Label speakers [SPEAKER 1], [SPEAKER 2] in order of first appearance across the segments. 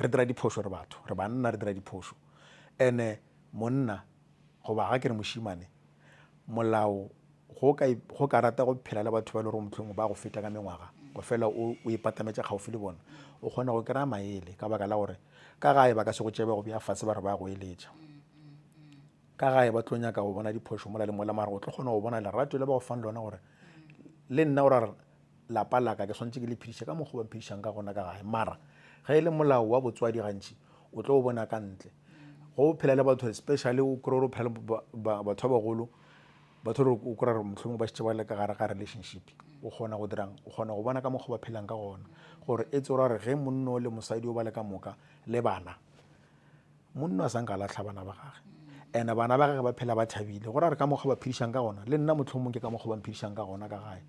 [SPEAKER 1] re dira diphoso re batho re banna re dira diphoso ene monna go ba ga ke re moshimane molao go ka rata go phela le batho ba le gore motlhong ba go feta ka mengwaga go fela o ipatametša gaufi le bona o kgona go kry-a maele ka baka la gore ka gae ba ka se go tsebe go bja fatshe ba re ba go eletša ka gae ba tlo nyaka go bona diphoso mola le mola mara o tlo kgona go bona lerato le ba go fang lona gore le nna gore lapa laka ke swantse ke le phediša ka mokgwa ba phedišang ka gona ka gae mara ga e le molao wa botswadi gantši o tlo o bona ka ntle go phela le batho especially o kry o phela batho ba bagolo batho o kry re mohlomong ba šitše ba le ka gare ga relationship o kgona go dirang o kgona go bona ka mokgwa ba phelang ka gona gore e tsora gore ge monno le mosadi o ba le ka moka le bana monno a sanka latlha bana ba gage ene bana ba gage ba phela ba thabile gore re ka mokgwa ba phedišang ka gona le nna mohlomong ke ka mokgwa ba phedišang ka gona ka gae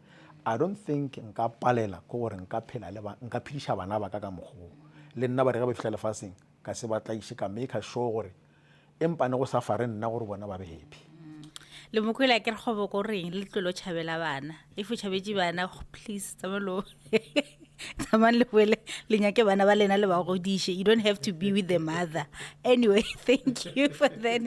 [SPEAKER 1] I don't think nka palela ko gore nka phela le nka phediša bana ba ka mokgwa le nna ba re ga ba fihla lefaseng ka se ba tlaiše ka make sure gore empane go sa fare nna gore bona ba be happy
[SPEAKER 2] le mokwela ke re kgobo ko reng le tlolo tšhabela bana if o tšhabetše bana please tsamalo tsaman le boele le nyake bana ba lena le ba godiše you don't have to be with the mother anyway thank you for that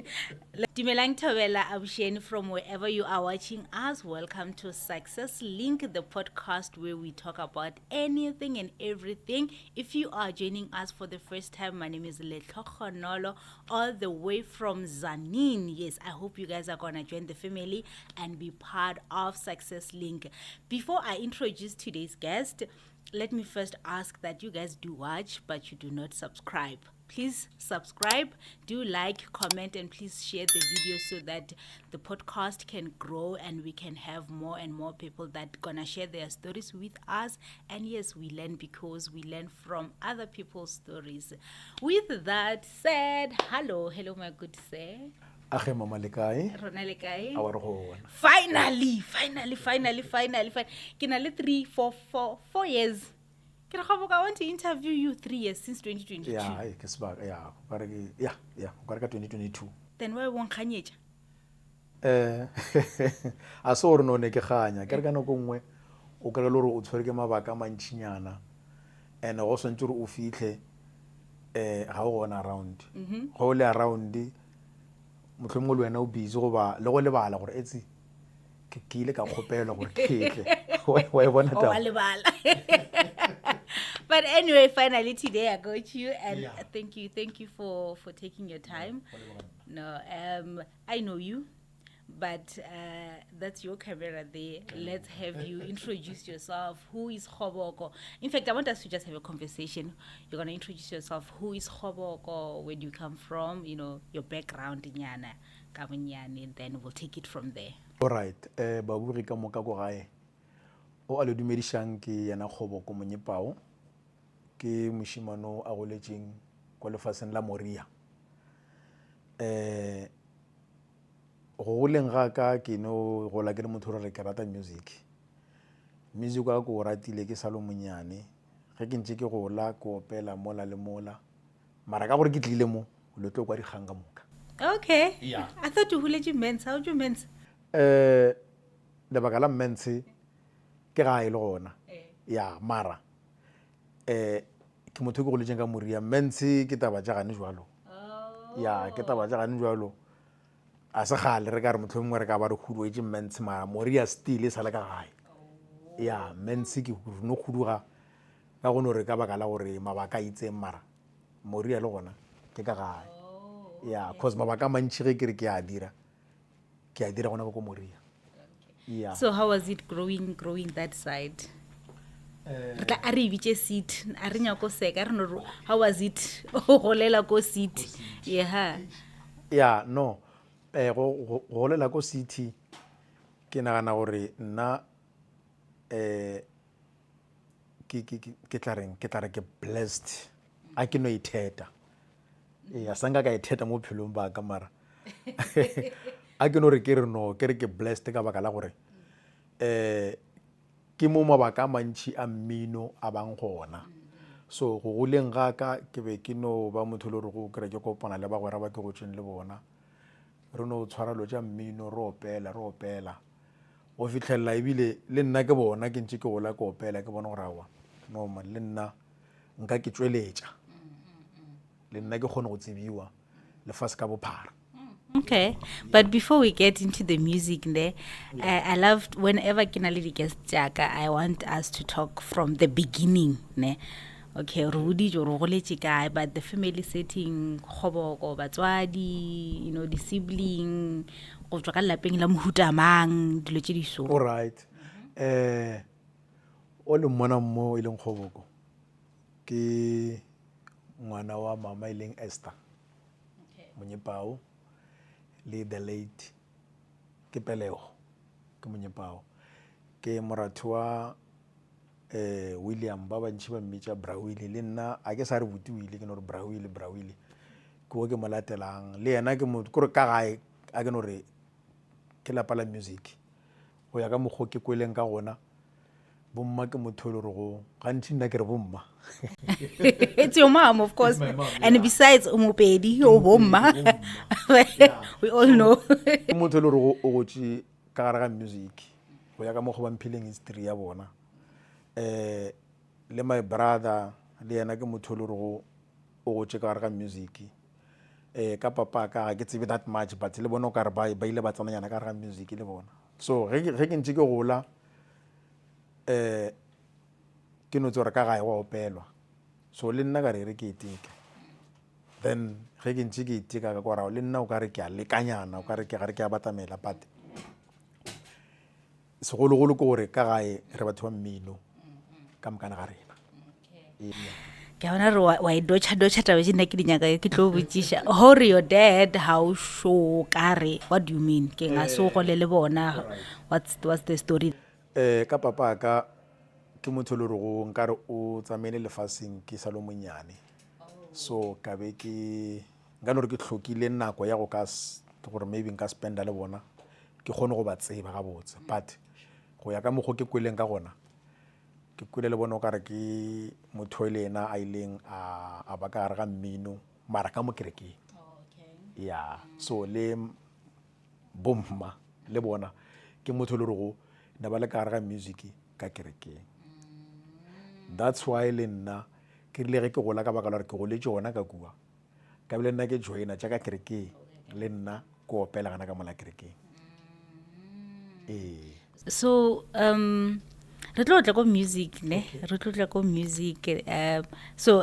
[SPEAKER 2] Dumelang Thobela Abusheni from wherever you are watching us. Welcome to Success Link, the podcast where we talk about anything and everything. If you are joining us for the first time, my name is Letlo Khonolo, all the way from Zanin. Yes, I hope you guys are going to join the family and be part of Success Link. Before I introduce today's guest, let me first ask that you guys do watch, but you do not subscribe. Please subscribe, do like, comment, and please share the video so that the podcast can grow and we can have more and more people that gonna share their stories with us. And yes, we learn because we learn from other people's stories. With that said, hello, my good sir.
[SPEAKER 1] age mama le kae
[SPEAKER 2] Rona le kae?
[SPEAKER 1] a wa re go bona
[SPEAKER 2] Finally. Ke na le 4 years. I want to interview you 3 years since 2022.
[SPEAKER 1] ya ke sebaka ya o ka re ka 2022
[SPEAKER 2] Then why won't kganyeja?
[SPEAKER 1] a se gore no ne ke ganya ke re ka nako nngwe o kry le gore o tshwere ke mabaka a mantšinyana and go swantse gore o fitlhe ga o gona around ga o le around mohlomongwe le wena o busy goba le go lebala gore etsi ke ile ka kgopelwa gore ke tle wa e bona taba
[SPEAKER 2] lebala. But anyway, finally today I got you and
[SPEAKER 1] Yeah.
[SPEAKER 2] thank you for taking your time. No, I know you, but that's your camera there. Let's have you introduce yourself. Who is Khoboko? In fact, I want us to just have a conversation. You're going to introduce yourself. Who is Khoboko? Where do you come from? You know, your background, Nyana, Kabunyani, and then we'll take it from there.
[SPEAKER 1] all right baburi ka moka go gae o a le dumedišang ke yana Khoboko Monyepao ke mošimano a goletšeng kwa lefaseng la Moria go goleng ga ka ke no gola ke le motho re ke rata music wa ko o ratile ke sa le monyane ge ke ntse ke gola ke opela mola le mola mara ka gore ke tlile mo le tlo kwa dikgang ka moka
[SPEAKER 2] Okay.
[SPEAKER 1] Yeah.
[SPEAKER 2] I thought you were men's. How do you men's?
[SPEAKER 1] lebaka la mmentshe ke ga e le gona ya mara ke motho ke go letseng ka Moria mmentshe ke taba tša gane jwalo ya ke taba tša gane jwalo a se gale re ka re motlho mongwe re ka ba re huduetse mmentshe mara Moria still e sa le ka gae ya mmentshe ke no khuduga ka gone gore ka baka la gore mabaka a itseng mara Moria le gona ke ka gae ya cause mabaka a mantši ge ke re ke a dira gona ko Moria. Yeah.
[SPEAKER 2] So how was it growing that side? Seat. How was it? Seat. Yeah.
[SPEAKER 1] Yeah, no. Go golela ko city ke nagana gore nna ke tla re ke blessed a ke no itheta ya sanga ka itheta mo phelong ba ka mara a ke no re ke re no ke re ke blessed ka baka la gore ke mo mabaka a mantši a mmino a bang gona so go goleng ga ka ke be ke no ba motho le gore go kry ke kopana le bagwera ba ke go tsweng le bona re no tshwara lo tša mmino re opela go fitlhelela ebile le nna ke bona ke ntse ke gola ke opela ke bona gore awa no man le nna nka ke tsweletša le nna ke kgone go tsebiwa lefase ka bophara.
[SPEAKER 2] Okay, but before we get into the music there, I loved whenever Kinali gets Jaka, I want us to talk from the beginning. Ne? Okay, Rudy Jorolechika, but the family setting, Hoboko, Batswadi, you know, the sibling, of Jokalaping Lam Hutamang, the so.
[SPEAKER 1] All right. Ole mwana mo ileng Kgoboko ke ngwana wa mama ileng Esther Monyepao le the late ke Pelego ke Monyepao ke moratho wa William ba bantši ba mmitša Brawili le nna a ke sa re Butiwile ke no re Brawili ke go ke mo latelang le yena ke mo kore ka gae a ke no re ke lapa la music go ya ka mokgwa ke kweleng ka gona bomma ke motho le go gantši nna ke re bomma.
[SPEAKER 2] It's your mom, of course. And besides umopedi your bomma. We all know.
[SPEAKER 1] Ke motho le go o gotše ka gare ga music go ya ka mokgwa ba mphileng history ya bona. Le my brother le yena ke motho le go o gotše ka gare ga music. Ka papa ka ga ke tsebe that much but le bona o ka re ba ile ba tsananyana ka gare ga music le bona. So ge ke ntse ke gola ke no tsore ka gae wa opelwa, so le nna ka re ke iteke, then ge ke ntse ke iteka ka korao le nna o ka re ke a lekanyana, o ka re ke gare ke a batamela, but segologolo ke gore ka gae re batho ba mmino ka mokana ga rena.
[SPEAKER 2] Ke bona re wa docha taba tsena ke dinyaka ke tlo botsisha how your dad how show kare what do you mean ke nga so go le bona what's the story?
[SPEAKER 1] Ka papa ka ke motho le go nkare o tsamene lefaseng ke sa lo monyane, so ka be ke nka no re ke tlhokile nako ya go ka gore maybe nka spenda le bona ke kgone go ba tseba ga botse, but go ya ka mokgwa ke kweleng ka gona ke kwele le bona o kare ke motho le ena a ileng a ba ka gare ga mmino mara ka mo kerekeng. Yeah, so le bomma le bona ke motho le go na ba le ka gare ga music ka kerekeng. That's why le nna ke rile ge ke gola ka baka la gore ke goletše gona ka kua ka bile nna ke joina tša ka kerekeng le nna ke opela gana ka mola kerekeng.
[SPEAKER 2] So re tlo tla ko music ne re tlo tla ko music so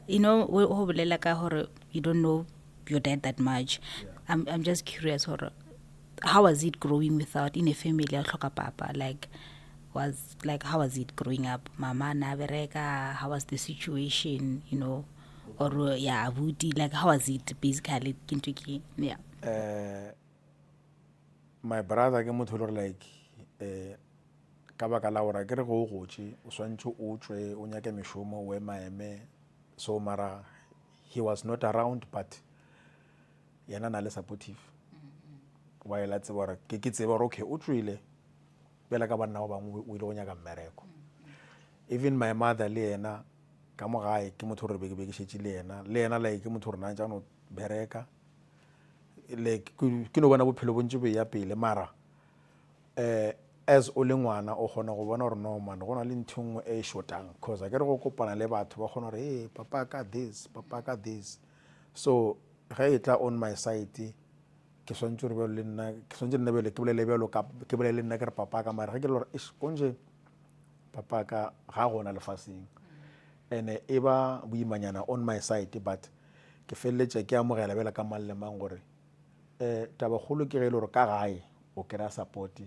[SPEAKER 2] you know ho bolela ka hore you don't know your dad that much. I'm just curious hore how was it growing without in a family ya hloka papa, like how was it growing up? Mama na bereka, how was the situation, you know, or yeah abuti, like how was it basically kintuki? Yeah.
[SPEAKER 1] My brother ke motho le like ka baka la gore ke re go gotše o swantše o tswe o nyake mešomo o emaeme, so mara he was not around but yena na le supportive wa ela tseba gore ke tseba gore okay o tswile bela ka banna ba bangwe o ile go nyaka mmereko. Even my mother le yena ka mo gae ke motho re be ke šetše le yena like ke motho re na tša no bereka like ke no bona bophelo bontše bo ya pele, mara as o le ngwana o kgona go bona gore no man go na le ntho nngwe e shotang cause a ke re go kopana le batho ba kgona gore hey papa ka this papa ka this, so ge e tla on my side ke swantse re le nna ke swantse nna bele ke bolele bjalo ka ke bolele nna ke re papa ka mara ge ke le gore ish konje papa ka ga gona lefaseng ene e ba boimanyana on my side, but ke felletše ke amogela bela ka mang le mang gore taba kgolo ke ge e le gore ka gae o kry-a support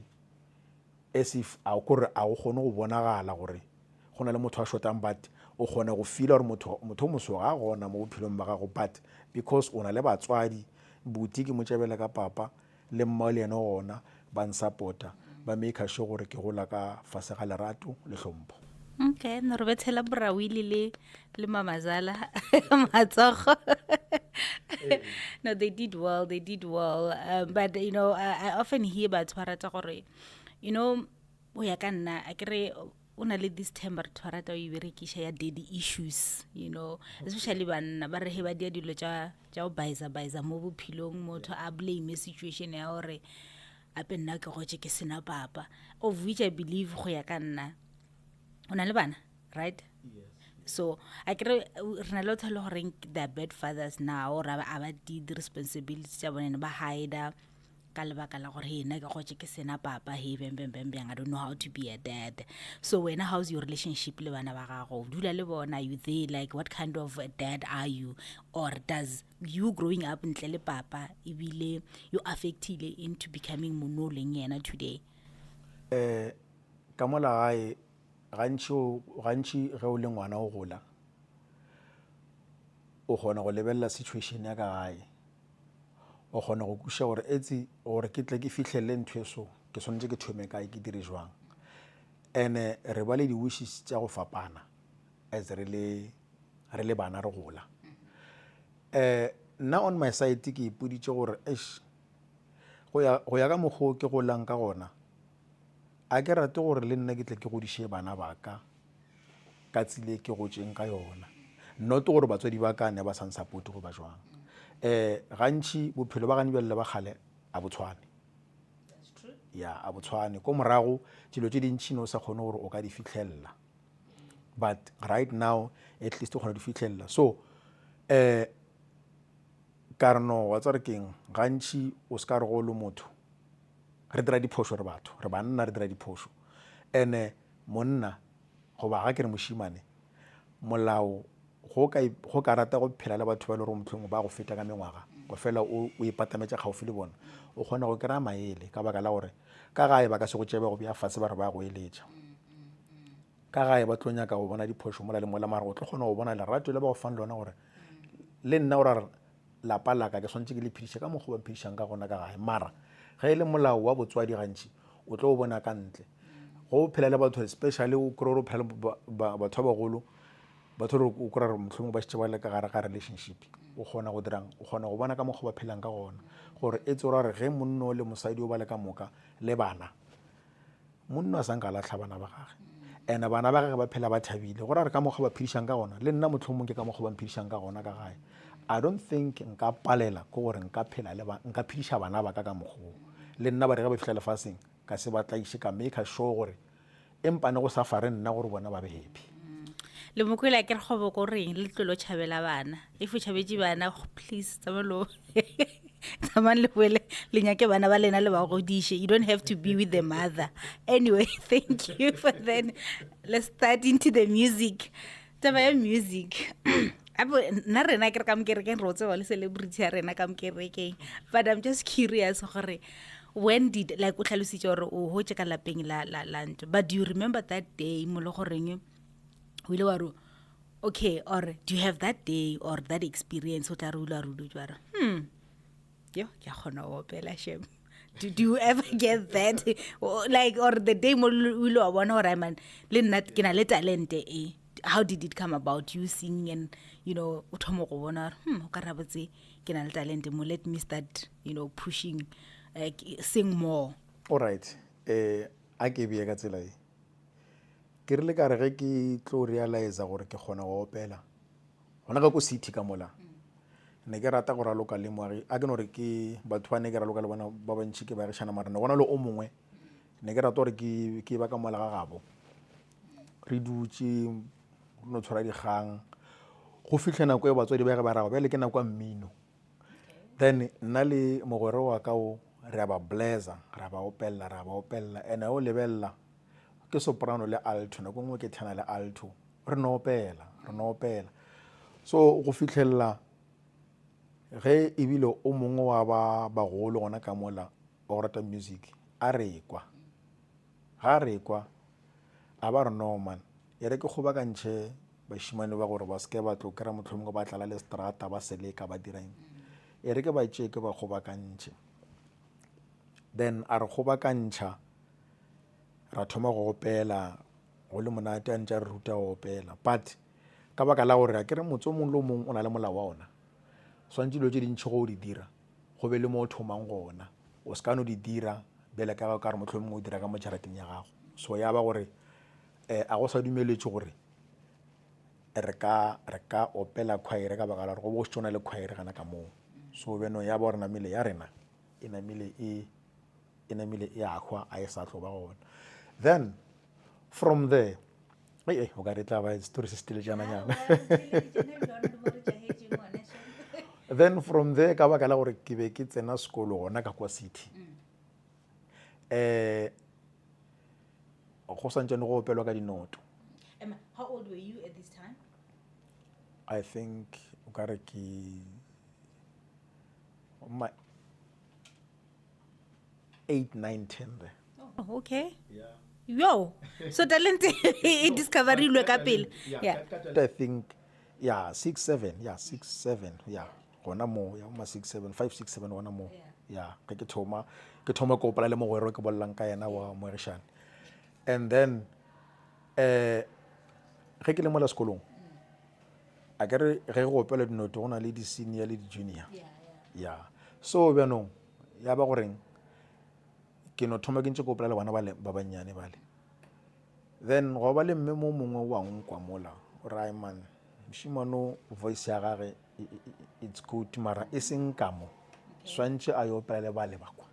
[SPEAKER 1] as if a kore a o kgone go bonagala gore go na le motho a shotang, but o kgona go feela gore motho moso ga gona mo bophelong ba gago, but because o na le batswadi buti ke motšabela ka papa le mma le yena gona ba nsupporta ba make sure gore ke gola ka fase ga lerato le hlompho.
[SPEAKER 2] Okay, no re betshela Brawili le Mamazala matsogo. No, they did well, but you know I often hear batho ba rata gore you know o ya ka nna a kere o na le this time ba re rata o e berekisha ya daddy issues, you know, especially banna ba re he ba dia dilo tša o baiza mo bophelong motho a blame situation ya gore ape nna ke gotše ke sena papa, of which I believe go ya ka nna o na le bana, right? So I kry re na le batho ba e they're bad fathers now or a did responsibilities tsa bone ba hide ka lebaka la gore hey nna ke gotse ke sena papa hey bang I don't know how to be a dad. So how's your relationship le bana ba gago dula le bona you there like what kind of a dad are you or does you growing up ntle le papa ebile you affectile into becoming mono leng yena today?
[SPEAKER 1] ka mola gae gantši ge o le ngwana o gola o kgona go lebelela situation ya ka gae o kgona go kuša gore etsi gore ke tle ke fihlelle ntho e so ke swanetse ke thome kae ke dire jwang ene re ba le di-wishes tša go fapana as re le bana re gola nna on my side ke ipoditše gore go ya ka mokgwa ke golang ka gona a ke rate gore le nna ke tle ke godiše bana baka ka tsile ke gotšeng ka yona not gore batswadi ba ka ne ba san support go ba jwang gantši bophelo ba gane bjale ba kgale a botshwane ya a botshwane ko morago dilo tše dintšhi ne o sa kgone gore o ka di fitlhelela but right now at least o kgona di fitlhelela so ka re no wa tsare keng gantši o se ka re go le motho re dira diphošo re batho re banna re dira diphošo ene monna goba ga ke re mošimane molao go ka rata go phela le batho ba le gore mohlomong ba go feta ka mengwaga go fela o ipatametša kgaufi le bona o kgona go kry-a maele ka baka la gore ka gae ba ka se go tsebe go bja fatshe ba re ba go eletša ka gae ba tlo nyaka go bona diphošo mola le mola mara o tlo kgona go bona lerato le ba go fang lona gore le nna o ra lapa laka ke swantse ke le phediše ka mokgwa ba phedišang ka gona ka gae mara ge e le molao wa botswadi gantši o tlo o bona ka ntle go phela le batho especially o kry gore o phela batho ba bagolo batho re o kry re mohlomong ba šetše ba le ka gare ga relationship o kgona go dirang o kgona go bona ka mokgwa ba phelang ka gona gore e tse gore ge monno le mosadi o ba le ka moka le bana monno a sanka latlha bana ba gage ene bana ba gage ba phela ba thabile gore re ka mokgwa ba phedišang ka gona le nna mohlomong ke ka mokgwa ba phedišang ka gona ka gae I don't think nka palela ko gore nka phediša bana ba ka mokgwa le nna ba re ga ba fihla lefaseng ka se ba tlaiše ka make sure gore empa ne go sa fare nna gore bona ba be happy
[SPEAKER 2] le mokwela ke re kgobo ko reng le tlolo tšhabela bana if o tšhabetše bana please tsamang le boele le nyake bana ba lena le ba godiše you don't have to be with the mother anyway thank you for that. Let's start into the music taba ya music nna rena ke re ka mokerekeng re o tseba le celebrity ya rena ka mokerekeng but I'm just curious gore when did like o tlhalositše gore o hotse ka lapeng la ntho but do you remember that day mo le goreng o ile wa re okay or do you have that day or that experience o tla re o ile wa rudu jwara yo ke a kgona go opela shem do you ever get that like or the day mo o ile wa bona gore man le nna ke na le talente e how did it come about you singing and you know o thomo go bona o ka rabotse ke na le talente mo let me start you know pushing sing more.
[SPEAKER 1] All right a ke bie ka tsela e ke rile ka re ge ke tlo realize gore ke kgona go opela gona ga ko city ka mola ne ke rata go raloka le moagi a ke no re ke batho ba ne ke raloka le bona ba bantši ke ba re šana mara ne gona le o mongwe ne ke rata gore ke ba ka mola ga gabo re dutše no tshwara dikgang go fitlhe nako e batswadi ba ge ba rago bjale ke nako ya mmino then nna le mogwere wa ka o re ba blazer ra ba opella ene o lebelela ke soprano le alto nako nngwe ke tenor le alto re no opela so go fitlhelela ge ebile o mongwe wa ba bagolo gona ka mola o rata music a rekwa a ba re no man e re ke kgobakantšhe bašimane ba gore ba seke ba tlo kry-a mohlomongwe ba tlala le strata ba seleka ba dirang e re ke ba tšee ke ba kgobakantšhe then a re kgobakantšha ra thoma go opela go le monate a ntša re ruta go opela but ka baka la gore a ke re motse o mongwe le o mongwe o na le molao wa ona swantse dilo tše dintšhi go o di dira go be le mo o thomang gona o se ka no di dira bele ka re mohlomongwe o dira ka mo jarateng ya gago so ya ba gore a go sa dumeletše gore re ka opela khwaere ka baka la gore go bo go šetšona le khwaere gana ka moo so beno ya ba gore namile ya rena e namile e akhwa a e sa tlo ba gona then from there o ka re tla ba story se stile jana nyana. Then from there ka baka la gore ke be ke tsena sekolo gona ka kwa city go santsane go opelwa ka dinoto.
[SPEAKER 2] How old were you at this time?
[SPEAKER 1] I think o ka re ke my 8, 9, 10 there.
[SPEAKER 2] Oh, okay.
[SPEAKER 1] Yeah.
[SPEAKER 2] Yo, so talent e discoverilwe ka pele. Yeah.
[SPEAKER 1] I think 6, 7, 6, 7, gona mo ya ma 6, 7, 5, 6, 7 gona mo. Ke thoma ko opela le mogwero ke bollang ka yena wa Moerishane. And then ge ke le mola sekolong a ke re ge go opela dinoto go na le di senior le di junior. So bjanong ya ba goreng ke no thoma ke ntse ko opela le bana ba bannyane bale. Then go ba le mme mo mongwe wa nkwa mola o re man moshimano voice ya gage it's good mara e seng kamo swantse a yo opela le bale ba kwa.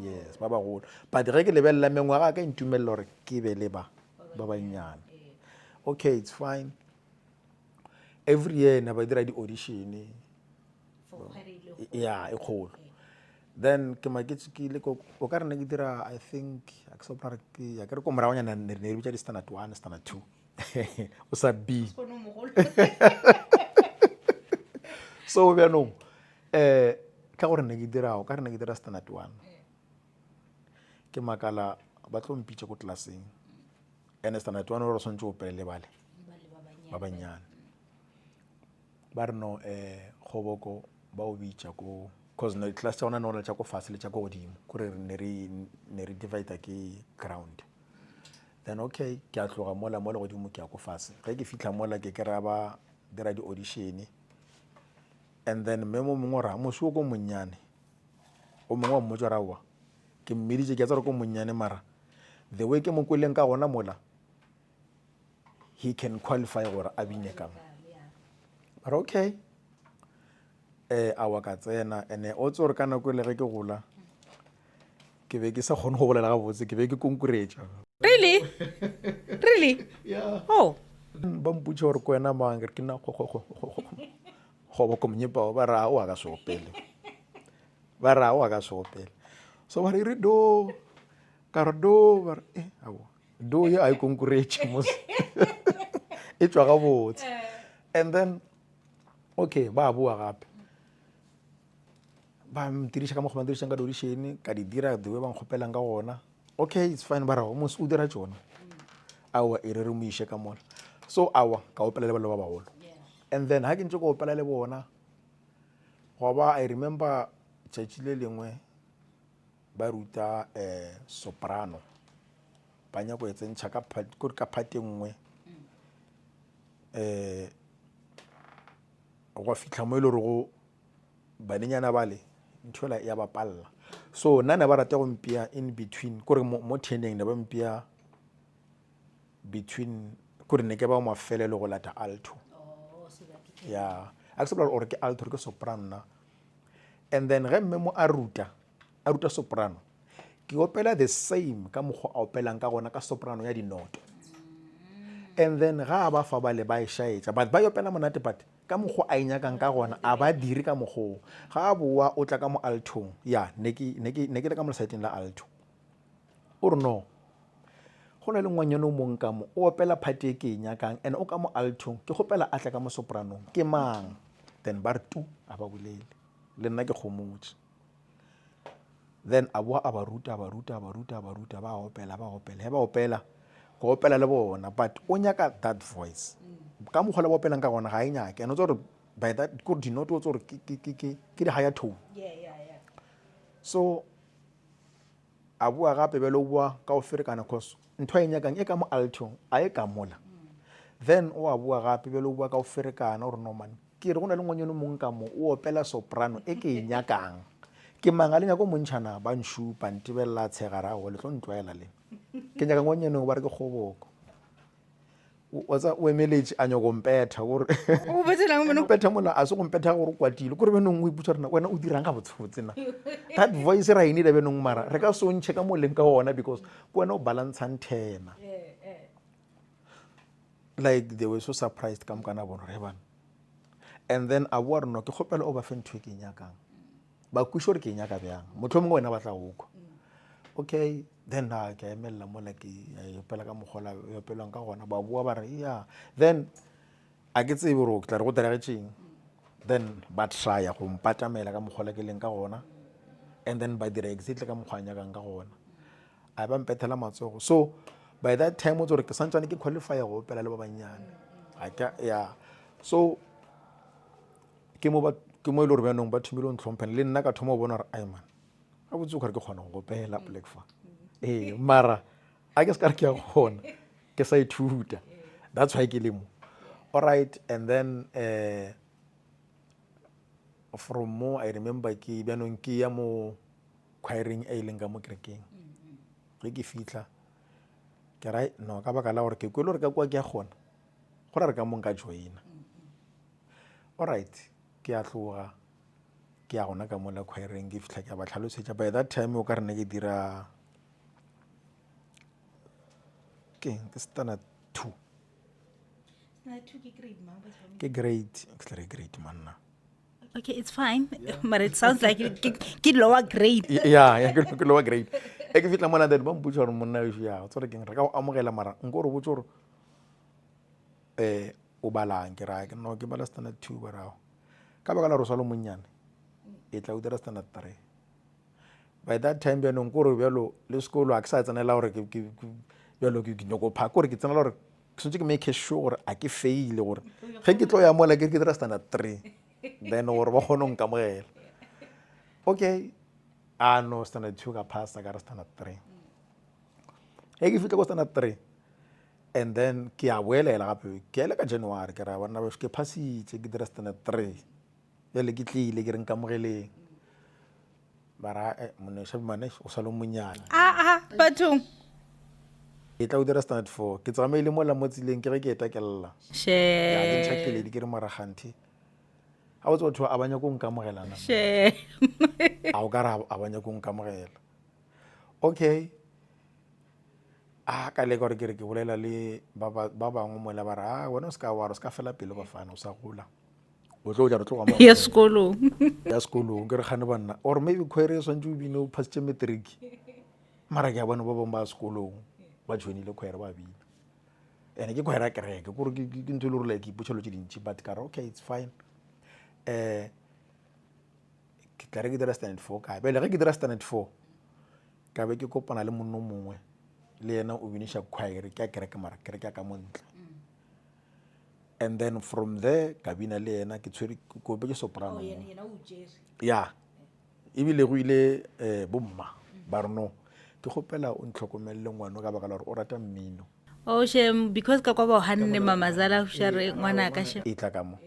[SPEAKER 1] Yes, ba bagolo. But ge ke lebella mengwaga ka intumella gore ke be le ba bannyane. Okay, it's fine. Every year na ba dira di audition e kgolo. Then ke maketse ke ile o ka re ne ke dira I think a ke sopra ke ya ke re ko moragonyana ne re bitsa di standard 1 standard 2 o sa B. So bjanong ka gore ne ke dira o ka re ne ke dira standard 1 ke makala ba tlo mpitse ko tlelaseng ene standard 1 o re swantse o pele bale ba bannyane ba re no kgoboko ba o bitsa ko cause no class tsa ona no tsa ko fase le tsa ko godimo kore ne re divide ke ground. Then okay ke a tloga mola godimo ke ya ko fase ge ke fitla mola ke kera ba dira di audition and then memo mongwe ra moso ko monnyane o mongwe wa mmotsa rawa ke mmeditse ke tsara ko monnyane mara the way ke mo kweleng ka gona mola he can qualify gore a bine ka but okay a wa ka tsena ene o tsore kana go le ge ke gola ke be ke sa kgone go bolela ga botse ke be ke konkuretša.
[SPEAKER 2] Really?
[SPEAKER 1] Yeah.
[SPEAKER 2] Oh.
[SPEAKER 1] Ba mputša gore ko wena mang ke nna go ba ko monyepao ba ra o a ka seopele so ba re do ka re do ba re do ye a e konkuretše mos e tswa ga botse. And then okay ba bua gape ba mtiriša ka mo go mantiriša ka audition ka di dira the way ba nkgopelang ka gona. Okay, it's fine ba ra mos o dira tsona awa e re mo ishe ka mola so awa ka opela le ba bagolo. And then ha ke ntse go opela le bona go ba I remember tšatši le lengwe ba ruta soprano ba nya go etsentšha ka phate nngwe go fitlha mo ile go banenyana bale nthola ya bapalla so nna ne ba rata go mpia in between kore mo teneng ne ba mpia between kore ne ke ba mafele le go lata alto. Acceptable or ke alto ke soprano na. And then ge mme mo a ruta soprano ke opela the same ka mokgwa a opelang ka gona ka soprano ya dinoto. And then ga ba fa bale ba e shaetša but ba opela monate but ka mokgwa a inyakang ka gona a ba dire ka mokgwa ga a boa o tla ka mo altong ne ke le ka mo saeteng la alto o re no go na le ngwanyana o mong ka mo o opela phate ke inyakang and o ka mo altong ke gopela a tla ka mo sopranong ke mang. Then ba re tu a ba bolele le nna ke kgomotse. Then a boa a ba ruta ba opela he ba opela go opela le bona but o nyaka that voice ka mokgwa le ba opelang ka gona ga e nyake and o tsore by that ko dinoto o tsore ke di higher tone. So a bua gape be le bua ka o ferekana cause ntho e nyakang e ka mo alto a e ka mola. Then o a bua gape be le bua ka o ferekana o re no man ke re go na le ngwanyana mong ka mo o opela soprano e ke e nyakang ke manga le nyako montšhana ba nshupa ntebella tshegara go le tlo ntwaela le ke nyaka ngwanyana ba re ke kgoboko o emeletše a nyako mpetha gore
[SPEAKER 2] O betselang mo
[SPEAKER 1] mpetha mola a se go mpetha gore o kwatile kore benong o iputsa rena wena o dirang ga botsebotse na that voice ra ine benong mara re ka se o ntšhe ka moleng ka ona because ke wena o balancang tenor like they were so surprised ka mokana bona re bana. And then a bua re no ke kgopela o ba fe ntho e ke e nyakang ba kwishe gore ke e nyaka bjang motho mongwe wena ba tla go kwa. Okay, then ke a emella mola ke yopela ka mokgola yopelwang ka gona ba bua ba re yeah, then a ke tsebe gore ke tla re go diragetseng, then ba try go mpatamela ka mokgola ke leng ka gona, and then ba dira exactly ka mokgwa nyakang ka gona a ba mpethela matsogo. So by that time o tsore ke santsane ke qualify go opela le ba banyane yeah. So ke mo ile gore bjanong ba thomile o ntlhomphene le nna ka thoma o bona gore ai man a botse gore ke kgona go opela black fa mara a ke se ka re ke ya gona ke sa ithuta, that's why ke le mo. Alright, and then from mo I remember ke bjanong ke ya mo choiring e leng ka mo kerekeng ge ke fitla ke ra no ka baka la gore ke kwele gore ka kwa ke ya gona gore re ka mo nka joina. Alright, ke a tloga ke ya gona ka mola choiring ke fitla ke ba tlhalosetša. By that time o ka rena ke dira ke standard 2 ke grade manna.
[SPEAKER 2] Okay, it's fine, but it sounds like ke lower grade.
[SPEAKER 1] Yeah, ke lower grade. E ke fitla mona that ba mputša gore monna ya o tsore ke re ka go amogela mara nko re botse gore o balang ke ra ke no ke bala standard 2 barao ka baka la re swalo monnyane e tla o dira standard 3. By that time bjanong ko re bjalo le sekolo a ke sa tsenela gore bjalo ke nyoko pha gore ke tsenela gore ke swantse ke make sure gore a ke faile gore ge ke tlo ya mola ke dira standard 3 then gore ba kgone go nkamogela. Okay, no standard 2 ka passa ka re standard 3 ge ke fitlha ko standard 3 and then ke a boelela gape ke ele ka January ke ra bona ke passitse ke dira standard 3 bjale ke tlile ke re nkamogeleng bara moneša bimane o sa le monnyane
[SPEAKER 2] bathong
[SPEAKER 1] e tla o dira standard 4 ke tsamaile mola mo tseleng ke ge ke etakelela ke ntšhakeledi ke re moraganthi a botse batho a banya ko nkamogelana a o ka re a banya ko nkamogela. Okay, ka leka gore ke re ke bolela le ba bangwe mola ba re wena o se ka wara o se ka fela pelo bafana o sa gola o tlo ja re tlo
[SPEAKER 2] ya sekolong
[SPEAKER 1] ya sekolong ke re gane banna or maybe khoere swantse o bine o passitse matric mara ke a bona ba bangwe ba sekolong ba joinile khoere ba bina ene ke khoere a kereke kore ke ntho e le gore like ipotšhelo tše dintši but ka re okay it's fine. Ke tla re ke dira standard 4 ka bele ge ke dira standard 4 ka be ke kopana le monno mongwe le yena o biniša choir ke a kereke mara kereke ka montle, and then from there ka bina le yena ke tshwere ko be ke soprano ya ebile go ile bomma ba re no ke gopela o ntlhokomelele ngwana ka baka la gore o rata mmino.
[SPEAKER 2] shem because ka kwa ba hanne mamazala o share ngwana ka she
[SPEAKER 1] e tla ka mo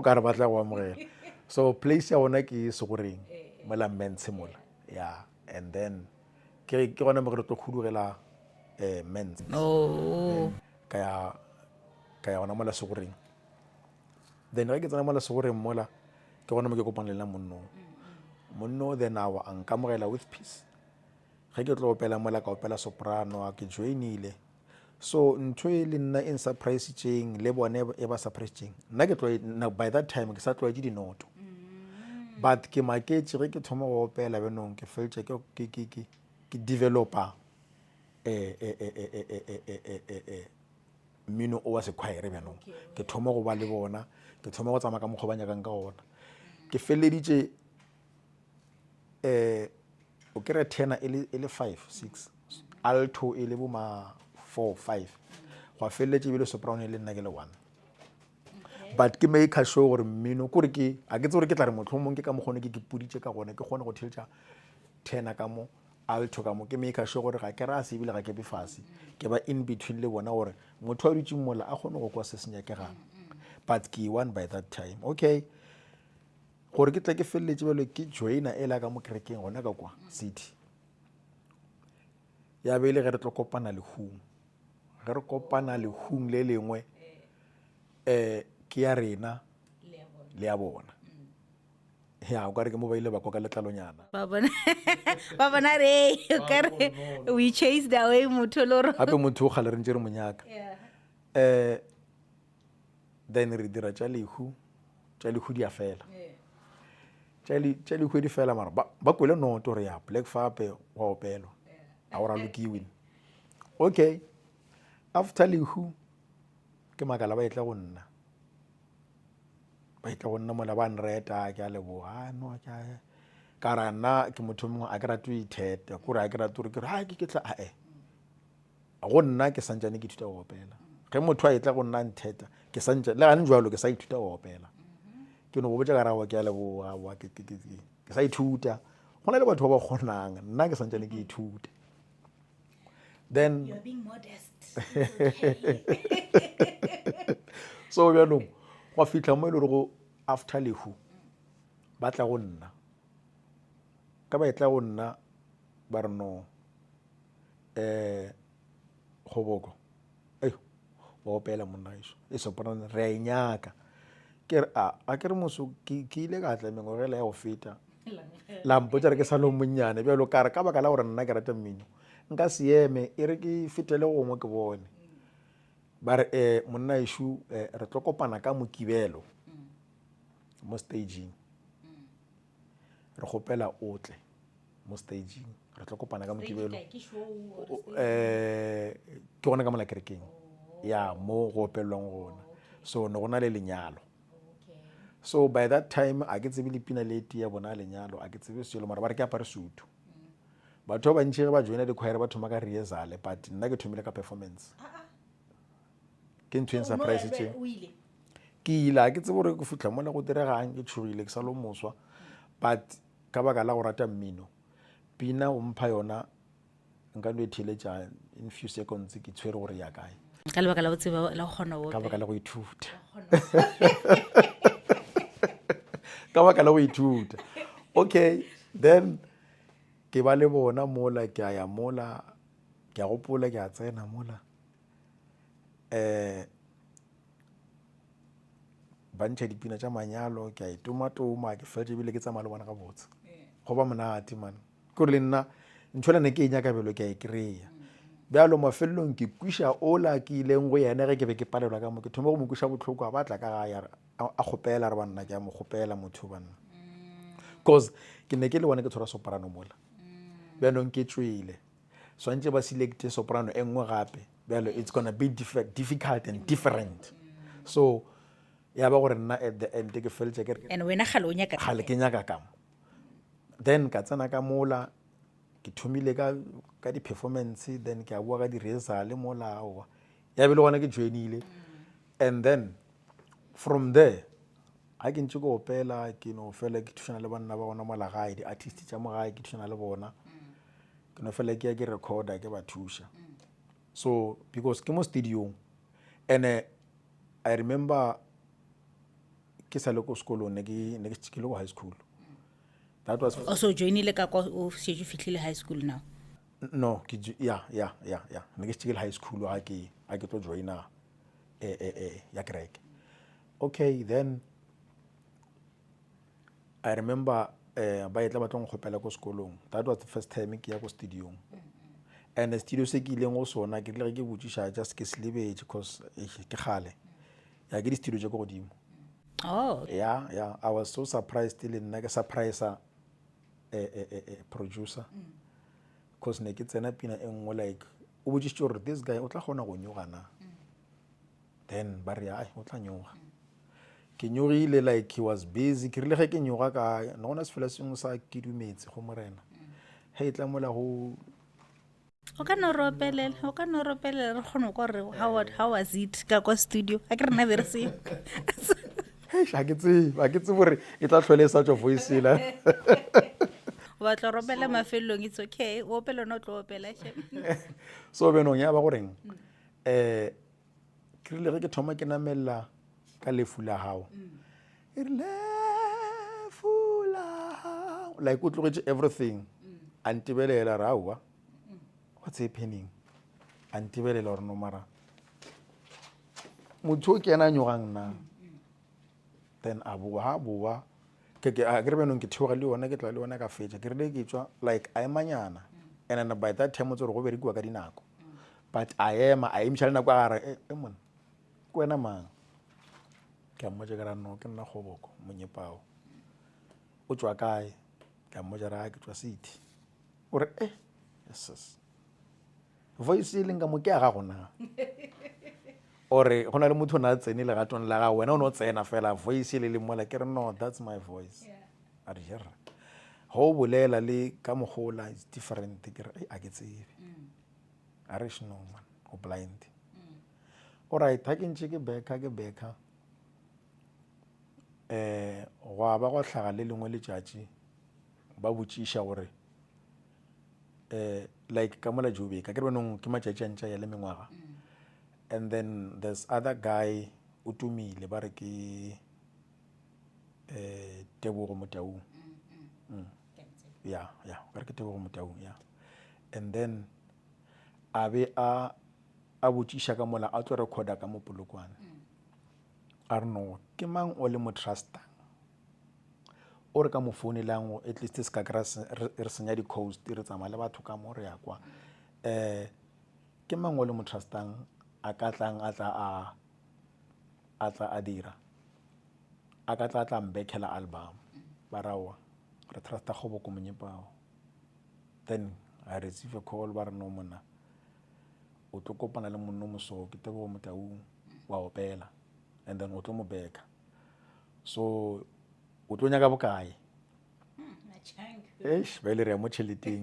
[SPEAKER 1] ka re batla go amogela. So place ya ona ke segoreng mola mense mola yeah, and then ke gona mo re tlo khudugela mense ka ya gona mola segoreng, then ge ke tsena mola segoreng mola ke gona mo ke kopanelela monno then a nkamogela with peace ge ke tlo opela mola ka opela soprano a ke joinile. So ntho e le nna in surprising le bone e ba surprising nna ke tlo by that time ke sa tloetse dinoto but ke maketse ge ke thoma go opela benong ke feltse ke developa mmino o wa sekhwaere bjanong ke thoma go ba le bona ke thoma go tsamaya ka mokgwa ba nyakang ka gona ke feleditše o kry tenor e le 5-6 alto e le boma 4-5 go feleletše ebile soprano e le nna ke le 1 but ke make sure gore mmino kore ke a ke tse gore ke tla re mohlomong ke ka mokgone ke puditše ka gone ke kgone go theletša tenor ka mo alto ka mo ke make sure gore ga ke rase ebile ga ke be fase ke ba in between le bona gore motho a dutšeng mola a kgone go kwa se senyakegang but ke one by that time. Okay, gore ke tla ke feleletše bjalo ke joina e la ka mo kerekeng gona ka kwa city ya beile ge re tlo kopana lehung ge re kopana lehung le lengwe ke ya rena le ya bona ya o ka re ke mo ba ile ba koka letlalonyana
[SPEAKER 2] ba bona re o ka re we chased away motho le gore
[SPEAKER 1] gape motho o gale re ntse re monyaka then re dira tša lehu di a fela tša lehu di fela mara ba kwele noto re ya Black Fape wa opelwa a o ralokiwin okay after lehu ke makala ba etla go nna mola ba nreta ke a leboga no ka ra nna ke motho mongwe a ke rate o itheta kore a ke rate gore ke re ke tla go nna ke santsane ke ithuta go opela ge motho a etla go nna ntheta ke santse le gane jwalo ke sa ithuta go opela ke no go botsa ka rago ke a leboga ke sa ithuta go na le batho ba ba kgonang nna ke santsane ke ithuta then
[SPEAKER 2] You're being modest.
[SPEAKER 1] so bjanong go fitlha mo e le gore go after lehu ba tla go nna ka ba etla go nna ba re no kgoboko wa opela monna iso e soprano re a inyaka ke re a ke re moso ke ile ka tla mengogela ya go feta la mpotsa re ke sa lo monnyane bjalo ka re ka baka la gore nna ke rata mmino nka seeme e re ke fetele gongwe ke bone ba re monna iso re tlo kopana ka mokibelo mo staging re gopela otle mo staging re tlo kopana ka mokibelo ke gona ka mola kerekeng ya mo go opelwang gona so ne gona le lenyalo so by that time a ke tsebe le pina leti ya bona lenyalo a ke tsebe selo mara ba re ke apare sutu batho ba ntši ge ba joina di-choir ba thoma ka rehearsal but nna ke thomile ka performance ke ntho en surprise tše ke ile a ke tsebe gore ke fitlha mola go diregang ke tšhogile ke sa lo moswa but ka baka la go rata mmino pina o mpha yona nka no e theletša in few seconds ke tshwere gore ya kae
[SPEAKER 2] ka lebaka la botseba la go kgona
[SPEAKER 1] ka baka la go ithuta ka baka la go ithuta okay then ke ba le bona mola ke a ya mola ke a gopola ke a tsena mola ba ntšha dipina tša manyalo ke a itomatoma ke fela ebile ke tsamaya le bona ga botse go ba monate man kore le nna ntšhola ne ke e nyaka belo ke a e kry-a bjalo mafelelong ke kwiša ola ke ileng go yena ge ke be ke palelwa ka mo ke thoma go mo kwiša botlhoko a batla ka gae a kgopela re banna ke a mo kgopela motho banna cause ke ne ke le bone ke tshwara soprano mola bjalong ke tswile swantse ba selecte soprano e nngwe gape bjalo it's gonna be difficult and different so ya ba gore nna at the end ke feletse ke
[SPEAKER 2] and wena gale o nyaka
[SPEAKER 1] gale ke nyaka ka mo then ka tsena ka mola ke thomile ka di-performance then ke a bua ka di-rehearsal mola aowa ya be le gona ke joinile and then from there ga ke ntse ke opela ke no fela ke thušana le banna ba gona mola gae di-artist tša mo gae ke thušana le bona ke no fela ke ya ke recorda ke ba thuša so because ke mo studiong and I remember ke sa le ko sekolong ne ke le ko high school that was
[SPEAKER 2] also joinile ka kwa o setse fitlhile high school now
[SPEAKER 1] no ne ke le high school ga ke tlo joina ya kereke okay then I remember ba etla ba tlo nkgopela ko sekolong that was the first time ke ya ko studiong and studio se ke ileng go sona ke rile ke botšiša just ke selebetše because ke gale ya ke di-studio tše ko godimo yeah I was so surprised le nna ke surprisa producer because ne ke tsena pina e nngwe like o botšišitše gore this guy o tla kgona go nyoga na then ba re ai o tla nyoga ke nyogile like he was busy ke rile ge ke nyoga ka no gona sefela sengwe sa ke dumetse go morena ge e tla mola go
[SPEAKER 2] o ka no ropelela re kgone kwa re how was it ka kwa studio a ke re nna bere se
[SPEAKER 1] ga ke tsebe gore e tla tlhole sa tswa voice la
[SPEAKER 2] o batla ropela mafelelong it's okay o opela no tlo opela
[SPEAKER 1] so benong ya ba goreng ke rile ge ke thoma ke namella ka lefu la hao e re lefu la hao like o tlogetše everything a ntebelela re aowa what's happening a ntebelela gore no mara motho o ke ena a nyogang na then a boa ke re benong ke theoga le yona ke tla le yona ka fetša ke rile ke tswa like a emanyana and then by that time o tse gore go berekiwa ka dinako but a ema a emiša le nako a gare mona wena mang ke a mmotsa ke ra no ke nna Kgoboko Monyepao o tswa kae ke a mmotsa ra ke tswa City o re yes voice e leng ka mo ke a ga gona ore go na le motho o ne a tsene legatong la ga wena o ne o tsena fela voice le le mola ke re no that's my voice a re jera go bolela le ka mogola is different ke re a ke tsebe a re no man o blind alright ha ke ntse ke beka go ba go hlaga le lengwe letšatši ba botšiša gore like ka mola Joburg ke re bonong ke matšatši a ntša ya le mengwaga and then there's other guy o tumile ba re ke Tebogo Motaung ya ba re ke Tebogo Motaung ya and then a be a botšiša ka mola a tlo recorda ka mo Polokwane a re no ke mang o le mo trustang o re ka mo founelang at least se ka re senya di-coast re tsamaya le batho ka mo re ya kwa ke mang o le mo trustang a ka tlang a tla a dira a ka tla mbekela album ba rawa re trusta Kgoboko Monyepao then I receive a call ba re no monna o tlo kopana le monno moso ke Tebogo Motaung wa opela and then o tlo mo beka so o tlo nyaka bokae ba ile re ya mo tšheleteng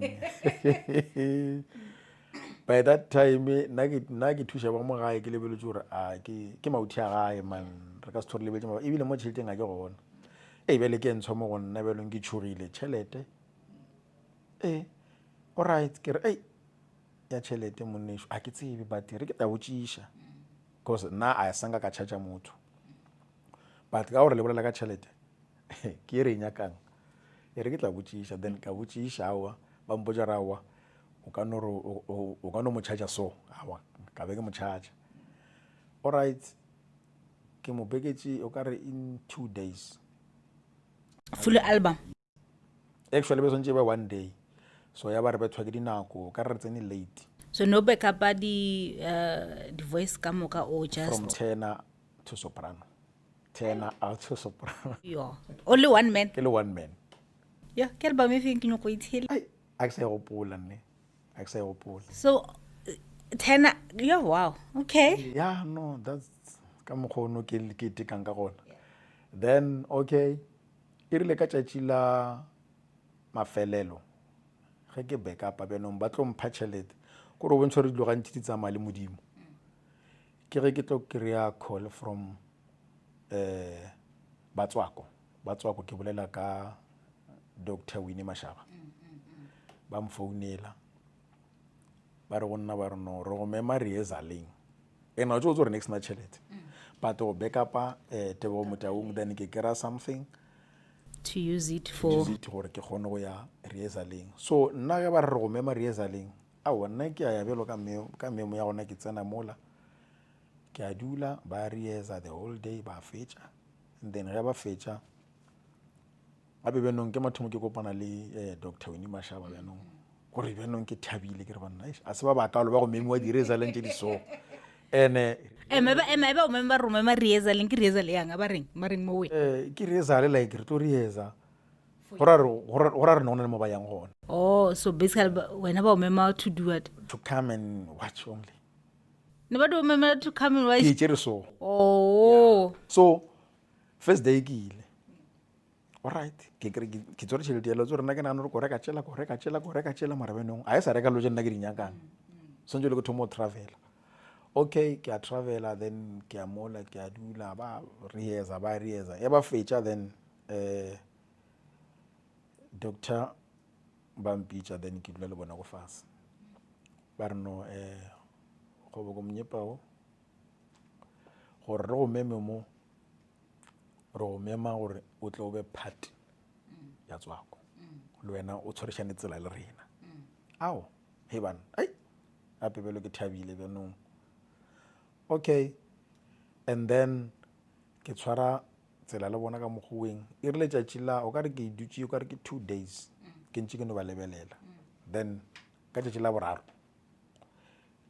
[SPEAKER 1] by that time nna ke thuša ba mo gae ke lebeletse gore ke mauthi a gae man re ka se thore lebeletse maba ebile mo tšheleteng a ke gona bjale ke ntshwa mo go nna belong ke tšhogile tšhelete alright ke re ya tšhelete monnešo a ke tsebe but re ke ta botšiša because nna a sanka ka charge motho but ka gore le bolela ka tšhelete ke e re nyakang e re ke tla botšiša then ka botšiša awa ba mpotša ra awa o ka no mo charge so awa ka be ke mo charge alright ke mo beketše o ka re in 2 days
[SPEAKER 2] full album
[SPEAKER 1] actually be sontše ba 1 day so ya ba re bethwa ke dinako ka re tsene late
[SPEAKER 2] so no backupa di voice ka moka o just
[SPEAKER 1] from tenor to soprano tenor out to soprano
[SPEAKER 2] only one man
[SPEAKER 1] ke le one man
[SPEAKER 2] ke album e feng ke nyoko itshile
[SPEAKER 1] a ke sa e gopola nne a ke sa e gopola
[SPEAKER 2] so tenor wow okay
[SPEAKER 1] no that's ka mokgono ke tekang ka gona then okay e rile ka tšatši la mafelelo ge ke backupa benong ba tlo mpha tšhelete kore o bontšha gore dilo gantši di tsamaya le modimo ke ge ke tlo kry-a call from batswako ke bolela ka Dr. Winnie Mashaba ba mfounela ba re go nna ba re no re go mema rehearsaleng ena tšo gore next na tšhelete but go backupa Tebogo Motaung then ke kry-a something
[SPEAKER 2] to use it
[SPEAKER 1] gore ke kgone go ya rehearsaleng so nna ge ba re go mema rehearsaleng aowa nna ke a ya bjalo ka memo ya gona ke tsena mola ke a dula ba rehearsa the whole day ba fetša and then ge ba fetša gape bjanong ke mathomo ke kopana le Dr. Winnie Mashaba bjanong gore bjanong ke thabile ke re banna a se ba bakalo ba go memiwa di-rehearsaleng tše di so ene
[SPEAKER 2] ba o member romema rehearsaleng ke rehearsal yang ba reng mo we
[SPEAKER 1] ke rehearsal like re tlo rehearsa go ra re nona le mo ba yang gona
[SPEAKER 2] so basically wena ba o mema to do what
[SPEAKER 1] to come and watch only
[SPEAKER 2] ne ba do mema to come and watch
[SPEAKER 1] ke tšere so so first day ke ile alright ke tsore tšhelete ya lotso rena ke nagana gore ko reka tšela mara benong a e sa reka lo je nna ke di nyakang sontse le ke thomo travel okay ke a travela then ke a mola ke a dula ba rehearsa ya ba fetša then doctor ba mpitša then ke dula le bona go fase ba re no Kgoboko Monyepao gore re go meme mo re go mema gore o tle o be part ya tswako le wena o tshwarešane tsela le rena ao he bana gape bjalo ke thabile bjanong okay and then ke tshwara tsela le bona ka mokgoweng e rile tšatši la o ka re ke dutše o ka re ke 2 days ke ntše ke no ba lebelela then ka tšatši la boraro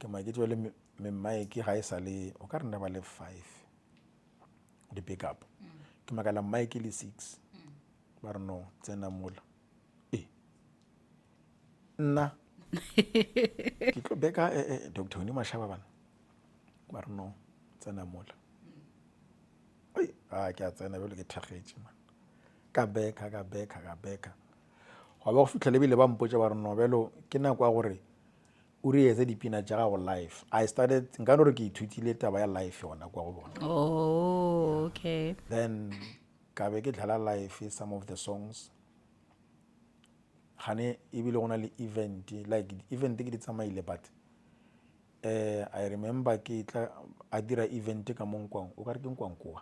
[SPEAKER 1] ke maketse le memmaeke ga e sa le o ka re nna ba le 5 di pick up ke makala Mike le 6 ba re no tsena mola nna ke tlo beka Dr. Winnie Mashaba bana ba re no tsena mola ke a tsena bjalo ke thakgetše man ka beka ga ba go fitlhele bile ba mpotša ba re no bjalo ke nako ya gore o re etse dipina tša gago live I started nka no re ke ithutile taba ya live yona kwa go bona
[SPEAKER 2] Okay.
[SPEAKER 1] then ka be ke tlhala live some of the songs gane ebile go na le event like event ke di tsamaile but I remember ke tla a dira event ka Monkwang o ka re ke Nkwankoa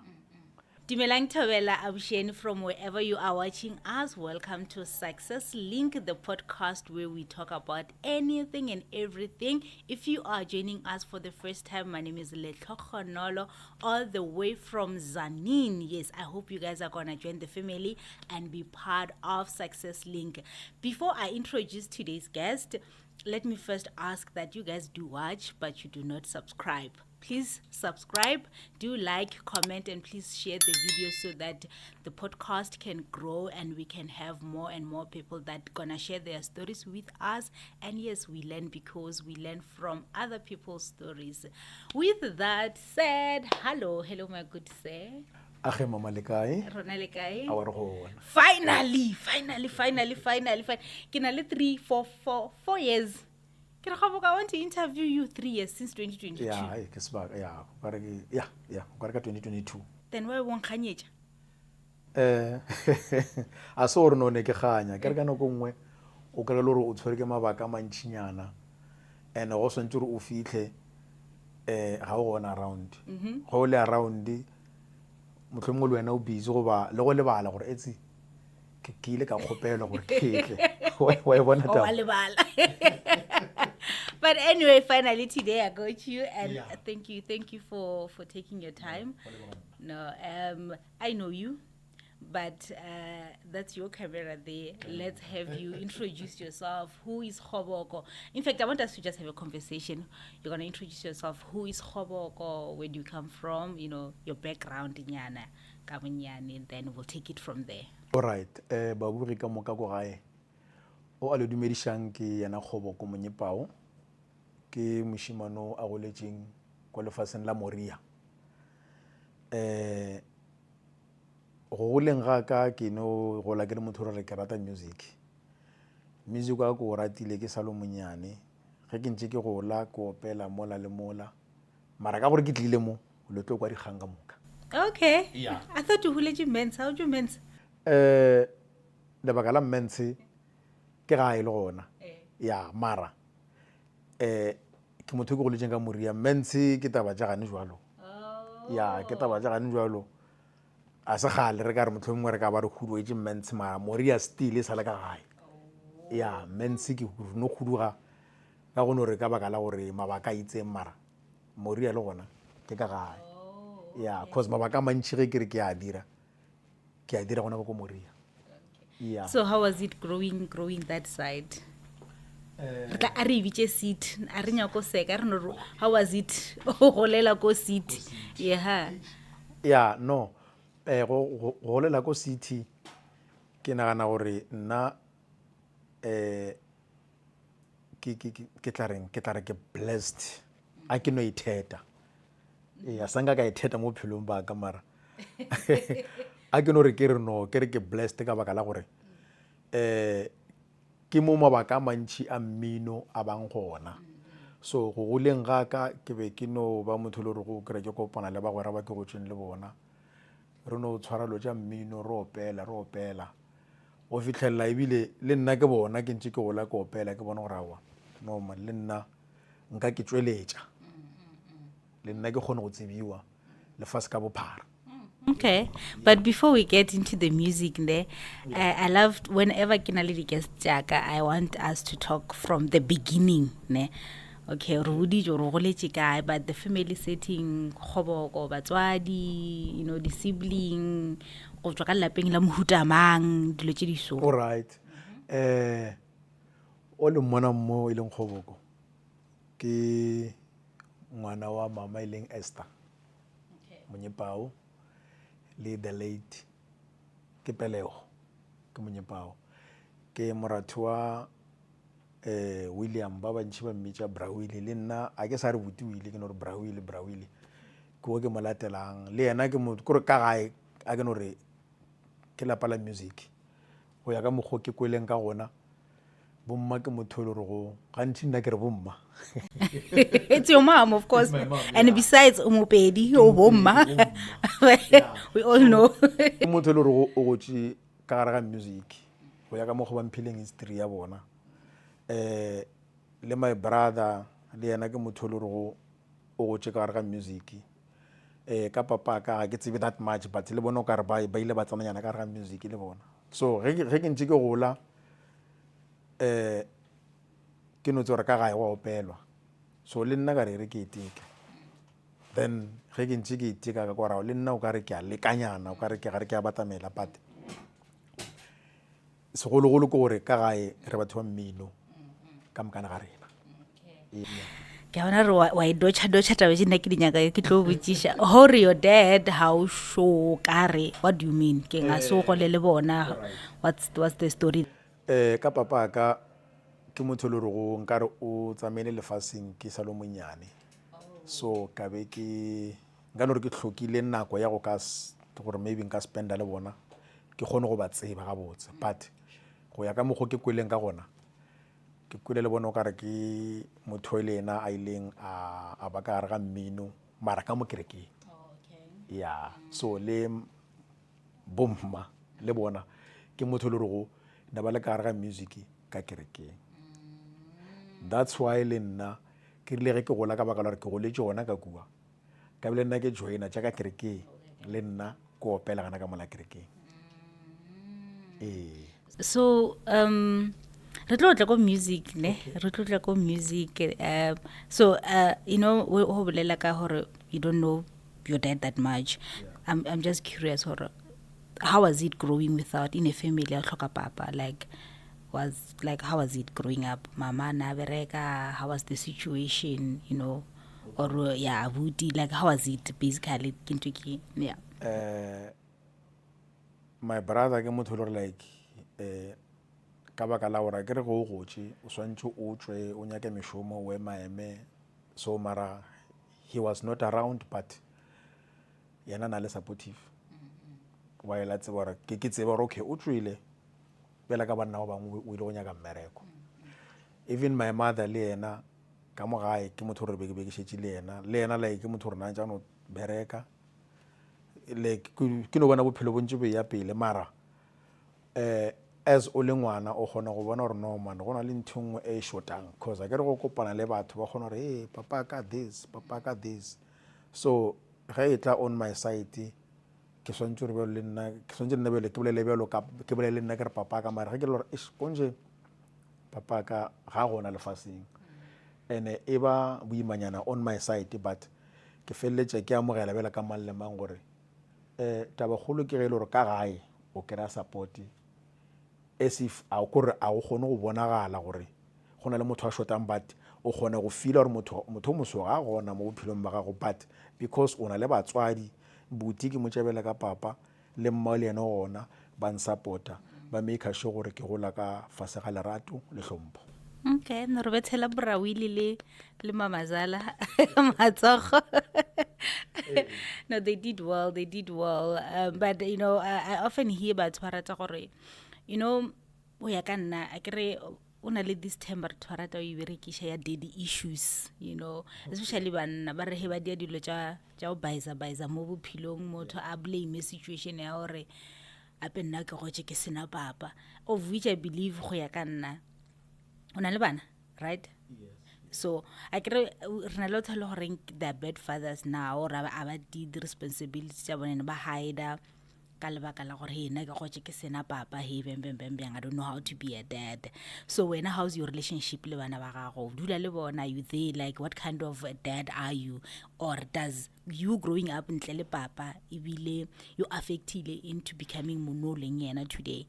[SPEAKER 2] Dumelang Thobela Abusheni from wherever you are watching us. Welcome to Success Link, the podcast where we talk about anything and everything. If you are joining us for the first time, my name is Letlo Khonolo, all the way from Zanin. Yes, I hope you guys are going to join the family and be part of Success Link. Before I introduce today's guest, let me first ask that you guys do watch, but you do not subscribe. Please subscribe, do like, comment, and please share the video so that the podcast can grow and we can have more and more people that gonna share their stories with us. And yes, we learn because we learn from other people's stories. With that said, hello, my good sir.
[SPEAKER 1] age mama le kae
[SPEAKER 2] Rona le kae?
[SPEAKER 1] a wa re go bona
[SPEAKER 2] Finally. Ke na le 4 years. Ke re kgabo ka want to interview you 3 years since 2022.
[SPEAKER 1] ya ke sebaka ya o ka re ka 2022
[SPEAKER 2] Then why won't khanyetša?
[SPEAKER 1] a se gore no ne ke ganya ke re ka nako nngwe o kry-e le gore o tshwere ke mabaka a mantšinyana and go swantse gore o fitlhe ga o gona around ga o le around mohlomongwe le wena o busy goba le go lebala gore etsi ke ile ka kgopelwa gore ketle wa e bona taba
[SPEAKER 2] Lebala. But anyway, finally today I got you and
[SPEAKER 1] Yeah.
[SPEAKER 2] thank you for taking your time. No, I know you, but that's your camera there. Let's have you introduce yourself. Who is Khoboko? In fact, I want us to just have a conversation. You're gonna introduce yourself. Who is Khoboko? Where do you come from? You know, your background, Nyana, Kamunyani, and then we'll take it from there.
[SPEAKER 1] alright baburi ka moka ko gae o a le dumedišang ke yana Kgoboko Monyepao ke mošimano a goletšeng kwa lefaseng la Moria go goleng ga ka ke no gola ke le motho re ke rata music wa ko o ratile ke sa le monyane ge ke ntse ke gola ke opela mola le mola mara ka gore ke tlile mo le tlo kwa dikgang ka moka
[SPEAKER 2] Okay.
[SPEAKER 1] Yeah.
[SPEAKER 2] I thought you huleji men's. How do you men's?
[SPEAKER 1] lebaka la mmentshe ke ga e le gona ya mara ke motho ke go letseng ka Moria mmentshe ke taba tša gane jwalo ya ke taba tša gane jwalo a se gale re ka re mohlomongwe re ka ba re huduetše mmentshe mara Moria still e sale ka gae ya mmentshe ke no huduga ka gone gore ka baka la gore mabaka a itseng mara Moria le gona ke ka gae ya cause mabaka a mantši ge ke re ke a dira gona ko Moria yeah
[SPEAKER 2] So how was it growing that side? Re tla a re bitse seat a re nya ko seka re no how was it go golela ko seat yeah
[SPEAKER 1] ya no go golela ko city ke nagana gore nna ke tla re ke blessed a ke no itheta ya sanga ka itheta mo phelong ba ka mara a ke no re ke re no ke re ke blessed ka baka la gore ke mo mabaka a mantši a mmino a bang gona so go goleng ga ka ke be ke no ba motho le gore go kry ke kopana le bagwera ba ke go tsweng le bona re no tshwara lo tša mmino re opela go fitlhelela ebile le nna ke bona ke ntse ke gola ke opela ke bona gore awa no man le nna nka ke tsweletša le nna ke kgone go tsebiwa lefase ka bophara.
[SPEAKER 2] Okay, but before we get into the music there, I loved whenever Kinali guest Jaka, I want us to talk from the beginning. Ne? Okay, Rudy Jorolechika, but the family setting, Khoboko, Batswadi, you know, the sibling, of Jokalaping Lam Hutamang, Dilochiso.
[SPEAKER 1] All right. O le mwana mo e leng Khoboko ke ngwana wa mama e leng Esther Monyepao le the late ke Pelego ke Monyepao ke moratho wa William ba bantši ba mmitša Brawili le nna a ke sa re Butiwile ke no re Brawili ke go ke mo latelang le yena kore ka gae a ke no re ke lapa la music go ya ka mokgwa ke kweleng ka gona bomma ke motho le go gantši nna ke re bomma.
[SPEAKER 2] It's your mom, of course. And besides umopedi o bomma. We all know.
[SPEAKER 1] Ke motho le go o gotše ka gare ga music go ya ka mokgwa ba mphileng history ya bona. Le my brother le yena ke motho le go o gotše ka gare ga music. Ka papa ka ga ke tsebe that much but le bona o ka re ba ile ba tsamayana ka gare ga music le bona. So ge ke ntse ke gola ke no tsore ka gae wa opelwa so le nna ka re ke iteka then ge ke ntse ke iteka ka korao le nna o ka re ke a lekanyana o ka re ke gare ke a batamela but segologolo ke gore ka gae re batho ba mmino ka mokana ga rena.
[SPEAKER 2] Ke bona re wa idotcha taba nna ke dinyaka ke tlo botsiša how your dad how show kare what do you mean ke nga se go le bona what's the story?
[SPEAKER 1] Ka papa ka ke motho le re go nkare o tsamaile lefaseng ke sa lo monyane so ka be ke nka no re ke tlhokile nako ya go ka gore maybe nka spenda le bona ke kgone go ba tseba ga botse but go ya ka mokgwa ke kweleng ka gona ke kwele le bona o kare ke motho le ena a ileng a ba ka gare ga mmino mara ka mo kerekeng. Yeah, so le bomma le bona ke motho le re go na ba le ka gare ga music ka kerekeng. That's why le nna ke rile ge ke gola ka baka la gore ke goletše gona ka kua ka bile nna ke joina tša ka kerekeng le nna ke opela gana ka mola kerekeng.
[SPEAKER 2] So re tlo tla ko music ne re tlo tla ko music so you know o bolela ka gore you don't know your dad that much. I'm just curious or how was it growing without in a family ya tlhoka papa like how was it growing up mama na bereka how was the situation you know or yeah abuti like how was it basically kintuki yeah.
[SPEAKER 1] My brother ke motho le like ka baka la gore ke re go gotše o swantše o tswe o nyake mešomo o emaeme so mara he was not around but yena na le supportive wa ela tseba gore ke tseba gore okay o tswile bela ka banna ba bangwe o ile go nyaka mmereko. Even my mother le yena ka mo gae ke motho re be ke šetše le yena like ke motho re na tša no bereka like ke no bona bophelo bontše bo ya pele mara as o le ngwana o kgona go bona gore no man go na le ntho nngwe e shotang cause a ke re go kopana le batho ba kgona gore hey papa ka this so ge e tla on my side ke swantse re le nna ke swantse nna bele ke bolele bjalo ka ke bolele nna ke re papa ka mara ge ke le gore konje papa ka ga gona lefaseng ene e ba boimanyana on my side but ke felletše ke amogela bela ka mang le mang gore taba kgolo ke ge le gore ka gae o kry-a support as if a gore a o kgone go bonagala gore go na le motho a shotang but o kgona go feel gore motho moso ga gona mo bophelong ba gago but because o na le batswadi buti ke motšabela ka papa le mma le yena gona ba nsupporta ba make sure gore ke gola ka fase ga lerato le hlompho.
[SPEAKER 2] Okay, no re betshela Brawili le Mamazala matsogo. No, they did well but you know I often hear batho ba rata gore you know o ya ka nna a kere o na le this time batho ba rata o e berekiša ya daddy issues you know especially banna ba re he ba dia dilo tša go baisa mo bophelong motho a blame situation ya gore ape nna ke gotše ke sena papa of which I believe go ya ka nna o na le bana right. Yes. So I kere re na le thalo gore the bad fathers now or a ba di responsibilities tša bone ba hide ka lebaka la gore he nna ke gotše ke sena papa he bang I don't know how to be a dad. So when how's your relationship le bana ba gago dula le bona you there like what kind of a dad are you or does you growing up ntle le papa ebile you affectile into becoming mono leng yena today?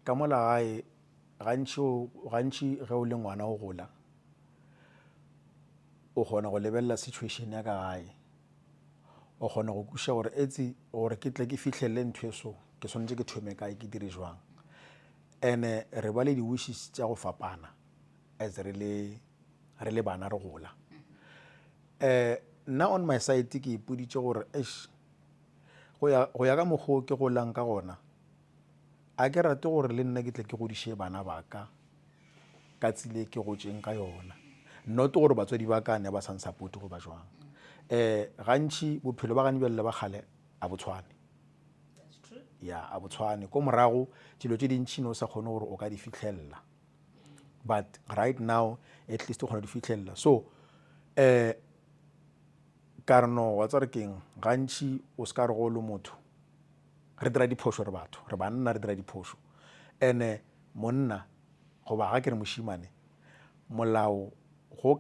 [SPEAKER 1] Ka mola gae gantši ge o le ngwana o gola o kgona go lebelela situation ya ka gae o kgona go kuša gore etsi gore ke tle ke fitlhelele ntho e so ke tshwanetse ke thome kae ke dire jwang ene re ba le di-wishes tša go fapana as re le bana re gola nna on my side ke ipoditše gore go ya ka mokgwa ke golang ka gona a ke rate gore le nna ke tle ke godiše bana baka ka tsile ke gotšeng ka yona not gore batswadi ba ka ne ba san support go ba jwang gantši bophelo ba gane bjale ba kgale a botshwane ya a botshwane ko morago dilo tše dintšhi ne o sa kgone gore o ka di fitlhelela but right now at least o kgona di fitlhelela so ka re no wa tsare keng gantši o se ka re go le motho re dira diphošo re batho re banna re dira diphošo ene monna goba ga ke re mošimane molao go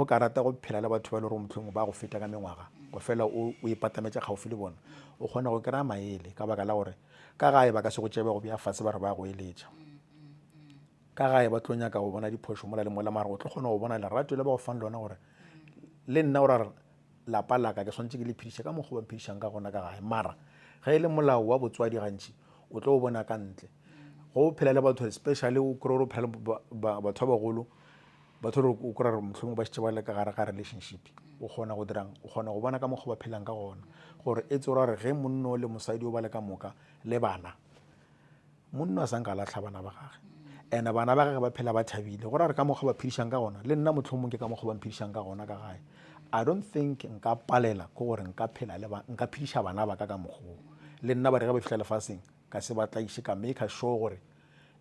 [SPEAKER 1] ka rata go phela le batho ba le gore mohlomong ba go feta ka mengwaga go fela o ipatametša kgaufi le bona o kgona go kry-a maele ka baka la gore ka gae ba ka se go tšebe go bja fatshe ba re ba go eletša ka gae ba tlo nyaka go bona diphošo mola le mola mara o tlo kgona go bona lerato le ba go fang lona gore le nna o ra lapa laka ke swantse ke le phediša ka mokgwa ba phedišang ka gona ka gae mara ge e le molao wa botswadi gantši o tlo o bona ka ntle go phela le batho especially o kry gore o phela batho ba bagolo batho o kry gore mohlomong ba šetše ba le ka gare ga relationship o kgona go dirang o kgona go bona ka mokgwa ba phelang ka gona gore e tse gore ge monno le mosadi o ba le ka moka le bana monno a sanka latlha bana ba gage ene bana ba gage ba phela ba thabile gore re ka mokgwa ba phedišang ka gona le nna mohlomong ke ka mokgwa ba phedišang ka gona ka gae I don't think nka palela ko gore nka phela le nka phediša bana ba ka mokgwa le nna ba re ga ba fihla lefaseng ka se ba tlaiše ka make sure gore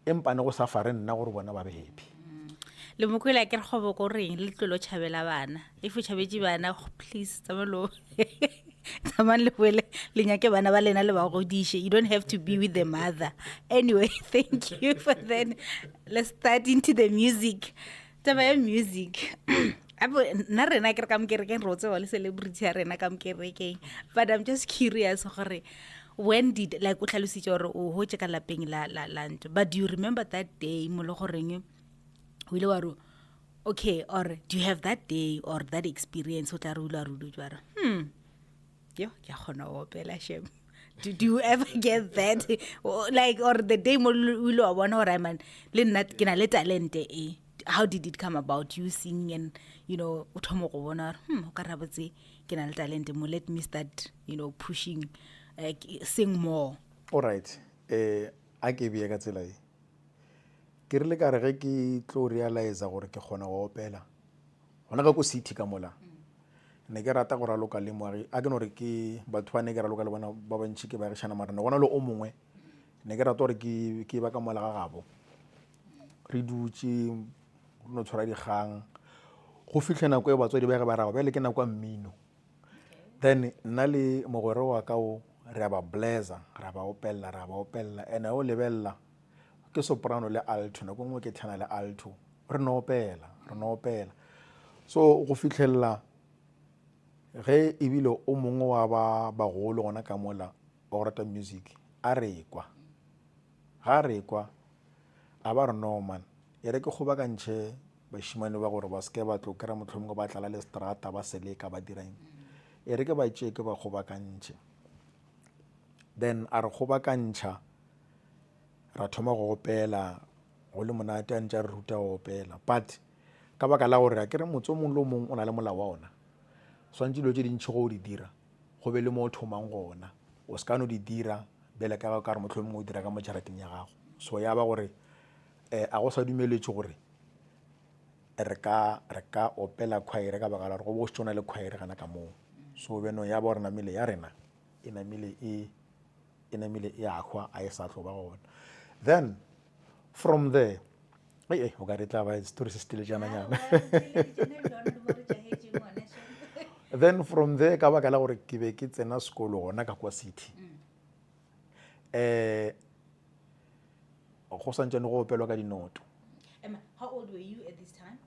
[SPEAKER 1] empane go sa fare nna gore bona ba be happy
[SPEAKER 2] le mokwela ke re kgobo ko reng le tlolo tšhabela bana if o tšhabetše bana please tsamang le boele le nyake bana ba lena le ba godiše you don't have to be with the mother anyway thank you for that let's start into the music taba ya music nna rena ke re ka mokerekeng re o tseba le celebrity ya rena ka mokerekeng but I'm just curious gore when did like o tlhalositše gore o hotse ka lapeng la ntho but do you remember that day mo le goreng o ile wa re okay or do you have that day or that experience o tla re o ile wa rudu jwara yo ke a kgona go opela shem do you ever get that like or the day mo o ile wa bona gore man le nna ke na le talente how did it come about you singing and you know o thomo go bona o ka rabotse ke na le talente mo let me start you know pushing sing more
[SPEAKER 1] all right a ke bie ka tsela ke rile ka re ge ke tlo realize gore ke kgona go opela gona ka ko city ka mola ne ke rata go raloka le moagi a ke no re ke batho ba ne ke raloka le bona ba bantši ke ba gešana mara ne gona le o mongwe ne ke rata gore ke ba ka mola ga gabo re dutše no tshwara dikgang go fitlhe nako e batswadi ba ge ba rago bjale ke nako ya mmino then nna le mogwere wa ka o re ba blazer ra ba opella ene o lebelela ke soprano le alto nako nngwe ke thena le alto re no opela so go fitlhelela ge ebile o mongwe wa ba bagolo gona ka mola o rata music a rekwa a ba re no man e re ke kgobakantšhe bašimane ba gore ba seke ba tlo kry-a mohlomongwe ba tlala le strata ba seleka ba dirang e re ke ba tšee ke ba kgobakantšhe then a re kgobakantšha ra thoma go opela go le monate a ntša re ruta go opela but ka baka la gore a ke re motse o mongwe le o mongwe o na le molao wa ona swantse dilo tše dintšhi go o di dira go be le mo o thomang gona o se ka no di dira bele ka re mohlomongwe o dira ka mo jarateng ya gago so ya ba gore a go sa dumeletše gore re ka opela khwaere ka baka la gore go bo go šetšona le khwaere gana ka moo so beno ya ba gore namele ya rena e namile e akhwa a e sa tlo ba gona then from there o ka re tla ba story se stile jananyana then from there ka baka la gore ke be ke tsena sekolo gona ka kwa city go santšane go opelwa ka dinoto.
[SPEAKER 2] How old were you at this time?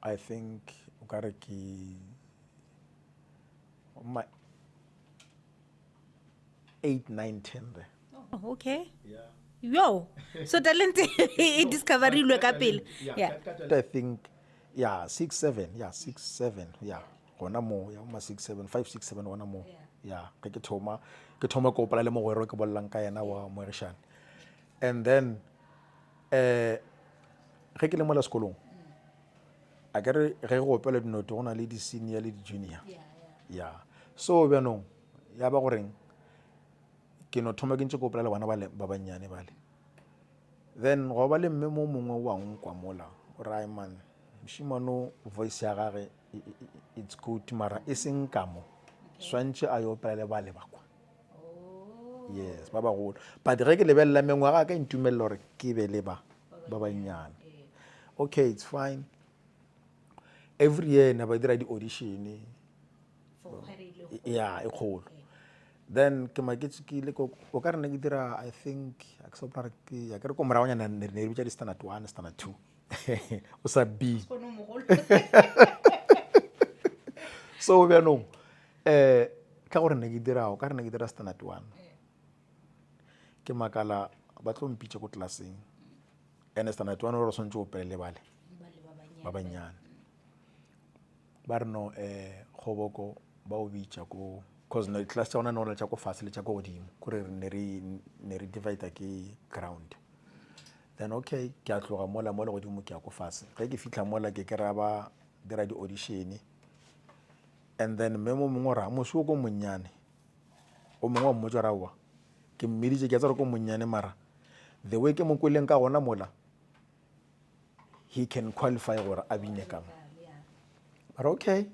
[SPEAKER 1] I think o ka re ke my 8, 9, 10 there.
[SPEAKER 2] Oh, okay.
[SPEAKER 1] Yeah.
[SPEAKER 2] Yo, so talent e discoverilwe ka pele.
[SPEAKER 1] Yeah. I think 6, 7, yeah. gona mo ya ma 567 gona mo ya ge ke thoma ko opela le mogwero ke bollang ka yena wa moerishane. And then ge ke le mola sekolong a kere ge go opela dinote go na le di-senior le di-junior ya so bjanong ya ba goreng ke no thoma ke ntse ko opela le bana ba bannyane bale. Then go ba le mme mo mongwe wa nkwa mola o re man moshimano voice ya gage it's good mara e seng ka mo swantse a yo opela le bale ba kwa. Yes ba bagolo but ge ke lebelela mengwaga ka intumelela gore ke be le ba bannyane. Okay, it's fine. Every year na ba dira di-audition ya e kgolo. Then ke maketsekile o ka re ne ke dira I think a ke sopra ke ya ke re ko moragonyana ne re bitsa di-standard 1 standard 2 o sa B. So bjanong ka gore ne ke dira o ka re ne ke dira standard 1 ke makala ba tlo mpitse ko tlelaseng ene standard 1 o re swantse o pelele bale ba bannyane ba re no kgoboko ba o bitša ko cause no class tša gona no tša ko fase le tša ko godimo kore ne re divide ke ground. Then okay ke a tloga mola godimo ke ya ko fase ge ke fitlha mola ke kry-a ba dira di-audition and then mme mo mongwe ra mosi o ko monnyane o mongwe wa mmotsa ra wa ke mmeditše ke a tsa re ko monnyane mara the way ke mo kweleng ka gona mola he can qualify gore a bine ka mo. But okay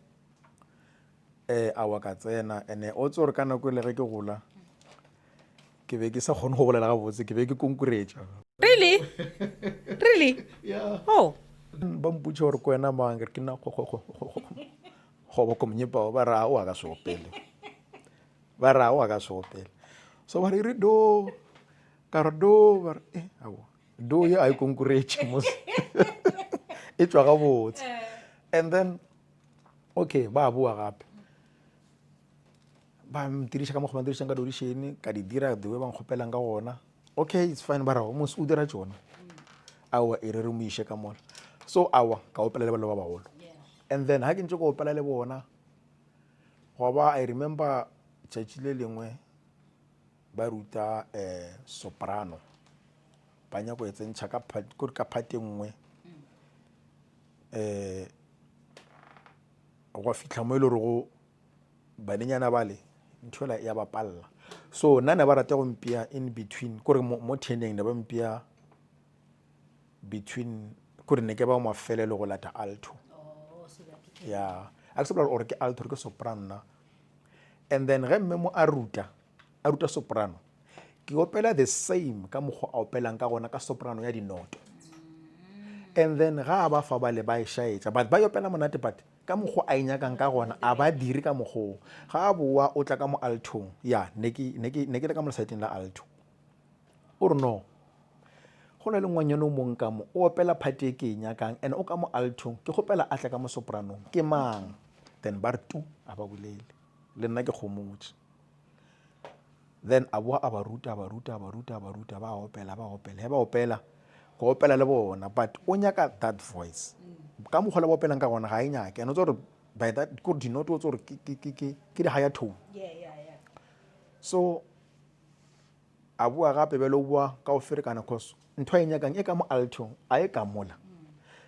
[SPEAKER 1] a wa ka tsena ene o tse gore ka nako le ge ke gola ke be ke sa kgone go bolela gabotse ke be ke konkuretša.
[SPEAKER 2] Really?
[SPEAKER 1] Yeah.
[SPEAKER 2] Oh.
[SPEAKER 1] Ba mputša gore ko wena mang ke nna kgoboko monyepao ba ra o a ka se opele so ba re re do ka re do ba re do ye a e konkuretše mos e tšwa gabotse. And then okay ba boa gape ba ntiriša ka mokgwa ba ntirišang ka audition ka di dira the way ba nkgopelang ka gona. Okay it's fine ba ra mos o dira tšona awa e re mo iše ka mola so awa ka opela le bale ba bagolo. And then ha ke ntse go opela le bona go ba I remember tšatši le lengwe ba ruta soprano ba nyako e tsentšha ka phate nngwe go fitlha mo e le gore go banenyana bale nthola ya ba palla so nna ne ba rata go mpia in between kore mo teneng ne ba mpia between kore ne ke ba mafele le go lata alto ya a ke sepela gore ke alto ke soprano na. And then ge mme mo a ruta soprano ke opela the same ka mokgwa a opelang ka gona ka soprano ya dinoto. And then ga a ba fa bale ba e shaetša but ba opela monate but ka mokgwa a inyakang ka gona a ba dire ka mokgwa ga a boa o tla ka mo altong ya ne ke le ka mo lesaeteng la alto o re no go na le ngwanyana o mong ka mo o opela phate e ke e nyakang and o ka mo altong ke kgopela a tla ka mo sopranong ke mang. Then ba re tu a ba bolele le nna ke kgomotse. Then a boa a ba ruta ba opela he ba opela go opela le bona but o nyaka that voice ka mokgwa le ba opelang ka gona ga e nyake and o tse gore by that kore dinote o tse gore ke di higher tone. So a boa gape bele o boa ka o ferekana cause ntho a e nyakang e ka mo altong a e ka mola.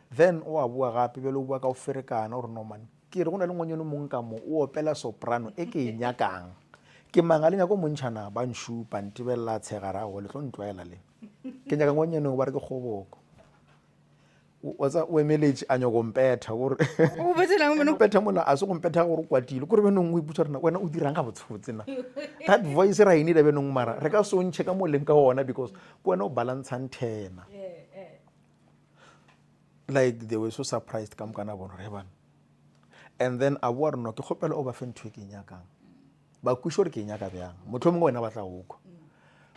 [SPEAKER 1] Then o a boa gape bele o boa ka o ferekana gore no man ke re go na le ngwanyana mong ka mo o opela soprano e ke e nyakang ke manga le nyako montšhana ba nshupa ntebelela tshegara go le tlo ntwaela le ke nyaka ngwanyana ba re ke kgoboko o emeletše a nyako mpetha gore mpetha mola a se go mpetha gore o kwatile kore benong o iputsa rena wena o dirang ga botsebotse na that voice ra ine da benong mara re ka se o ntšhe ka moleng ka gona because ke wena o balantshang thena like they were so surprised ka mokana bona re bana. And then a boa re no ke kgopela o ba fe ntho e ke e nyakang ba kwiša gore ke e nyaka bjang motho o mongwe wena ba tla gokwa.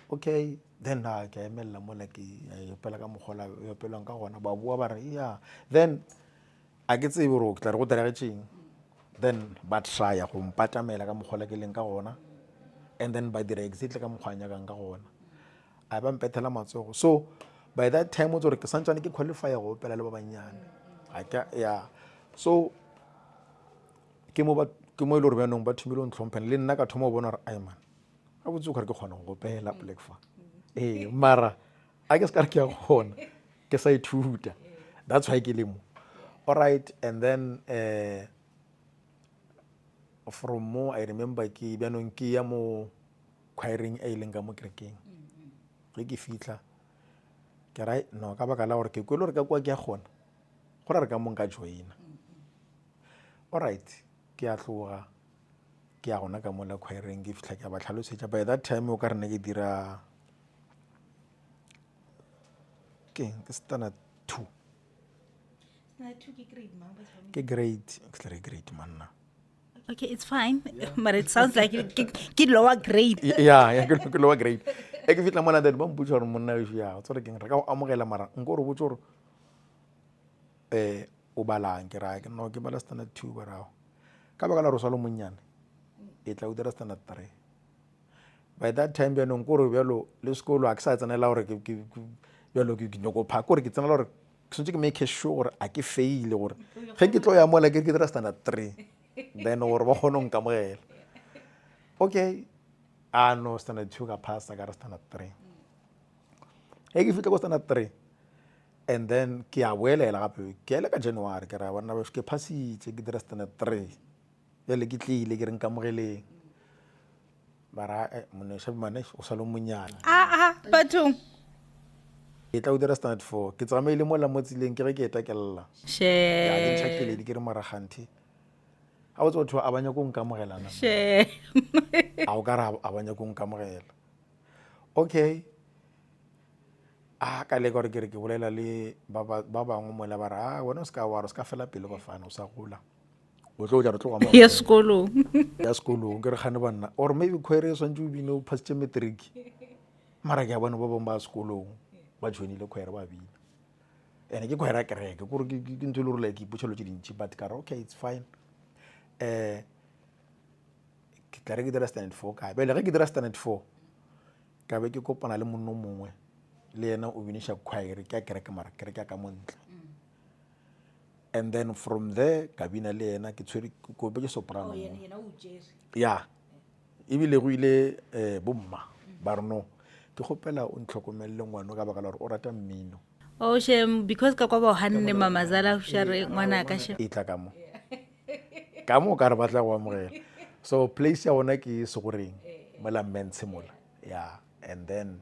[SPEAKER 1] Okay then ke a emelela mola ke opela ka mokgola e opelwang ka gona ba boa ba re ya then a ke tsebe gore ke tla re go diragetšeng then ba trya go mpatamela ka mokgola ke leng ka gona and then ba dira exactly ka mokgwa a nyakang ka gona a ba mpethela matsogo. So by that time o tse gore ke santsane ke qualify go opela le ba bannyane ya so ke mo ile gore bjanong ba thomile o ntlhomphane le nna ka thoma o bona gore ai man a botse o kgare ke kgona go gopela black fa mara a ke se ka re ke ya kgona ke sa ithuta that's why ke le mo alright and then from mo I remember ke bjanong ke ya mo choiring e leng ka mo kerekeng ge ke fitla ke ra no ka baka la gore ke kwele gore ka kwa ke ya kgona gore re ka mo nka joina alright ke a tloga ke ya gona ka mo la choiring ke fitla ke ba tlhalosetša by that time o ka rena ke dira ke standard 2 ke grade manna.
[SPEAKER 2] Okay, it's fine, but it sounds like ke lower grade.
[SPEAKER 1] Yeah, ke lower grade. E ke fitla mona that ba mputša gore monna yo ya o tsore ke re ka go amogela mara nko re botse gore o balang ke ra ke no ke bala standard 2 barao ka baka la re swa le monnyane e tla o dira standard 3 by that time bjanong ko re bjalo le sekolo a ke sa tsenela gore ke bjalo ke nyoko pha gore ke tsenela gore ke swantse ke make sure gore a ke faile gore ge ke tlo ya mola ke dira standard 3 then gore ba kgone go nkamogela okay no standard 2 ka passa ka re standard 3 ge ke fitla ko standard 3 and then ke a boelela gape ke ele ka January ke ra bona ba ke passitse ke dira standard 3 bjale ke tlile ke re nkamogeleng bara monesha mane o sa le monnyane
[SPEAKER 2] bathong
[SPEAKER 1] ke tla o dira standard 4 ke tsamaile mo la mo tsileng ke ge ke etakelela
[SPEAKER 2] she
[SPEAKER 1] ya ke ntšhakeledi ke re maraganthe a botse batho a banya ko nkamogelana
[SPEAKER 2] she
[SPEAKER 1] a o ka re a banya ko nkamogela okay ka leka gore ke re ke bolela le ba bangwe mola ba re wena o se ka wara o se ka fela pele ba fana o sa gola o tlo ja re tlo
[SPEAKER 2] ya sekolong
[SPEAKER 1] ya sekolong ke re gane banna or maybe khoere swantse o bine o phasitse matric mara ke a bona ba bangwe ba sekolong ba joinile khoere ba bina ene ke khoere a kereke kore ke ntho e le gore like ipotšhelo tše dintši but ka re okay it's fine ke tla re ke dira standard 4 ka bele ge ke dira standard 4 ka be ke kopana le monno mongwe le yena o biniša choir ke a kereke mara kereke ka montle and then from there ka bina le yena ke tshwere ko be ke soprano ya ebile go ile bomma ba re no ke gopela o ntlhokomelle ngwana ka baka la gore o rata mmino
[SPEAKER 2] shem because ka kwa ba hanne mamazala share ngwana ka she
[SPEAKER 1] e tla ka mo ka re batla go amogela so place ya ona ke segoreng mola mense mola ya and then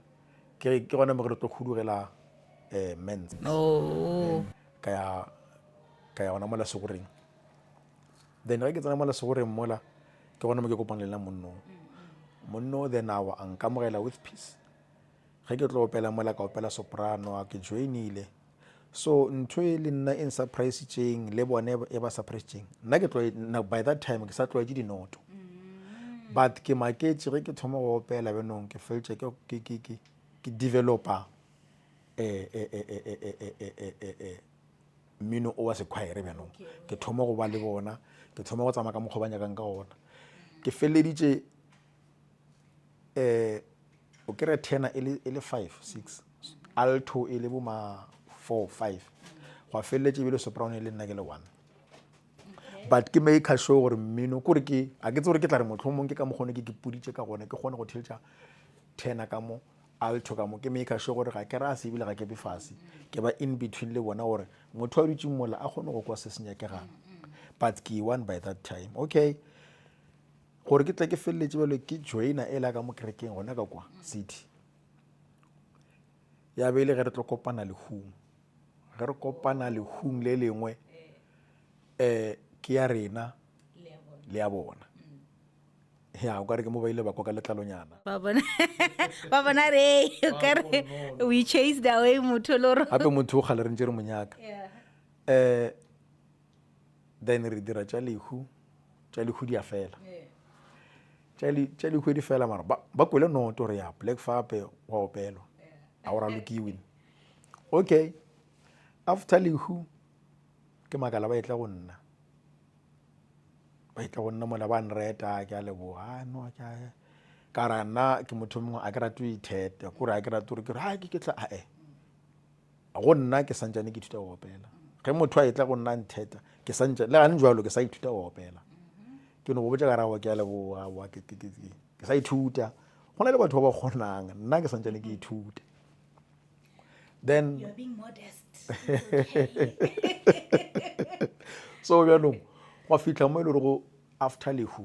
[SPEAKER 1] ke gona mo re tlo khudugela mense ka ya gona mola segoreng then ge ke tsena mola segoreng mola ke gona mo ke kopanelela monno then awa a nkamogela with peace ge ke tlo opela mola ka opela soprano a ke joinile so ntho e le nna in surprise-tšeng le bone e ba surprise-tšeng nna ke tlo by that time ke sa tlwaetse dinoto but ke maketse ge ke thoma go opela benong ke feltše ke developa mmino o wa sekhwaere bjanong ke thoma go ba le bona ke thoma go tsamaya ka mokgwa ba nyakang ka gona ke feleleditše o kry tenor e le 5-6 alto e le boma 4-5 go feleletše ebile soprano e le nna ke le 1 but ke make sure gore mmino kore ke a ke tse gore ke tla re mohlomong ke ka mokgone ke puditše ka gone ke kgone go theletša tenor ka mo alto ka mo ke make sure gore ga ke rase ebile ga ke be fase ke ba in between le bona gore motho a dutšeng mola a kgone go kwa se senyakegang but ke one by that time okay gore ke tla ke feleletše bjalo ke joina e la ka mo kerekeng gona ka kwa city ya beile ge re tlo kopana lehung ge re kopana lehung le lengwe ke ya rena le ya bona ya o ka re ke mo ba ile ba koka letlalonyana
[SPEAKER 2] ba bona re o ka re we chased away motho le
[SPEAKER 1] gape motho o kgale re ntse re monyaka then re dira tša lehu di a fela tša lehu di fela mara ba kwele noto re ya black fape wa opelwa a o ralokiwin okay after lehu ke makala ba etla go nna mola ba nreta ke a leboga no ka ra nna ke motho mongwe a ke rate o itheta kore a ke rate gore ke re ke tla go nna ke santšane ke ithuta go opela ge motho a etla go nna ntheta ke santšane le gane jwalo ke sa ithuta go opela ke no botsa ka rawa ke a leboa ke sa ithuta go na le batho ba ba kgonang nna ke santsane ke ithuta then
[SPEAKER 2] You're being modest.
[SPEAKER 1] so bjanong go fitlha mo e le gore go after lehu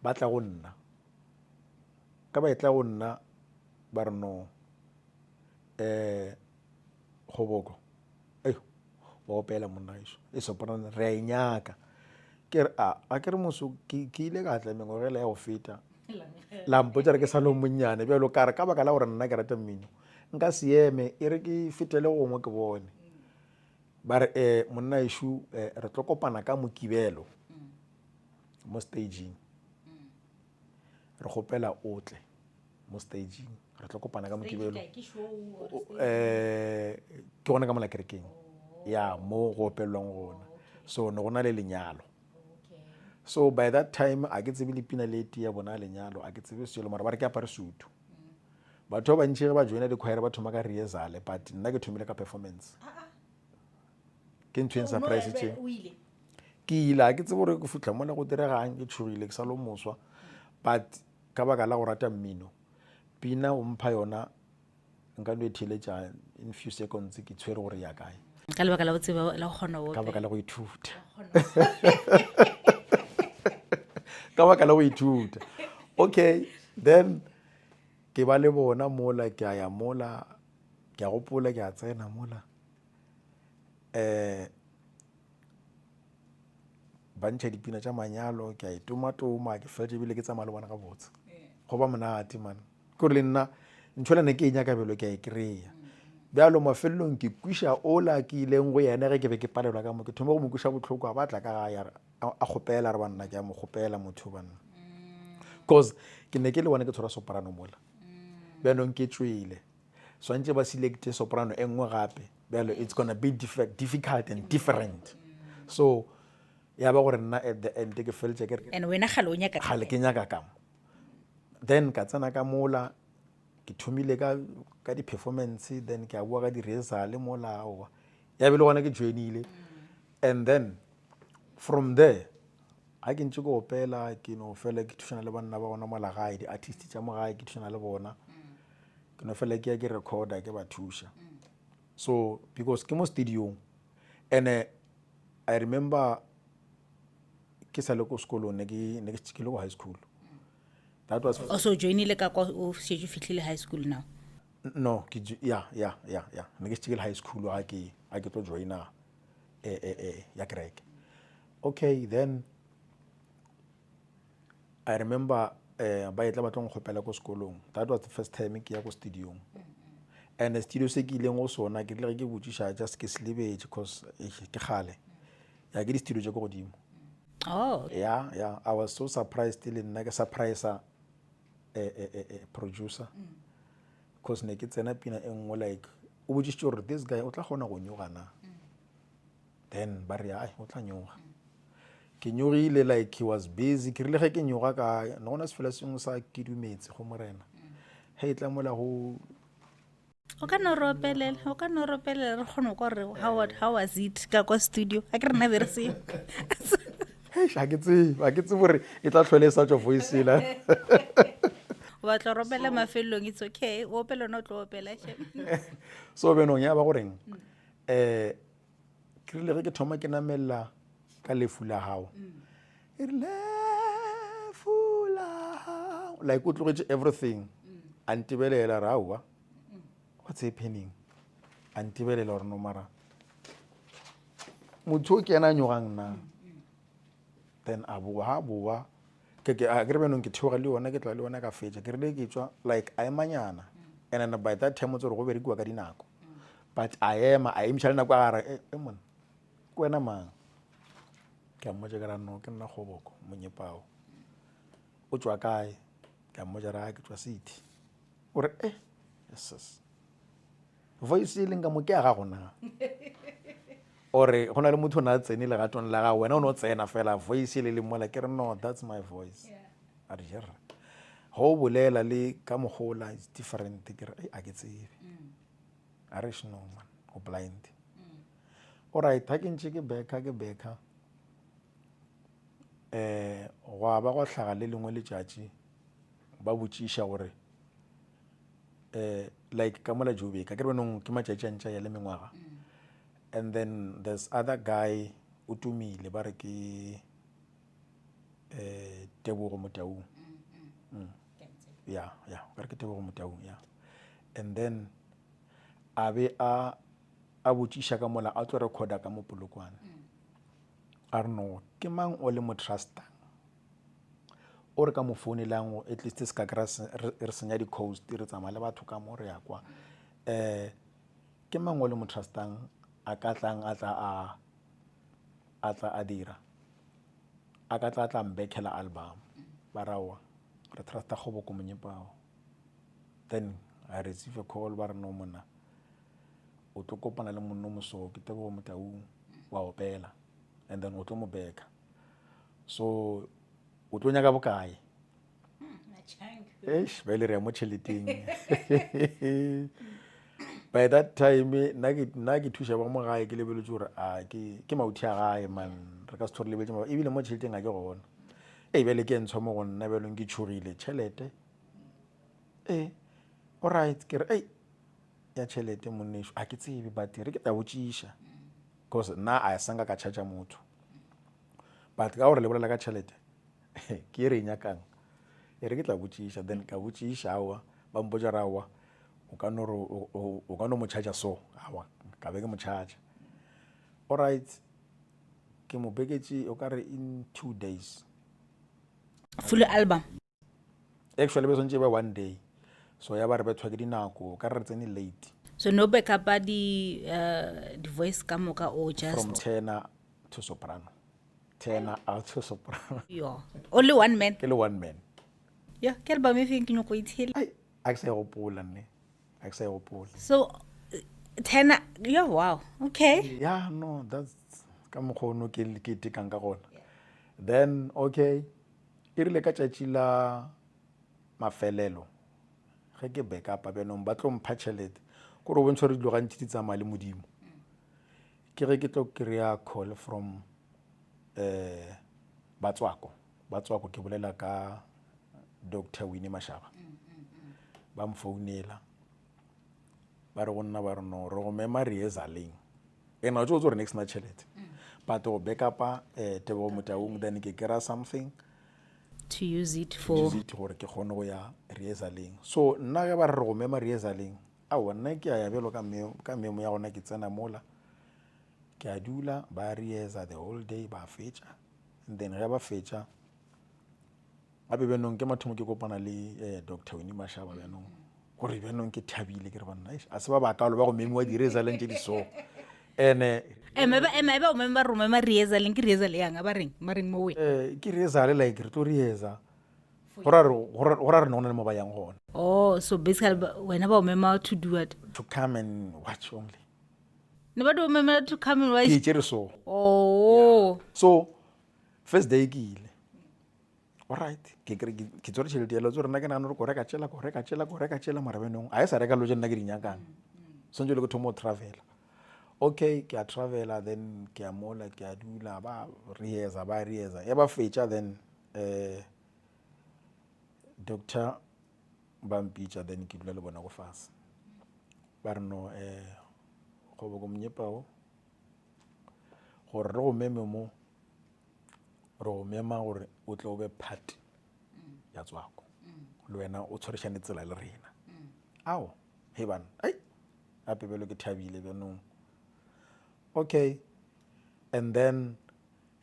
[SPEAKER 1] ba tla go nna ka ba e tla go nna ba re no Kgoboko wa opela monna iso e soprano re a inyaka ke re a ke re moso ke ile ka tla mengogela ya go feta la mpotsa re ke sa le monnyane bjalo ka re ka baka la gore nna ke rata mmino nka seeme e re ke fetele gongwe ke bone ba re monna iso re tlo kopana ka mokibelo mo stageng re gopela o tle mo stageng re tlo kopana ka mokibelo ke gona ka mola kerekeng ya mo go opelwang gona so ne go na le lenyalo so by that time a ke tsebe le pina leti ya bona lenyalo a ke tsebe selo mara ba re ke apare sutu batho ba bantši ge ba joina dikhwaere ba thoma ka rehearsal but nna ke thomile ka performance ke ntho e surprise tše ke ile a ke tsebe gore ke fitlha mona go diregang ke tšhogile ke sa lo moswa but ka baka la go rata mmino pina o mpha yona nka no e theletša in few seconds ke tshwere gore ya kae
[SPEAKER 2] ka lebaka la botseba la go kgona
[SPEAKER 1] ka baka la go ithuta ka baka la go ithuta okay then ke ba le bona mola ke a ya mola ke a gopola ke a tsena mola ba ntšha dipina tša manyalo ke a itomatoma ke fetse ebile ke tsamaya le bona ga botse go ba monate man ke gore le nna ntšhola ne ke e nyaka bjalo ke a e kry-a bjalo mafelelong ke kwiša ola ke ileng go yena ge ke be ke palelwa ka mo ke thome go mo kwiša botlhoko a batla ka gae a kgopela re banna ke a mo kgopela motho banna cause ke ne ke le bona ke tshwara soprano mola bjalong ke tswile swantse ba selecte soprano e nngwe gape bjalo it's gonna be difficult and different so ya ba gore nna at the end ke feletse ke
[SPEAKER 2] and wena gale o nyaka
[SPEAKER 1] gale ke nyaka ka mo then ka tsena ka mola ke thomile ka di-performance then ke a bua ka di-rehearsal mola oa ya be le gona ke joinile and then from there a ke ntse ke opela ke no fela ke thušana le banna ba gona mola gae di-artist tša mo gae ke thušana le bona ke no fela ke ya ke recorda ke ba thuša so because ke mo studiong and I remember ke sa le ko sekolong ne ke le ko high school that was
[SPEAKER 2] also joinile ka kwa o šetše o fitlhile high school now
[SPEAKER 1] no ne ke le high school ga ke tlo joina ya kereke okay then I remember ba etla ba tlo nkgopela ko sekolong that was the first time ke ya ko studiong and studio se ke ileng go sona ke rile ge ke botšiša just ke selebetše because ke kgale ya ke di-studio tše ko godimo yeah I was so surprised le nna ke surprisa producer because ne ke tsena pina e nngwe like o botšišitše gore this guy o tla kgona go nyoga na then ba re ai o tla nyoga ke nyogile like he was busy ke rile ge ke nyoga ka no gona sefela sengwe sa ke dumetse go morena ge e tla mola go
[SPEAKER 2] o ka no ropelela re kgone kwa re how was it ka kwa studio a ke re nna bere seo
[SPEAKER 1] ga ke tsebe gore e tla tlhole sa tswa voice la
[SPEAKER 2] o batla ropela mafelelong it's okay o opela ona o tlo opela
[SPEAKER 1] so benong ya ba goreng ke rile ge ke thoma ke namelela ka lefu la hao e re lefu la hao like o tlogetše everything a ntebelela re aowa what's happening a ntebelela gore no mara motho o ke ena a nyogang na then a boa ke re benong ke theoga le yona ke tla le yona ka fetša ke rile ke tswa like a emanyana and then by that time o tsore go berekiwa ka dinako but a emiša le nako a gare mona ke wena mang ke a mmotša ke ra no ke nna Kgoboko monyepao o tswa kae ke a mmotša ra ke tswa City ore yes voice e leng ka mo ke a ga gona ore go na le motho o ne a tsene legatong la ga wena o ne o tsena fela voice le mola ke re no that's my voice a re jera go bolela le ka mogola is different ke re a ke tsebe a re no man o blind alright ha ke ntse ke beka go a ba go hlaga le lengwe letšatši ba botšiša gore like ka mola Joburg ka ke re benong ke matšatši a ntša ya le mengwaga and then there's other guy o tumile ba re ke Tebogo Motaung ya ba re ke Tebogo Motaung ya and then a be a botšiša ka mola a tlo recorda ka mo Polokwane a re no ke mang o le mo trustang o re ka mo founelang at least se ka kry re senya di-coast re tsamaya le batho ka mo re ya kwa ke mang o le mo trustang a ka tlang a tla a dira a ka tla mbekela album ba rawa re trusta Kgoboko Monyepao. Then I receive a call ba re no monna o tlo kopana le monno moso ke Tebogo Motaung wa opela and then o tlo mo beka so o tlo nyaka bokae ba ile re ya mo tšheleteng by that time nna ke thuša ba mo gae ke lebeletse gore ke mauthi a gae man re ka se thore lebeletse ebile mo tšheleteng a ke gona bjale ke ntshwa mo go nna bjalong ke tšhogile tšhelete alright ke re ya tšhelete monnešo a ke tsebe but re ke ta botšiša because nna a sanka ka charge motho but ka gore le bolela ka tšhelete ke e re nyakang e re ke tla botšiša then ka botšiša awa ba mpotša ra awa o ka no mo charge so awa ka be ke mo charge alright ke mo beketše o ka re in 2 days
[SPEAKER 2] full album
[SPEAKER 1] actually be sontše ba 1 day so ya ba re bethwa ke dinako ka re tsene late
[SPEAKER 2] so no backupa di voice ka moka or just
[SPEAKER 1] from tenor to soprano tenor alto soprano
[SPEAKER 2] only one man
[SPEAKER 1] ke le one man
[SPEAKER 2] ke album e feng ke nyoko itshile
[SPEAKER 1] a ke sa e gopola nne a ke sa e gopola
[SPEAKER 2] so tenor wow okay
[SPEAKER 1] no that's ka mokgono ke tekang ka gona then okay e rile ka tšatši la mafelelo ge ke backupa benong ba tlo mpha tšhelete kore o bontšha gore dilo gantši di tsamaya le modimo ke ge ke tlo kry-a call from batswako ke bolela ka Dr. Winnie Mashaba ba mfounela ba re go nna ba re no re go mema rehearsaleng ena tšo gore next na tšhelete but go backupa Tebogo Motaung then ke kry-a something
[SPEAKER 2] to use it
[SPEAKER 1] gore ke kgone go ya rehearsaleng so nna ge ba re go mema rehearsaleng aowa nna ke a ya bjalo ka memo ya gona ke tsena mola ke a dula ba rehearsa the whole day ba fetša and then ge ba fetša gape bjanong ke mathomo ke kopana le Dr. Winnie Mashaba bjanong gore bjanong ke thabile ke re banna a se ba bakalo ba go memiwa di-rehearsaleng tše di so ene
[SPEAKER 2] ba o member romema rehearsaleng ke rehearsal yang ba reng mareng mo we
[SPEAKER 1] ke rehearsal like re tlo rehearsa gora re nona le mo ba yang gona
[SPEAKER 2] so basically wena ba o mema to do what
[SPEAKER 1] to come and watch only
[SPEAKER 2] ne ba do mema to come and watch
[SPEAKER 1] ke tšere so so first day ke ile alright ke tsore tšhelete yalo tsore nna ke nagana gore ko reka tšela mara benong a e sa reka lo je nna ke di nyakang sontse le ke thomo travela okay ke a travela then ke a mola ke a dula ba rehearsa ya ba fetša then doctor ba mpitša then ke dula le bona go fase ba re no Kgoboko Monyepao gore re go meme mo re go mema gore o tle o be part ya tswako le wena o tshwarešane tsela le rena ao he bana gape bjalo ke thabile bjanong okay and then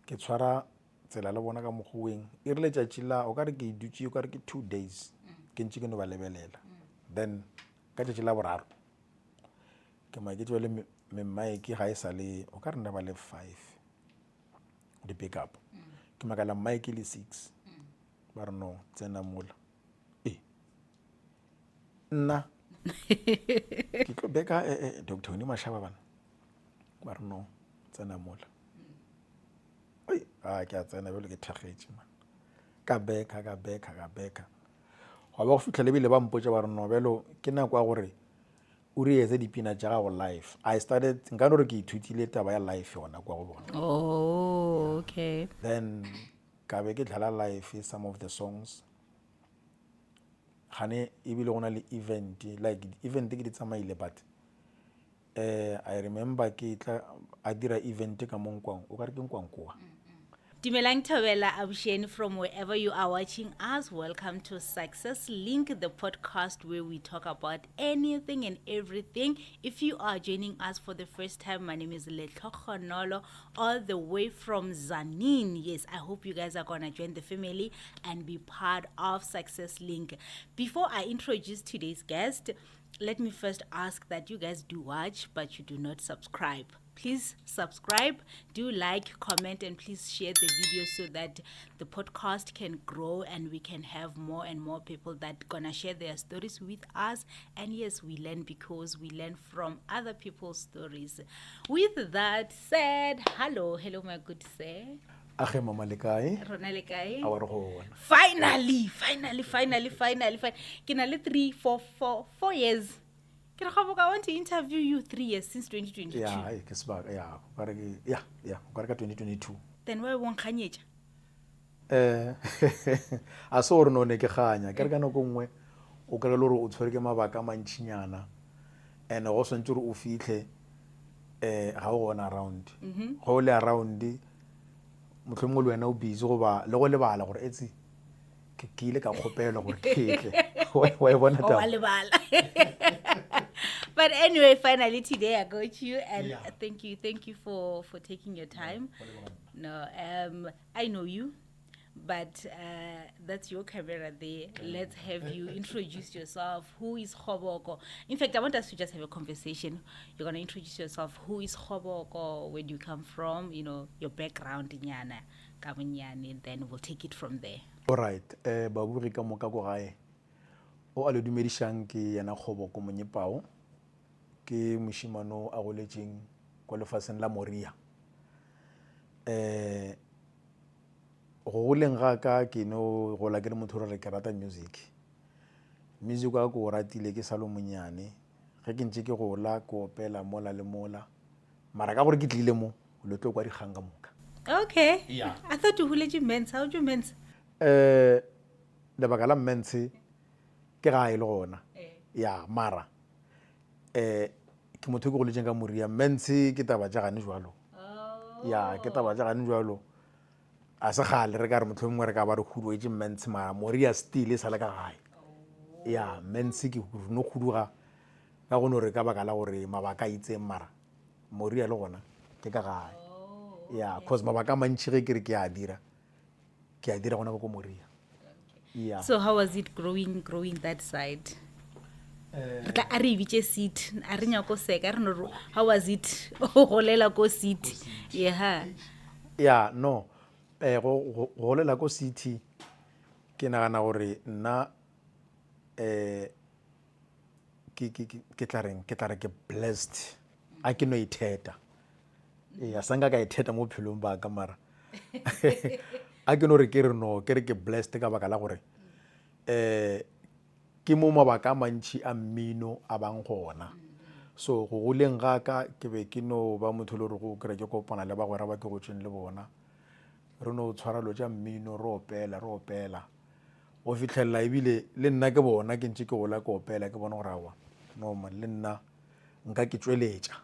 [SPEAKER 1] ke tshwara tsela le bona ka mokgoweng e rile tšatši la o ka re ke dutše o ka re ke 2 days ke ntše ke no ba lebelela then ka tšatši la boraro ke maketse le memaeke ga e sa le o ka re nna ba le 5 di-backup ke makala mmaeke le 6 ba re no tsena mola nna ke tlo beka Dr. Winnie Mashaba bana ba re no tsena mola ke a tsena bjalo ke thakgetše man ka beka ga ba go fitlha lebile ba mpotša ba re no bjalo ke nako ya gore o reetse dipina tša gago live I started nkane gore ke ithutile taba ya live yona kwa go bona
[SPEAKER 2] okay
[SPEAKER 1] then ka be ke dlala live some of the songs gane ebile go na le event like event ke di tsamaile but I remember ke tla a dira event ka Monkwang o ka re ke Nkwankwa.
[SPEAKER 2] Dumelang Thobela Abusheni from wherever you are watching us. Welcome to Success Link, the podcast where we talk about anything and everything. If you are joining us for the first time, my name is Letlo Khonolo, all the way from Zanin. Yes, I hope you guys are going to join the family and be part of Success Link. Before I introduce today's guest, let me first ask that you guys do watch, but you do not subscribe. Please subscribe, do like, comment, and please share the video so that the podcast can grow and we can have more and more people that gonna share their stories with us. And yes, we learn because we learn from other people's stories. With that said, hello, my good sir.
[SPEAKER 1] Age mama le kae?
[SPEAKER 2] Rona le kae?
[SPEAKER 1] A wa re go bona.
[SPEAKER 2] Finally. Ke na le 4 years. Ke re gaboka, I want to interview you 3 years since 2022.
[SPEAKER 1] Yeah, ke sebaka yeah, o ka re ka 2022.
[SPEAKER 2] Then why won't khanyeja?
[SPEAKER 1] A se gore no ne ke ganya ke re ka nako nngwe o ka re le gore o tshwere ke mabaka a mantšinyana and go swantse gore o fitlhe ga o gona around go le around mohlomongwe le wena o busy goba le go lebala gore etsi ke ile ka kgopelwa gore ke tle wa e bona taba.
[SPEAKER 2] Lebala. But anyway, finally today I got you, and
[SPEAKER 1] Yeah.
[SPEAKER 2] thank you for taking your time. No, I know you, but that's your camera there. Let's have you introduce yourself. Who is Khoboko? In fact, I want us to just have a conversation. You're gonna introduce yourself. Who is Khoboko? Where do you come from? You know, your background, Nyana, Kamunyani, and then we'll take it from there.
[SPEAKER 1] All right, baburi ka moka go gae o a le dumedišang ke yana Khoboko Monyepao ke mošimano a goletseng kwa lefaseng la Moria. Go goleng ga ka ke no go la ke le motho re ke rata music wa go ratile ke sa lo monyane ge ke ntse ke gola ko opela mola le mola mara ka gore ke tlile mo lo tlo kwa di ganga moka.
[SPEAKER 2] Okay.
[SPEAKER 1] Yeah.
[SPEAKER 2] I thought you huleji men's. How do you men's?
[SPEAKER 1] Lebaka la mmentshe ke ga e le gona ya mara ke motho ke go letseng ka Moria mmentshe ke taba tša gane jwalo ya ke taba tša gane jwalo a se gale re ka re mohlomongwe re ka ba re huduetse mmentshe mara Moria still e sale ka gae ya mmentshe ke no huduga ka gone gore ka baka la gore mabaka a itseng mara Moria le gona ke ka gae ya cause mabaka a mantši ge ke re ke a dira gona ko Moria. Yeah.
[SPEAKER 2] So how was it growing that side? How was it? Yeah.
[SPEAKER 1] Yeah, no. Go golela ko city ke nagana gore nna ke tla re ke blessed a ke no itheta ya sanga ka itheta mo phelong ba ka mara a ke no re ke re no ke re ke blessed ka baka la gore ke mo mabaka a mantši a mmino a bang gona so go goleng ga ka ke be ke no ba motho le gore go kry ke kopana le ba gore ba ke go tsweng le bona re no tshwara lo tša mmino re opela go fitlhelela ebile le nna ke bona ke ntse ke gola ke opela ke bona gore awa no man le nna nka ke tsweletša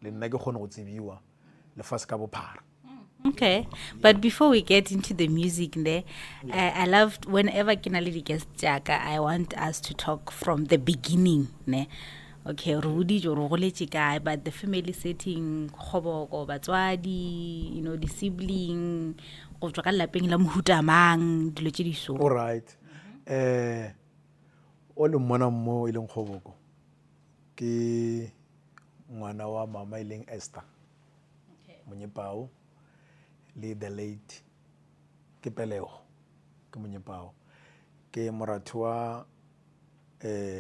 [SPEAKER 1] le nna ke kgone go tsebiwa lefase ka bophara.
[SPEAKER 2] Okay, but before we get into the music there, I loved whenever Kinali gets Jaka, I want us to talk from the beginning. Ne? Okay, Rudy Jorole but the family setting, Khoboko, Batswadi, you know, the sibling, of Jokalaping Lam Hutamang, Dilochidi so.
[SPEAKER 1] All right. All the mwana mo ileng Khoboko. Ke ngwana wa mama ileng Esther. Monyepao. Le the late ke Pelego ke Monyepao ke moratho wa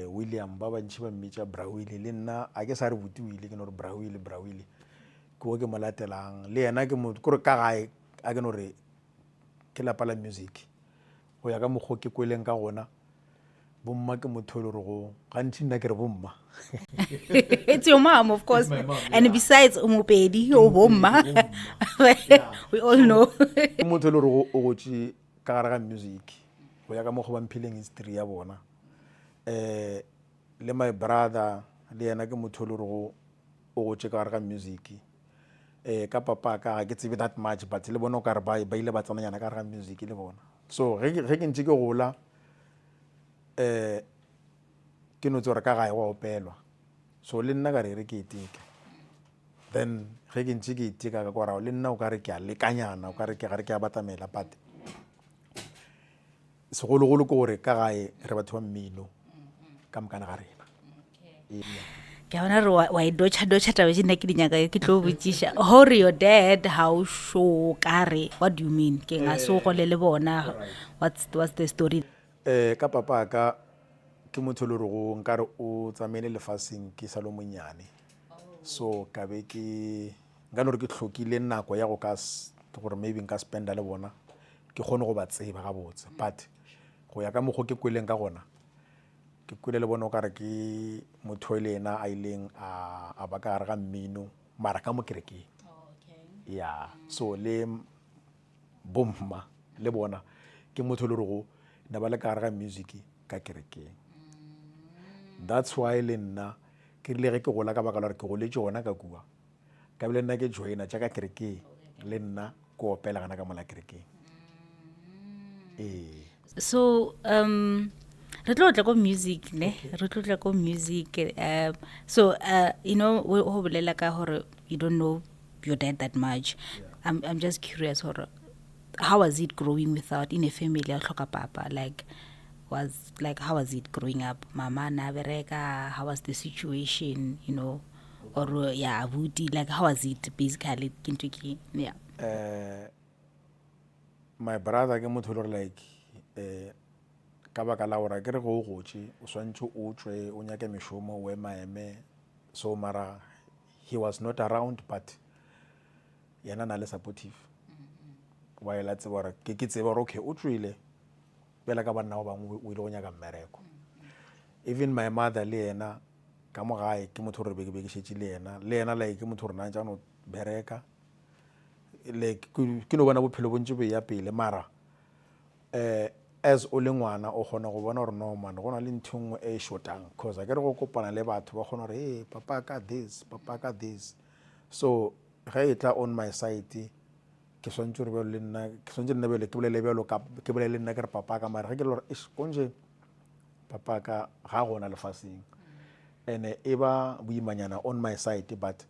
[SPEAKER 1] William ba bantši ba mmitša Brawili le nna a ke sa re Butiwile ke no re Brawili ke o ke mo latelang le yena ke mo gore ka gae a ke no re ke lapa la music go ya ka mokgwa ke kweleng ka gona bomma ke motho le go gantsi nna ke re bomma
[SPEAKER 2] It's your mom, of course.
[SPEAKER 1] my mom,
[SPEAKER 2] And
[SPEAKER 1] yeah.
[SPEAKER 2] besides, umupedi, your bomma. We all know.
[SPEAKER 1] ke motho le go o gotse ka gare ga music go ya ka mo go bampheleng history ya bona le my brother le yena ke motho le go o gotse ka gare ga music ka papa ka ga ke tsebe that much but le bona o ka re ba ile ba tsamayana ka gare ga music le bona so ge ke ntse ke gola ke no tsore ka gae wa opelwa so le nna ka re ke iteke then ge ke ntse ke iteka ka korao le nna o ka re ke a lekanyana o ka re ke gare ke a batamela but segologolo ke gore ka gae re batho ba mmino ka mokana ga rena
[SPEAKER 2] Ke bona re wa idotcha taba tse nna ke di nyaka ke tlo botsiša how your dad how show kare what do you mean ke nga se go le bona what's the story
[SPEAKER 1] ka papa ka ke motho le re go nkare o tsamaile lefaseng ke sa lo monyane so ka be ke nka no re ke tlhokile nako ya go ka gore maybe nka spenda le bona ke kgone go ba tseba ga botse but go ya ka mokgo ke kweleng ka gona ke kwele le bona o kare ke motho le ena a ileng a ba ka gare ga mmino mara ka mo kerekeng yeah so le bomma le bona ke motho le re go na ba le ka gare ga music ka kerekeng that's why le nna ke rile ge ke gola ka baka la gore ke goletse gona ka kua ka bile nna ke joina tša ka kerekeng le nna ke opela gana ka mola kerekeng
[SPEAKER 2] so re tlo tla ko music ne re tlo tla ko music so you know ho bolela ka hore you don't know your dad that much I'm just curious hore how was it growing without in a family ya hloka papa like how was it growing up mama na bereka how was the situation you know or yeah abuti like how was it basically kintuki yeah
[SPEAKER 1] my brother ke motho le like ka baka la gore ke re go gotse o swantse o tswe o nyake meshomo o emaeme so mara he was not around but yena na le supportive wa ela tseba gore ke tseba gore okay o tswile bela ka banna ba bangwe o ile go nyaka mmereko even my mother le yena ka mo gae ke motho re be ke šetše le yena like ke motho re na tša no bereka like ke no bona bophelo bontse bo ya pele mara as o le ngwana o kgona go bona gore no man go na le ntho nngwe e shotang cause ke re go kopana le batho ba kgona gore hey papa ka this so ge e tla on my side ke swantse re le nna ke swantse nna bele ke bolele bjalo ka ke bolele nna ke re papa ka mara ge ke le gore ish konje papa ka ga gona lefaseng ene e ba boimanyana on my side but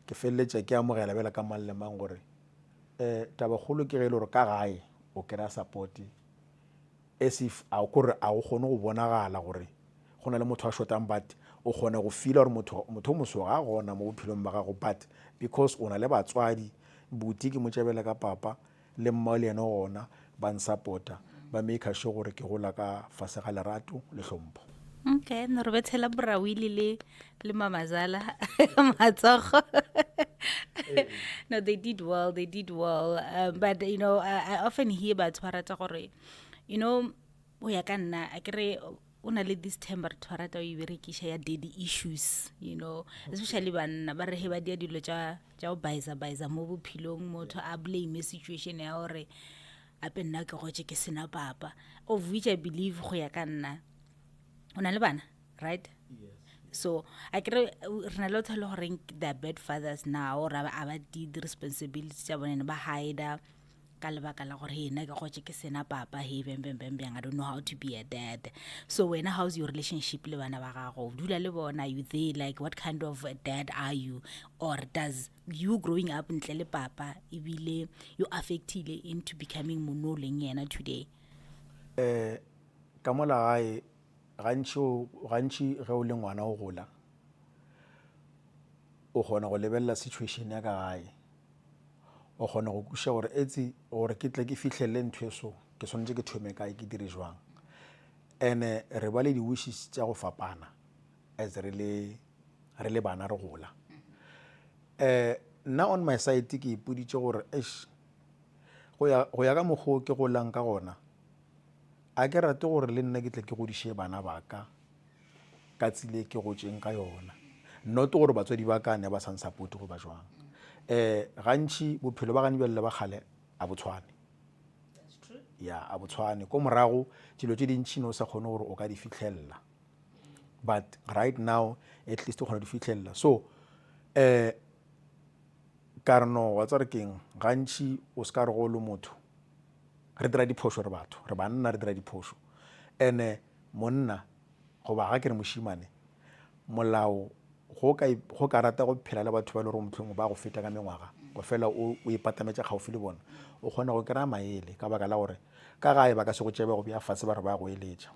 [SPEAKER 1] ke felletša ke amogela bela ka mang le mang gore taba kgolo ke ge le gore ka gae o kry-a support as if a gore a go kgone go bonagala gore go na le motho a shotang but o kgona go feela gore motho moso ga gona mo bophelong ba gago but because o na le batswadi buti ke motšabela ka papa le mma le yena gona ba nsupporta ba make sure gore ke gola ka fase ga lerato le hlompho
[SPEAKER 2] okay no re betshela Brawili le mamazala matsogo no they did well but you know I often hear batho ba rata gore you know o ya ka nna a kere o na le this time batho ba rata o e berekiša ya daddy issues you know especially banna ba re he ba dia dilo tša go baisa mo bophelong motho a blame situation ya gore ape nna ke gotse ke sena papa of which I believe go ya ka nna o na le bana right yes. So I kere re na le tholo gore the bad fathers now or a ba di responsibilities tša bone ba hide ka lebaka la gore nna ke gotse ke sena papa he bang I don't know how to be a dad so when how's your relationship le bana ba gago dula le bona you there like what kind of a dad are you or does you growing up ntle le papa ebile you affectile into becoming mono leng yena today
[SPEAKER 1] ka mola gae gantši ge o le ngwana o gola o kgona go lebelela situation ya ka gae o kgona go kuša gore etsi gore ke tle ke fihlelle ntho eso ke swantse ke thome kae ke dire jwang ene re ba le di-wishes tša go fapana as re le bana re gola nna on my side ke ipoditše gore go ya ka mokgwa ke golang ka gona a ke rate gore le nna ke tle ke godiše bana baka ka tsile ke gotseng ka yona, not gore batswadi ba ka ne ba san support go ba jwang. Gantši bophelo ba gane bjale ba kgale a botshwane, ya a botshwane ko morago dilo tše dintšhi no sa kgone gore o ka di fitlhelela, but right now at least o kgona di fitlhelela. So ka re no wa tsare keng gantši o se ka re go le motho re dira diphošo re batho re banna re dira diphošo, ene monna goba ga ke re mošimane molao go ka rata go phela le batho ba le gore mohlomong ba go feta ka mengwaga go fela o ipatametša kgaufi le bona, o kgona go kry-a maele ka baka la gore ka gae ba ka se go tsebe go bja fatshe ba re ba go eletša,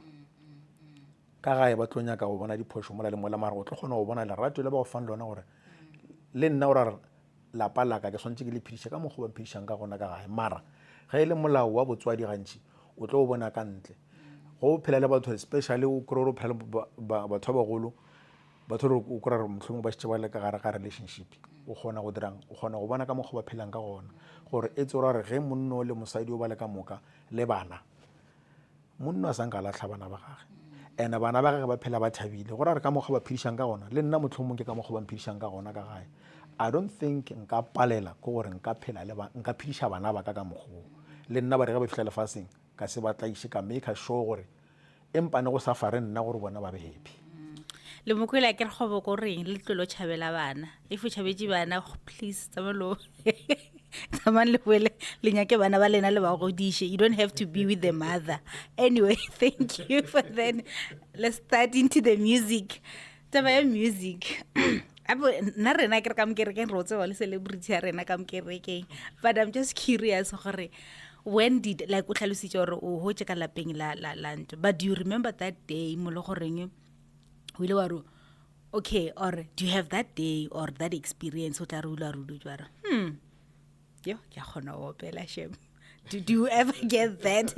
[SPEAKER 1] ka gae ba tlo nyaka go bona diphošo mola le mola, mara o tlo kgona go bona lerato le ba go fang lona gore le nna o ra lapa laka ke swantse ke le phediša ka mokgwa ba phedišang ka gona ka gae. Mara ge e le molao wa botswadi gantši o tlo o bona ka ntle go phela le batho, especially o kry-o phela batho ba bagolo, batho re o kry-a mohlomong ba šetše ba le ka gare ga relationship, o kgona go dirang, o kgona go bona ka mokgwa ba phelang ka gona gore e tse gore ge monna le mosadi o ba le ka moka le bana, monna a sanka latlha bana ba gage ene bana ba gage ba phela ba thabile gore a re ka mokgwa ba phedišang ka gona, le nna mohlomong ke ka mokgwa ba phedišang ka gona ka gae. I don't think nka palela ko gore nka phela le nka phediša bana ba ka mokgwa le nna ba re ga ba fihla lefaseng ka se ba tlaiše ka make sure gore empa ne go sa fare nna gore bona ba be happy.
[SPEAKER 2] Le mokwela ke re kgobo ko reng le tlolo tšhabela bana, if o tšhabetše bana please tsamalo tsaman le boele le nyake bana ba lena le ba godiše, you don't have to be with the mother. Anyway, thank you for that. Let's start into the music. Taba ya music nna rena ke re ka mokerekeng re o tseba le celebrity ya rena ka mokerekeng, but I'm just curious gore when did, like o tlhalositše gore o hotse ka lapeng la ntho, but do you remember that day mo le goreng o ile wa re okay, or do you have that day or that experience o tla re o ile wa rudu jwa re yo ke a kgona go opela shem? Do you ever get that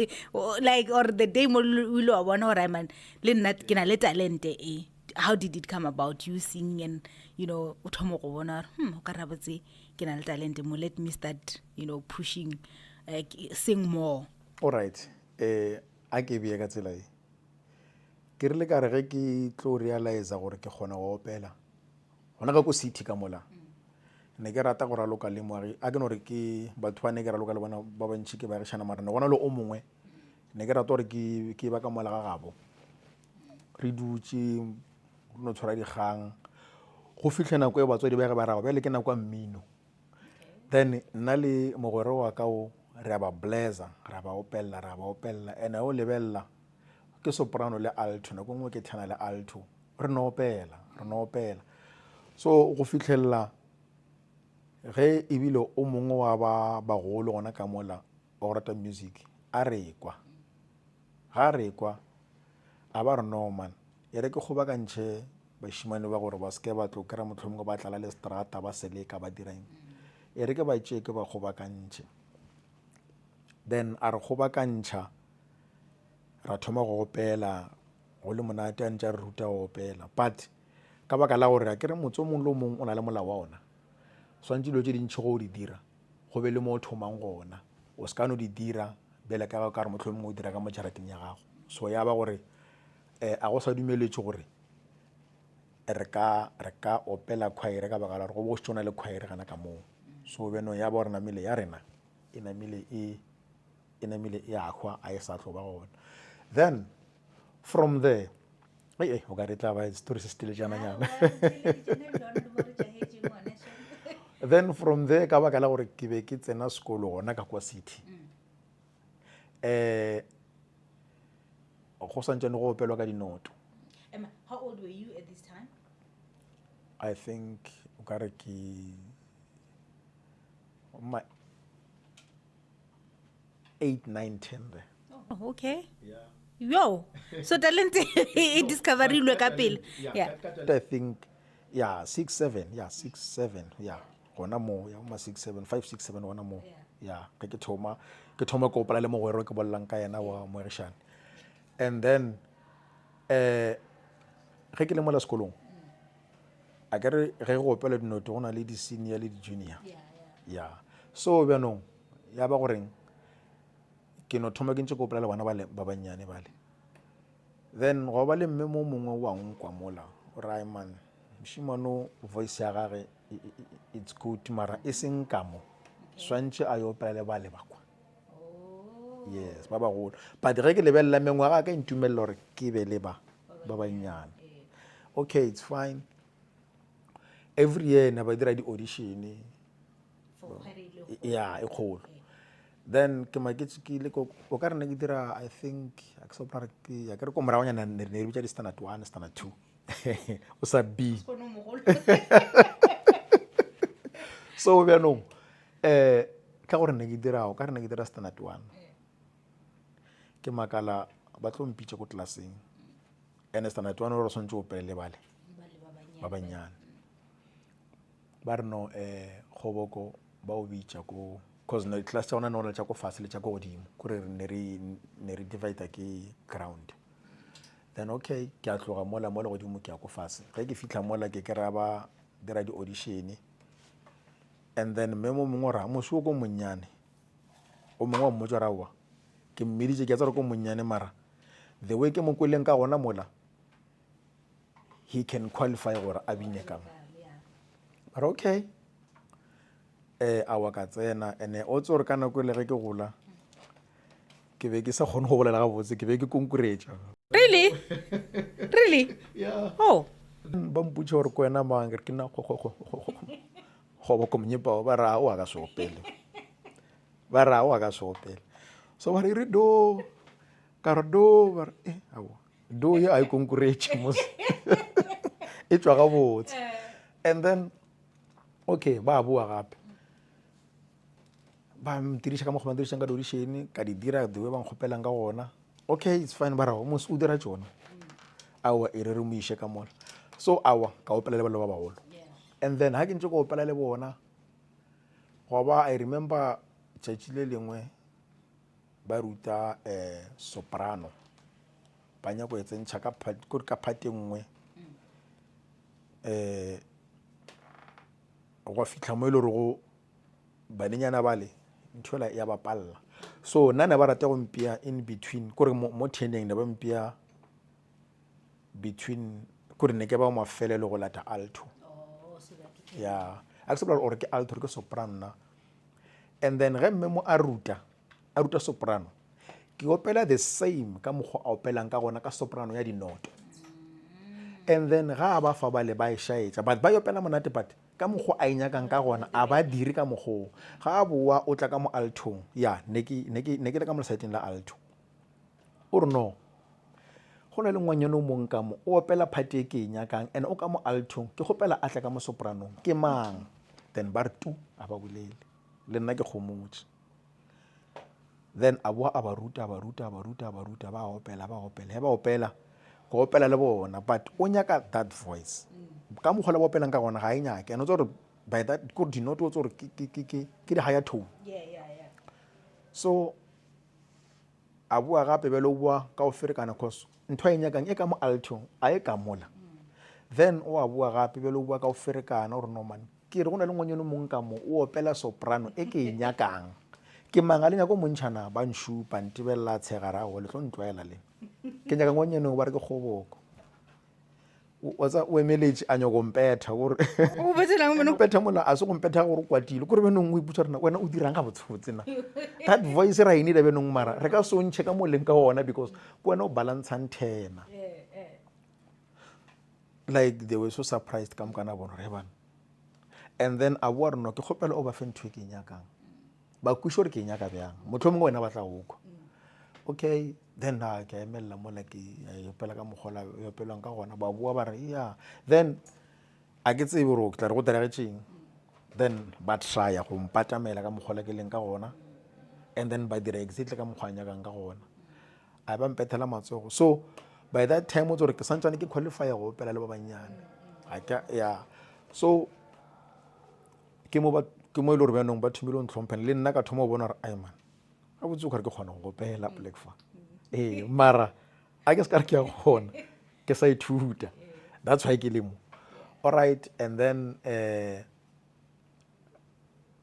[SPEAKER 2] like, or the day mo o ile wa bona gore man le nna ke na le talente e, how did it come about, you sing and you know o thomo go bona o ka rabotse ke na le talente mo, let me start pushing sing more.
[SPEAKER 1] All right, a ke bie ka tsela e ke rile ka re ge ke tlo realize gore ke kgona go opela gona ga ko city ka mola, ne ke rata go raloka le moagi a ke no re ke batho ba ne ke raloka le bona ba bantši ke ba gešana, mara ne gona le o mongwe ne ke rata gore ke ba ka mola ga gabo re dutše re no tshwara dikgang go fitlhe nako e batswadi ba ge ba rago bjale ke nako ya mmino, then nna le mogwere wa ka o re ba blazer ra ba opella ene o lebelela ke soprano le alto, nako nngwe ke thena le alto, re no opela. So go fitlhelela ge ebile o mongwe wa ba bagolo gona ka mola o rata music a rekwa a ba re no man, e re ke kgobakantšhe bašimane ba gore ba seke ba tlo kry-a mohlomongwe ba tlala le strata ba seleka ba dirang, e re ke ba tšee ke ba kgobakantšhe, then a re kgobakantšha ra thoma go opela go le monate a ntša re ruta go opela, but ka baka la gore a ke re motse o mongwe le o mongwe o na le molao wa ona, swantse dilo tše dintšhi go o di dira go be le mo o thomang gona, o se ka no di dira bele ka re mohlomongwe o dira ka mo jarateng ya gago. So ya ba gore a go sa dumeletše gore re ka opela khwaere ka baka la gore go bo go šetšona le khwaere gana ka moo, so beno ya ba gore namile ya rena e namile e akhwa a e sa tlo ba gona. Then from there o ka re tla ba story se stile jananyana then from there ka baka la gore ke be ke tsena sekolo gona ka kwa city go santšane go opelwa ka dinoto.
[SPEAKER 2] How old were you at this time?
[SPEAKER 1] I think o ka re ke my 8, 9, 10 there.
[SPEAKER 2] Oh, okay.
[SPEAKER 1] Yeah.
[SPEAKER 2] Yo, so talent e discoverilwe ka pele. Yeah.
[SPEAKER 1] I think 6, 7, 6, 7, gona mo ya ma 6, 7, 5, 6, 7 gona mo. Ke thoma ko opela le mogwero ke bollang ka yena wa moegešane, and then ge ke le mola sekolong a ke re ge go opela dinoto go na le di-senior le di-junior, so bjanong ya ba goreng ke no thoma ke ntse ko opela le bana ba bannyane bale. Then go ba le mme mo mongwe wa nkwa mola o re man moshimano voice ya gage it's good mara e seng ka mo swantse a yo opela le bale ba kwa. Yes ba bagolo but ge ke lebelela mengwaga ka intumelela gore ke be le ba bannyane. Okay, it's fine. Every year na ba dira di-audition ya e kgolo. Then ke maketse ke ile o ka re ne ke dira I think a ke sopra ke ya ke re ko moragonyana ne re bitsa di standard 1 standard 2 o sa B. So bjanong ka gore ne ke dira o ka re ne ke dira standard 1 ke makala ba tlo mpitse ko tlelaseng ene standard 1 o re swantse o pele bale ba bannyane ba re no kgoboko ba o bitša ko cause no class tša ona no le tša ko fase le tša ko godimo kore ne re divide ke ground. Then okay ke a tloga mola godimo ke ya ko fase ge ke fitla mola ke kry-a ba dira di-audition and then mme mo mongwe ra mosi o ko monnyane o mongwe wa mmotsa rawa ke mmeditše ke a tsara ko monnyane mara the way ke mo kweleng ka gona mola he can qualify gore a bine kang. But okay a wa ka tsena ene o tse gore ka nako le ge ke gola ke be ke sa kgone go bolela gabotse ke be ke konkuretša.
[SPEAKER 2] Really?
[SPEAKER 1] Yeah.
[SPEAKER 2] Oh.
[SPEAKER 1] Ba mputša gore ko wena mang ke nna gobo ko monyepao ba ra o a ka se opele ba ra o a ka se opele so ba re do ka re do ba re do ye a e konkuretše mos e tšwa gabotse and then okay ba bua gape ba mtiriša ka mokgwa ba ntirišang ka audition ka di dira the way ba nkgopelang ka gona. Okay, it's fine ba ra mos o dira tšona awa e re mo iše ka mola so awa ka opela le ba bagolo and then ha ke ntse go opela le bona go ba I remember tšatši le lengwe ba ruta soprano ba nyako e tsentšha ka phate nngwe go fitlha mo e le gore go banenyana bale nthola ya bapalla so nna ne ba rata go mpia in between kore mo teneng ne ba mpia between kore ne ke ba mafele le go lata alto ya a ke sepela gore ke alto ke soprano na and then ge mme mo a ruta soprano ke opela the same ka mokgwa a opelang ka gona ka soprano ya dinoto and then ga a ba fa bale ba e shaetša but ba opela monate but ka mokgwa a inyakang ka gona a ba diri ka mokgwa ga a boa o tla ka mo altong ya ne ke le ka mo lesaeteng la alto o re no go na le ngwanyana o mong ka mo o opela phate e ke e nyakang and o ka mo altong ke gopela a tla ka mo sopranong ke mang then ba re tu a ba bolele le nna ke kgomotse then a boa a ba ruta ba opela he ba opela go opela le bona but o nyaka that voice ka mokgwa le ba opelang ka gona ga e nyake and o tse gore by that kore dinote o tse gore ke di higher tone so a boa gape bele o boa ka o ferekana cause ntho a e nyakang e ka mo altong a e ka mola then o a boa gape bele o boa ka o ferekana gore no man ke re go na le ngwanyane mong ka mo o opela soprano e ke e nyakang ke manga le nyako montšhana ba nshupa ntebelela tshegara go le tlo ntwaela le ke nyaka ngwanyane ba re ke kgoboko o emeletše a nyako mpetha gore mpetha mola a se go mpetha gore o kwatile kore benong o iputsa rena wena o dirang ga botsebotse na that voice ra enile benong mara re ka so ntšhe ka moleng ka gona because ke wena o balantshang thena like they were so surprised ka mokana bona re bana and then a boa re no ke kgopela o ba fe ntho e ke e nyakang ba kwiša gore ke e nyaka bjang motho o mongwe wena ba tla gokwa okay then ke emelela mola ke opela ka mokgola e opelwang ka gona ba boa ba re ya then a ke tsebe gore ke tla re go diregetšeng then ba trya go mpatamela ka mokgola ke leng ka gona and then ba dira exactly ka mokgwa a nyakang ka gona a ba mpethela matsogo so by that time o tse gore ke santsane ke qualify go opela le ba bannyane ya so ke mo e le gore bjanong ba thomile o ntlhomphene le nna ka thoma o bona gore aiman a botse o kgare ke kgona go opela black fa mara a ke se ka re ke ya gona ke sa ithuta that's why ke le mo alright and then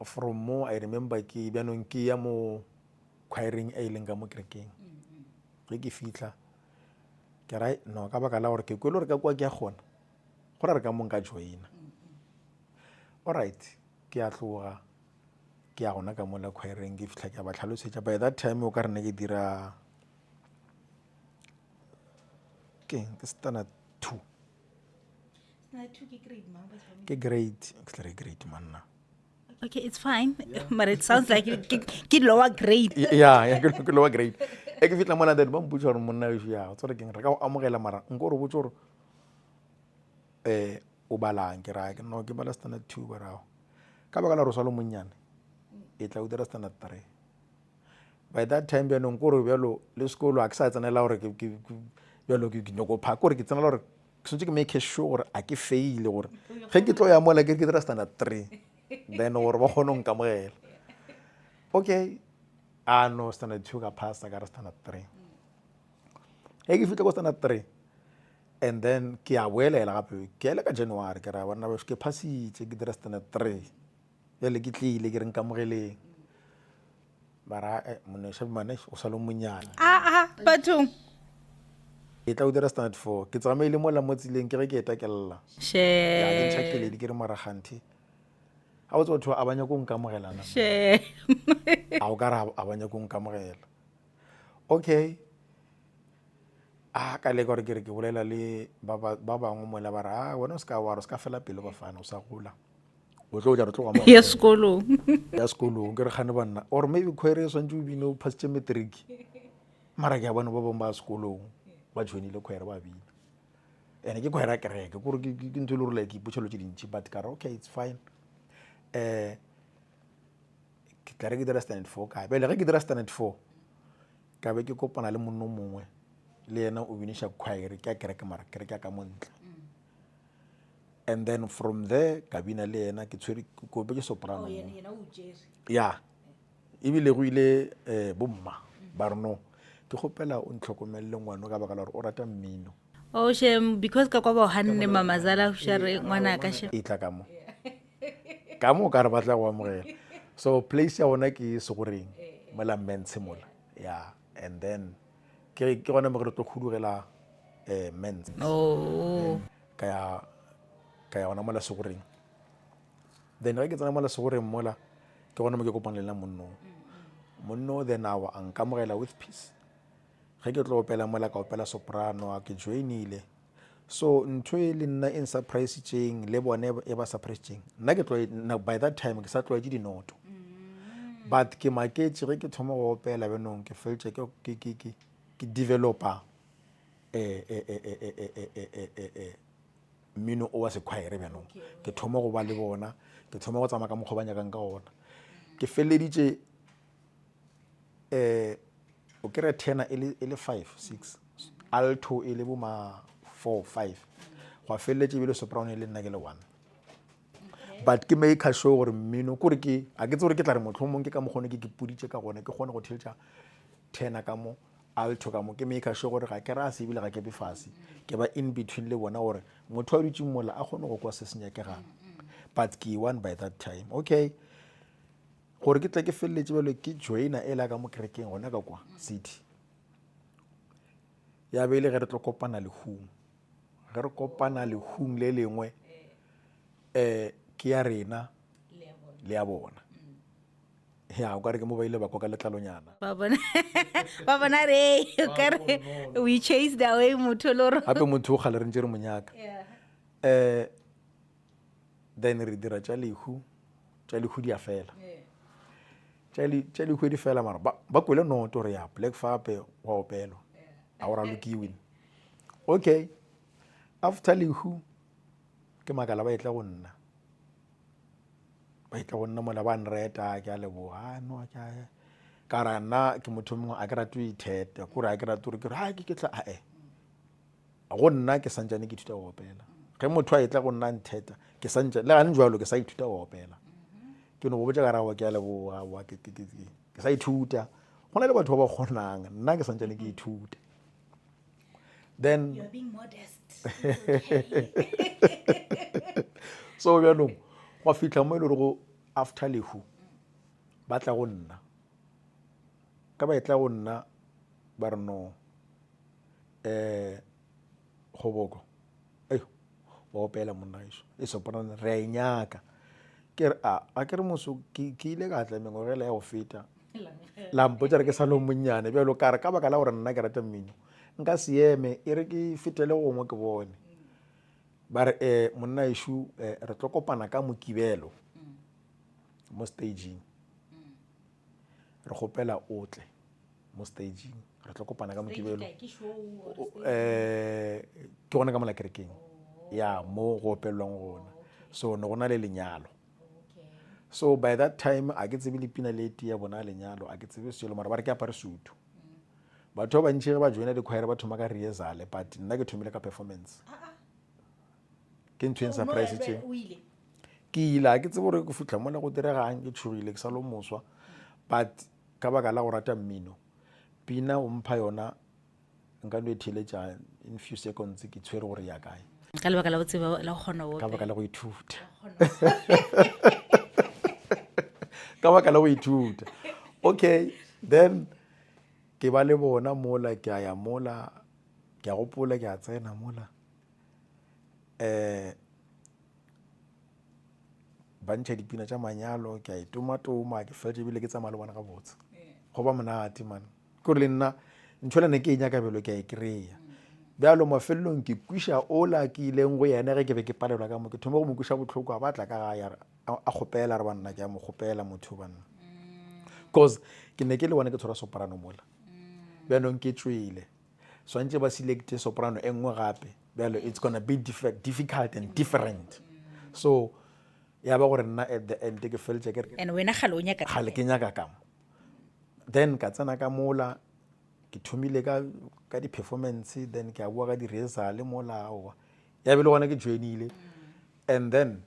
[SPEAKER 1] from mo I remember ke bjanong ke ya mo choiring e leng ka mo kerekeng ge ke fitla ke ra no ka baka la gore ke kwele gore ka kwa ke a gona gore re ka mo nka joina alright ke a tloga ke a gona ka mola choiring ke fitla ke a ba tlhalosetša by that time o ka rene ke dira ke standard 2 ke grade manna.
[SPEAKER 2] Okay, it's fine, but it sounds like ke lower grade.
[SPEAKER 1] Yeah, ke lower grade. E ke fitla mola ba mputša gore monna yo ya o tsore ke re ka go amogela mara nko re botse gore o balang ke ra ke no ke bala standard 2 barao ka baka la re swalo monnyane e tla o dira standard 3 by that time bjano nko re bjalo le sekolo a ke sa tsenela gore ke bjalo ke nyoko pha gore ke tsenela gore ke sentse ke make sure gore a ke faile gore ge ke tlo ya mola ke dira standard 3 then gore ba kgone go nkamogela okay no standard 2 ka passa ka re standard 3 ge ke fitla ko standard 3 and then ke a boelela gape ke ele ka January ke ra bona ba ke passitse ke dira standard 3 bjale ke tlile ke re nkamogeleng bara monesha mane o sa le monnyane
[SPEAKER 2] bathong
[SPEAKER 1] e tla o dira standard 4 ke tsamaile mo la mo tsileng ke ge ke etakelela
[SPEAKER 2] she
[SPEAKER 1] ya ke ntšhakeledi ke re moraganthi a o tsotho a banya go nkamogelana
[SPEAKER 2] she
[SPEAKER 1] a o ka re a banya go nkamogela okay ka le gore ke re ke bolela le ba bangwe mola ba ra wena o ska wa o ska fela pele ba fana o sa gola o tlo ja re tlo
[SPEAKER 2] ya sekolong
[SPEAKER 1] ya sekolong ke re gane banna or maybe khoere swantse o bine o passitse matric mara ke a bona ba bangwe ba sekolong ba joinile khoere ba bina ene ke khoere a kereke kore ke ntho le gore like ipotšhelo tše dintši but ka re okay it's fine ke tla re ke dira standard 4 ka bele ge ke dira standard 4 ka be ke kopana le monno mongwe le yena o biniša choir ke a kereke mara kereke ka montle and then from there ka bina le yena ke tshwere ko be ke soprano ya ebile go ile bomma ba re no ke gopela o ntlhokomelle ngwana ka baka la gore o rata mmino
[SPEAKER 2] shem because ka kwa ba hanne mamazala share ngwana ka she
[SPEAKER 1] e tla ka mo ka re batla go amogela so place ya ona ke segoreng mola mense mola ya and then ke gona mo re tlo khudugela men's ka ya gona mola segoreng then ge ke tsena mola segoreng mola ke gona mo ke kopanelela monno then awa a nkamogela with peace ge ke tlo opela mola ka opela soprano a ke joinile so ntho e le nna in surprise tšeng le bone e ba surprise tšeng nna ke tlo by that time ke sa tloetse dinoto but ke maketse ge ke thoma go opela benong ke feltše ke developa mmino o wa sekhwaere bjanong ke thoma go ba le bona ke thoma go tsamaya ka mokgwa ba nyakang ka gona ke feleleditše o kry tenor e le 5-6 alto e le boma 4-5 go a feleletše ebile soprano e le nna ke le 1 but ke make sure gore mmino kore ke a ke tse gore ke tla re mohlomong ke ka mokgone ke puditše ka gone ke kgone go theletša tenor ka mo alto ka mo ke make sure gore ga ke rase ebile ga ke be fase ke ba in between le bona gore motho a dutše mola a kgone go kwa se senyakegang but ke one by that time okay gore ke tle ke feleletše bjalo ke joina e la ka mo kerekeng gona ka kwa city ya beile ge re tlo kopana lehung ge re kopana lehung le lengwe ke ya rena le ya bona ya o ka re ke mo ba ile ba koka letlalonyana
[SPEAKER 2] ba bona re o ka re we chased away motho lo
[SPEAKER 1] gape motho o gale re ntse re monyaka then re dira tša lehu di a fela tša lehu di fela mara ba kwele noto re ya black fape wa opelo a o ralokiwin okay after lehu ke makala ba etla go nna mola ba nreta ke a leboga no ka ra nna ke motho mongwe a ke rate o itheta kore a ke rate gore ke re ke tla go nna ke santsane ke ithuta go opela ge motho a etla go nna ntheta ke santse le gane jwalo ke sa ithuta go opela ke no go botsa ka rawa ke a leboga ke sa ithuta go na le batho ba ba kgonang nna ke santsane ke ithuta then
[SPEAKER 2] you're being modest
[SPEAKER 1] so bjanong go fitlha mo e le gore go after lehu ba tla go nna taba e tla go nna ba re no Kgoboko wa opela monna ešo e soprano re a inyaka ke re a ke re moso ke ile ka tla mengwagela ya go feta la mpotsa re ke sa le monnyane bjalo ka re ka baka la gore nna ke rata mmino nka se eme e re ke fetele gongwe ke bone ba re monna ešo re tlo kopana ka Mokibelo mo stageng re kgopela o tle mo stageng re tlo kopana ka Mokibelo ke gona ka mola kerekeng ya mo go opelwang gona so ne gona le lenyalo so by that time a ke tsebe le pina le eti ya bona lenyalo a ke tsebe selo mara ba re ke apare sutu batho ba bantši ge ba joina dikhwaere ba thoma ka rehearsal but nna ke thomile ka performance ke ntho e surprise tše ke ile a ke tsebe gore ke fitlha mola go diregang ke tšhogile ke sa lo moswa but ka baka la go rata mmino pina o mpha yona nka no e theletša in few seconds ke tshwere gore ya kae
[SPEAKER 2] ka lebaka la go tseba la go kgona
[SPEAKER 1] ka baka la go ithuta ka baka la go ithuta okay then ke ba le bona mola ke a ya mola ke a gopola ke a tsena mola ba ntšha dipina tša manyalo ke a itomatoma ke fetse ebile ke tsamaya le bona ga botse go ba monate man ke gore le nna ntšhola ne ke e nyaka bjalo ke a e kry-a bjalo mafelelong ke kwiša ola ke ileng go yena ge ke be ke palelwa ka mo ke thoma go mo kwiša botlhoko a batla ka gae a kgopela re banna ke a mo kgopela motho banna cause ke ne ke le bona ke tshwara soprano mola bjalong ke tswile swantse ba selecte soprano e nngwe gape bjalo it's gonna be difficult and different so ya ba gore nna at the end ke feletse
[SPEAKER 2] and wena gale o nyaka
[SPEAKER 1] gale ke nyaka ka mo then ka tsena ka mola ke thomile ka di-performance then ke a bua ka di-rehearsal mola aowa ya be le gona ke joinile and then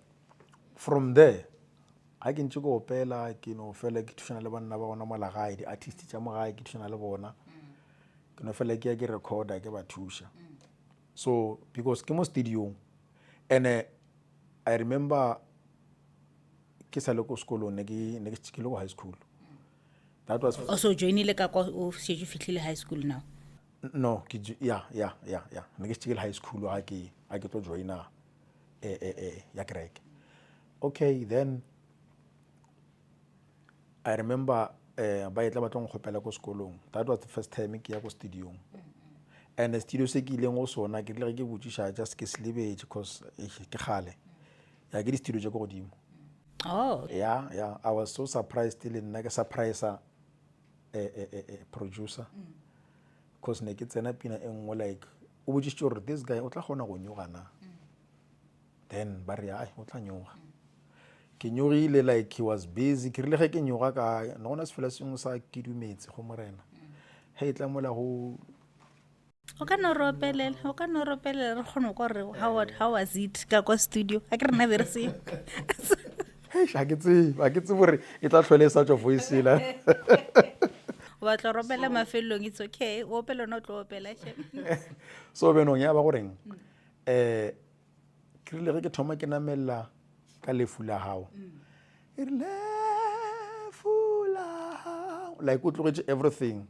[SPEAKER 1] from there ga ke ntse ke opela ke no fela ke thušana le banna ba gona mola gae di-artist tša mo gae ke thušana le bona ke no fela ke ya ke recorda ke ba thuša so because ke mo studiong and I remember ke sa le ko sekolong ne ke le ko high school that was
[SPEAKER 2] also joinile ka kwa o šetše o fihlile high school now
[SPEAKER 1] no ya ne ke šetše high school ga ke tlo joina ya kereke okay then I remember ba etla ba tlo nkgopela ko sekolong that was the first time ke ya ko studiong and the studio se ke ileng go sona ke rile ge ke botšiša just ke selebetše because ke kgale ya ke di-studio tše ko godimo yeah I was so surprised le nna ke surprisa producer because ne ke tsena pina e nngwe like o botšišitše gore this guy o tla kgona go nyoga na then ba re ai o tla nyoga ke nyogile like he was busy ke rile ge ke nyoga ka no gona sefela sengwe sa ke dumetse go morena ge e tla mola go
[SPEAKER 2] o ka no ropelela re kgone kwa re how was it ka kwa studio a ke re nna be re seo
[SPEAKER 1] ga ke tsebe gore e tla tlhole e sa tswa voice la
[SPEAKER 2] o batla ropela mafelelong it's okay o opela ona o tlo opela
[SPEAKER 1] so benong ya ba goreng ke rile ge ke thoma ke namelela ka lefu la hao e re lefu la hao like o tlogetše everything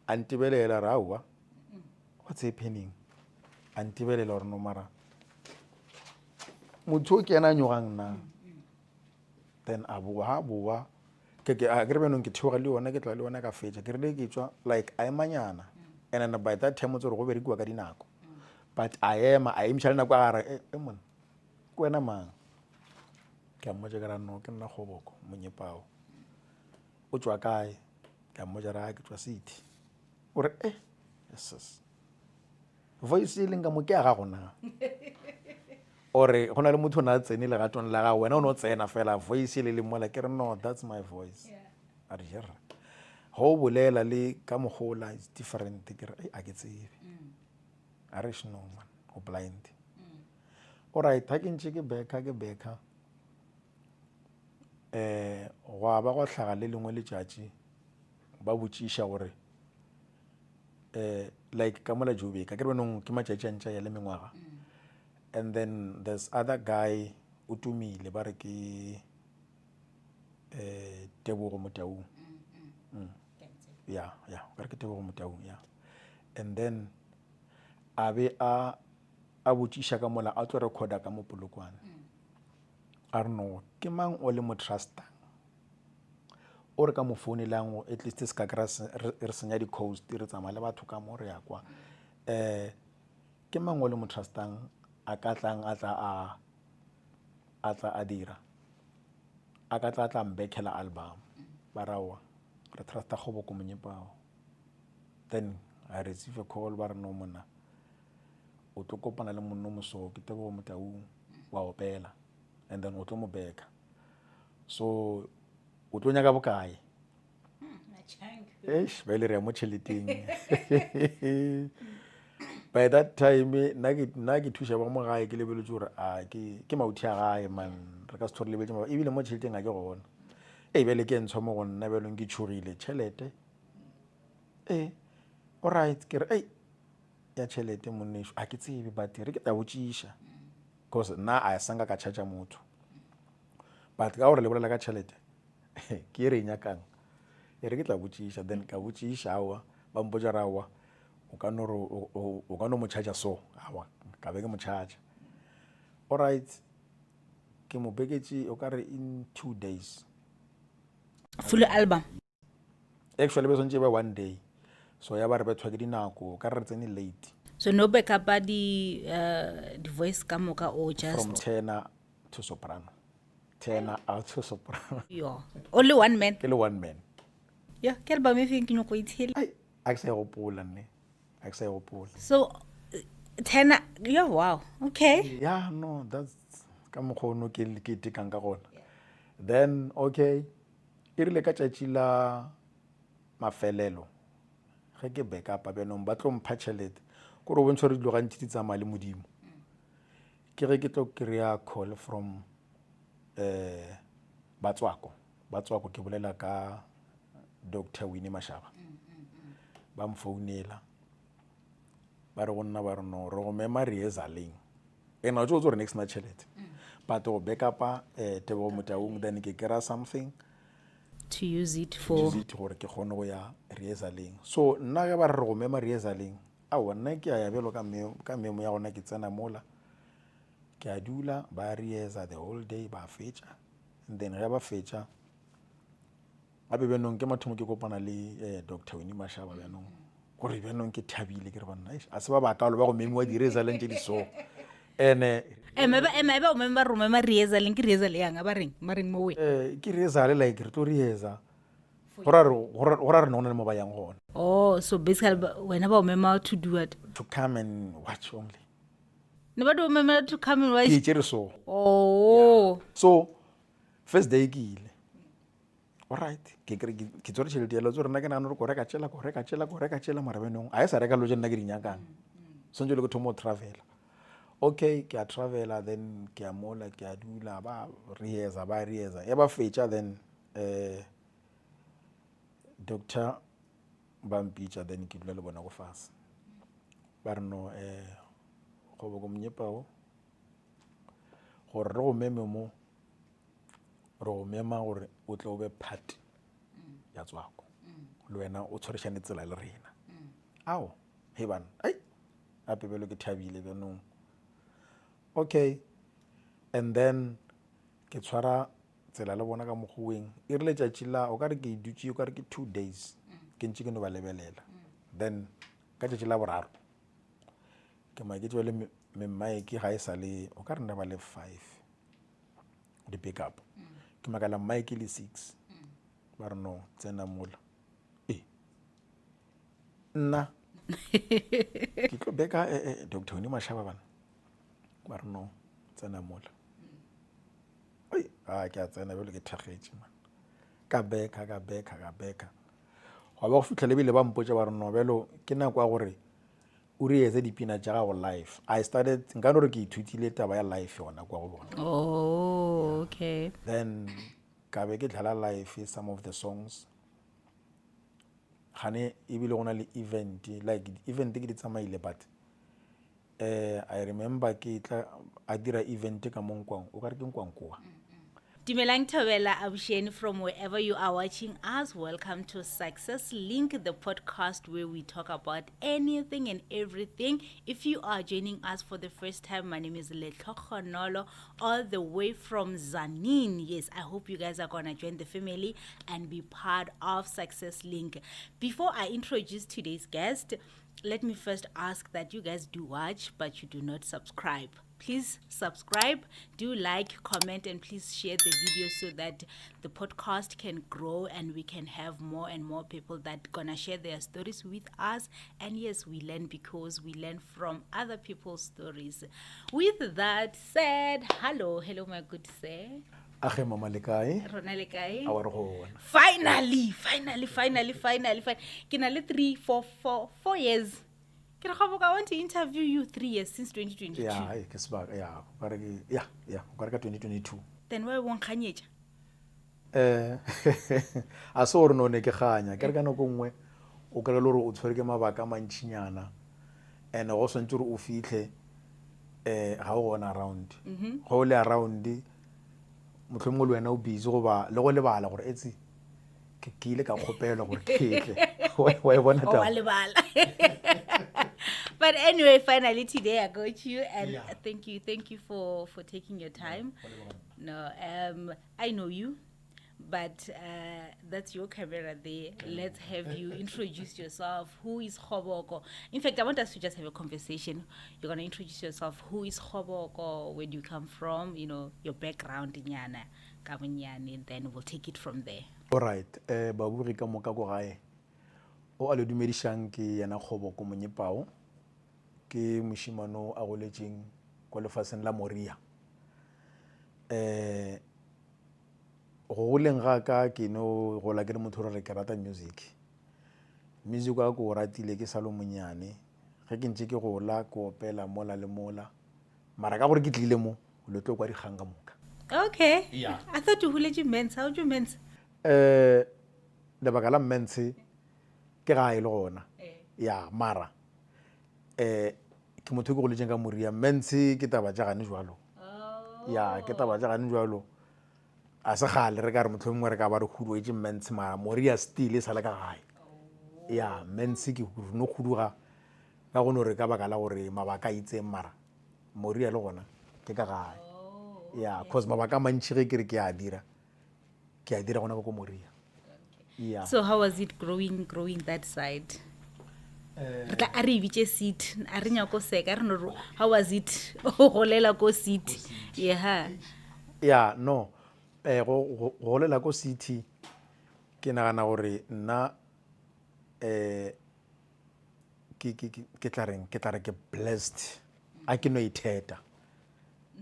[SPEAKER 1] a ntebelela re aowa what's happening a ntebelela gore no mara motho o ke ena a nyogang na then a boa ke re benong ke theoga le yona ke tla le yona ka fetša ke rile ke tswa like a emanyana and then by that time o tsere go berekiwa ka dinako but a emiša le nako a gare mona ke wena mang ke a mmotša ke ra no ke nna Kgoboko Monyepao o tswa kae ke a mmotša ra ke tswa City ore yes voice e leng ka mo ke a ga gona ore go na le motho o ne a tsene legatong la gago wena o ne o tsena fela voice le mola ke re no that's my voice a re jera go bolela le ka mogola is different ke re a ke tsebe a re no man o blind alright ha ke ntse ke beka go ba go hlaga le lengwe letšatši ba botšiša gore like ka mola Jobeka ke re benong ke matšatši a ntša ya le mengwaga and then there's other guy o tumile ba re ke Tebogo Motaung yeah ka re ke Tebogo Motaung, yeah. And then a be a botšiša ka mola a tlo recorda ka mo Polokwane a re no ke mang o le mo trustang o re ka mo founelang at least se ka kry re senya di-coast re tsamaya le batho ka mo re ya kwa ke mang o le mo trustang a ka tlang a tla a dira a ka tla mbekela album ba rawa re trusta Kgoboko Monyepao. Then I receive a call ba re no monna o tlo kopana le monna moso ke Tebogo Motaung wa opela and then o tlo mo beka, so o tlo nyaka bokae ba ile re ya mo tšheleteng. By that time nna ke thuša ba mo gae ke lebeletse gore ke mauthi a gae man re ka se thore lebeletse ebile mo tšheleteng a ke gona bjale ke ntshwa mo go nna bjalong ke tšhogile tšhelete alright ke re ya tšhelete monnešo a ke tsebe but re ke ta botšiša because nna a sanka ka charge motho but ka gore le bolela ka tšhelete ke e re nyakang re ke tla botšiša, then ka botšiša awa ba mpotša ra awa o ka no mo charge so awa ka be ke mo charge. Alright ke mo beketše o ka re in 2 days
[SPEAKER 2] full album
[SPEAKER 1] actually be swantše ba 1 day, so ya ba re bethwa ke dinako ka re tsene late,
[SPEAKER 2] so no backupa di voice ka moka or just
[SPEAKER 1] from tenor to soprano, tenor out to soprano.
[SPEAKER 2] yo only one man
[SPEAKER 1] ke le one man.
[SPEAKER 2] yeah ke album e feng ke nyoko itshile
[SPEAKER 1] a ke sa e gopola nne a ke sa e gopola.
[SPEAKER 2] so tenor yeah wow okay
[SPEAKER 1] yeah no that's ka mokgono ke tekang ka gona. Then okay e rile ka tšatši la mafelelo ge ke backupa bjanong ba tlo mpha tšhelete kore o bontšha gore dilo gantši di tsamaya le modimo ke ge ke tlo kry-a call from batswako ke bolela ka Dr. Winnie Mashaba ba mfounela ba re go nna ba re no re go mema rehearsaleng ena tšo gore next na tšhelete but go backupa Tebogo Motaung then ke kry-a something
[SPEAKER 2] to use it
[SPEAKER 1] gore ke kgone go ya rehearsaleng. So nna ge ba re go mema rehearsaleng aowa nna ke a ya bjalo ka memo ya gona ke tsena mola ke a dula ba rehearsa the whole day ba fetša, and then ge ba fetša gape bjanong ke mathomo ke kopana le Dr. Winnie Mashaba bjanong gore bjanong ke thabile ke re banna a se ba bakalo ba go memiwa di-rehearsaleng tše di so ene
[SPEAKER 2] ebe o member romema rehearsaleng ke rehearsal yang ba reng mareng mo we
[SPEAKER 1] ke rehearsal like re tlo rehearsa gora re nona le mo ba yang gona.
[SPEAKER 2] oh so basically wena ba o mema to do what
[SPEAKER 1] To come and watch only.
[SPEAKER 2] ne ba do mema to come and watch
[SPEAKER 1] Ke tšere so.
[SPEAKER 2] oh
[SPEAKER 1] So first day ke ile alright ke tsore tšhelete yalo tsore nna ke nagana gore ko reka tšela mara benong a e sa reka lo je nna ke di nyakang sontse le ke thomo travela. Okay ke a travela then ke a mola ke a dula ba rehearsa ya ba fetša then doctor ba mpitša then ke dula le bona go fase ba re no Kgoboko Monyepao gore re go meme mo re go mema gore o tle o be part ya tswako le wena o tshwarešane tsela le rena ao he bana gape bjalo ke thabile bjanong okay, and then ke tshwara tsela le bona ka mokgoweng e rile tšatši la o ka re ke dutše o ka re ke 2 days ke ntše ke no ba lebelela, then ka tšatši la boraro ke maketše le memaeke ga e sa le o ka re nna ba le 5 di pick up ke makala mmaeke le 6 ba re no tsena mola nna ke tlo beka Dr. Winnie Mashaba bana ba re no tsena mola ke a tsena bjalo ke thakgetše man ka beka ga ba go fitlhela ebile ba mpotša ba re no bjalo ke nako ya gore o reetse dipina tša gago live. I started nka no re ke ithutile taba ya live yona kwa go bona.
[SPEAKER 2] oh okay
[SPEAKER 1] Then ka be ke dlala live some of the songs gane ebile go na le event like event ke di tsamaile but I remember ke tla a dira event ka mo Nkwang o ka re ke Nkwankoa
[SPEAKER 2] Dumelang Thobela Abusheni from wherever you are watching us. Welcome to Success Link, the podcast where we talk about anything and everything. If you are joining us for the first time, my name is Letlo Khonolo, all the way from Zanin. Yes, I hope you guys are going to join the family and be part of Success Link. Before I introduce today's guest, let me first ask that you guys do watch, but you do not subscribe. Please subscribe, do like, comment, and please share the video so that the podcast can grow and we can have more and more people that gonna share their stories with us. And yes, we learn because we learn from other people's stories. With that said, hello, my good sir.
[SPEAKER 1] Age mama le kae?
[SPEAKER 2] Rona le kae?
[SPEAKER 1] A wa re go bona.
[SPEAKER 2] Finally. Ke na le 4 years. I want to interview you 3 years since 2022.
[SPEAKER 1] Yeah, ke sebaka yeah, ba re ke yeah, ba re ka 2022.
[SPEAKER 2] Then why won't khanyeja?
[SPEAKER 1] A se gore no ne ke ganya, ke re ka nako nngwe o kry-e le gore o tshwere ke mabaka a mantšinyana and go swantse gore o fitlhe ga o gona around. Go o le around mohlomongwe le wena o busy goba le go lebala gore etsi ke ile ka kgopelwa gore ke tle wa e bona taba.
[SPEAKER 2] Wa lebala. But anyway, finally today I got you, and
[SPEAKER 1] Yeah.
[SPEAKER 2] thank you for taking your time. No, I know you, but that's your camera there. Let's have you introduce yourself. Who is Khoboko? In fact, I want us to just have a conversation. You're gonna introduce yourself. Who is Khoboko? Where do you come from? You know, your background in Yana, Kamunyani, and then we'll take it from there.
[SPEAKER 1] All right, baburi ka moka go gae. O a le dumedishang ke yana Khoboko Monyepao. Ke moshimano a goletseng kwa lefaseng la Moria. Go goleng ga ka ke no go la ke le motho re ke rata music. Music wa go ratile ke sa lo monyane. Ge ke ntse ke go la ko opela mola le mola. Mara ka gore ke tlile mo le tlo kwa di ganga moka.
[SPEAKER 2] Okay.
[SPEAKER 1] Yeah.
[SPEAKER 2] I thought you huleji men's. How do you men's?
[SPEAKER 1] Le bagala mense ke ga ile gona. Ya mara ke motho go le jenga Moria mense ke taba ja gane jwalo. Ya ke taba ja gane jwalo. A se gale re ka re motho mongwe re ka ba re hudwetse mense mara Moria still e sala ka gae. Ya mense ke no khuduga ka go no re ka bakala gore mabaka itse mara Moria le gona ke ka gae. Ya cause mabaka mantshi ge ke re ke a dira gona go Moria. Yeah.
[SPEAKER 2] So how was it growing that side? How was it? Yeah.
[SPEAKER 1] Yeah, no. Go golela ko city ke nagana gore nna ke tla re ke blessed. A ke no itheta.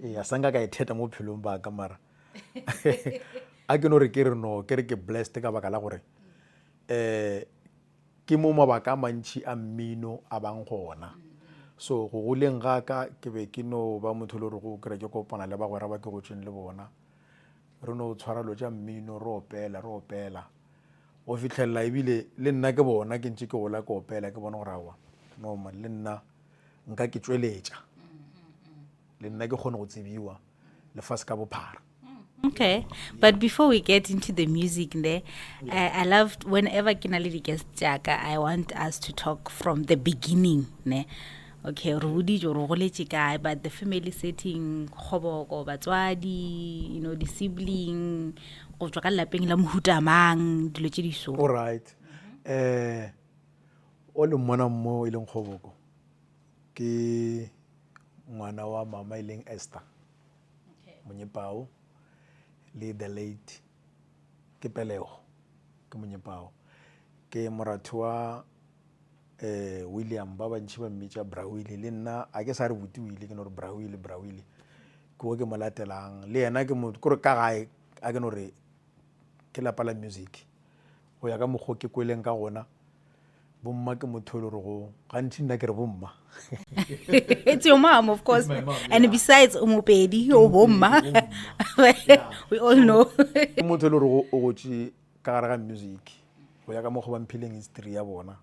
[SPEAKER 1] Ya sanga ka itheta mo phelong ba ka mara. A ke no re ke re no ke re ke blessed ka baka la gore ke mo mabaka a mantši a mmino a bang gona. So go goleng ga ka ke be ke no ba motho le re go kry ke kopana le ba gore ba ke go tsweng le bona. Re no tshwara lo tša mmino re opela go fitlhelela ebile le nna ke bona ke ntse ke gola ke opela ke bona gore awa no man le nna nka ke tsweletša le nna ke kgone go tsebiwa lefase ka bophara.
[SPEAKER 2] Okay, but before we get into the music there, I loved whenever Kinali gets Jaka, I want us to talk from the beginning. Ne? Okay, Rudi Jorolechika, but the family setting, Khoboko, Batswadi, you know, the sibling, of Chakalaping Lam Hutamang, Dilochidi so.
[SPEAKER 1] All right. All the mwana mo ileng Khoboko. Ke ngwana wa mama ileng Esther. Monyepao. Le the late ke Pelego ke Monyepao ke moratho wa William ba bantši ba mmitša Brawili le nna a ke sa re Butiwile ke no re Brawili ke go ke mo latelang le yena ke mo gore ka gae a ke no re ke lapa la music go ya ka mokgwa ke kweleng ka gona bomma ke motho le re go gantši nna ke re bomma.
[SPEAKER 2] It's your mom, of course.
[SPEAKER 1] It's my mom,
[SPEAKER 2] and
[SPEAKER 1] yeah.
[SPEAKER 2] Besides umupedi your bomma. We all know.
[SPEAKER 1] Ke motho le re go o gotse ka gare ga music go ya ka mo go ba mphileng history ya bona.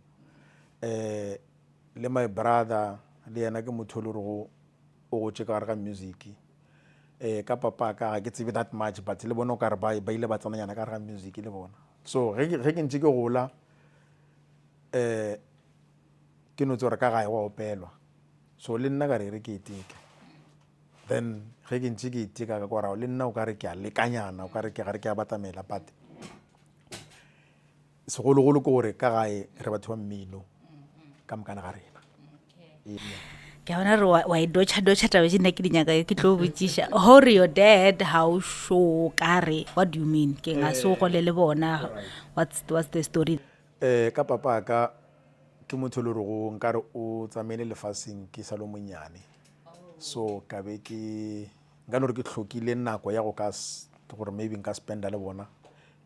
[SPEAKER 1] Le my brother le yena ke motho le re go o gotse ka gare ga music. ka papa ka ga ke tsebe that much but le bona o ka re ba ile ba tsamayana ka re ga music le bona. So ge ke ntse ke gola ke no tsore ka gae wa opelwa, so le nna ka re ke iteke, then ge ke ntse ke iteka ka korao le nna o ka re ke a lekanyana, o ka re ke gare ke a batamela, but segologolo ke gore ka gae re batho ba mmino ka mokana ga rena.
[SPEAKER 2] ke bona re wa e dotšha taba tse nna ke dinyaka ke tlo botsiša gore your dad how sure ka re what do you mean ke nga se o gole le bona, what's the story?
[SPEAKER 1] Ka papa ka ke motho le re go nka re o tsamaile lefaseng ke sa lo monyane, so ka be ke nka no re ke tlhokile nako ya go ka gore maybe nka spenda le bona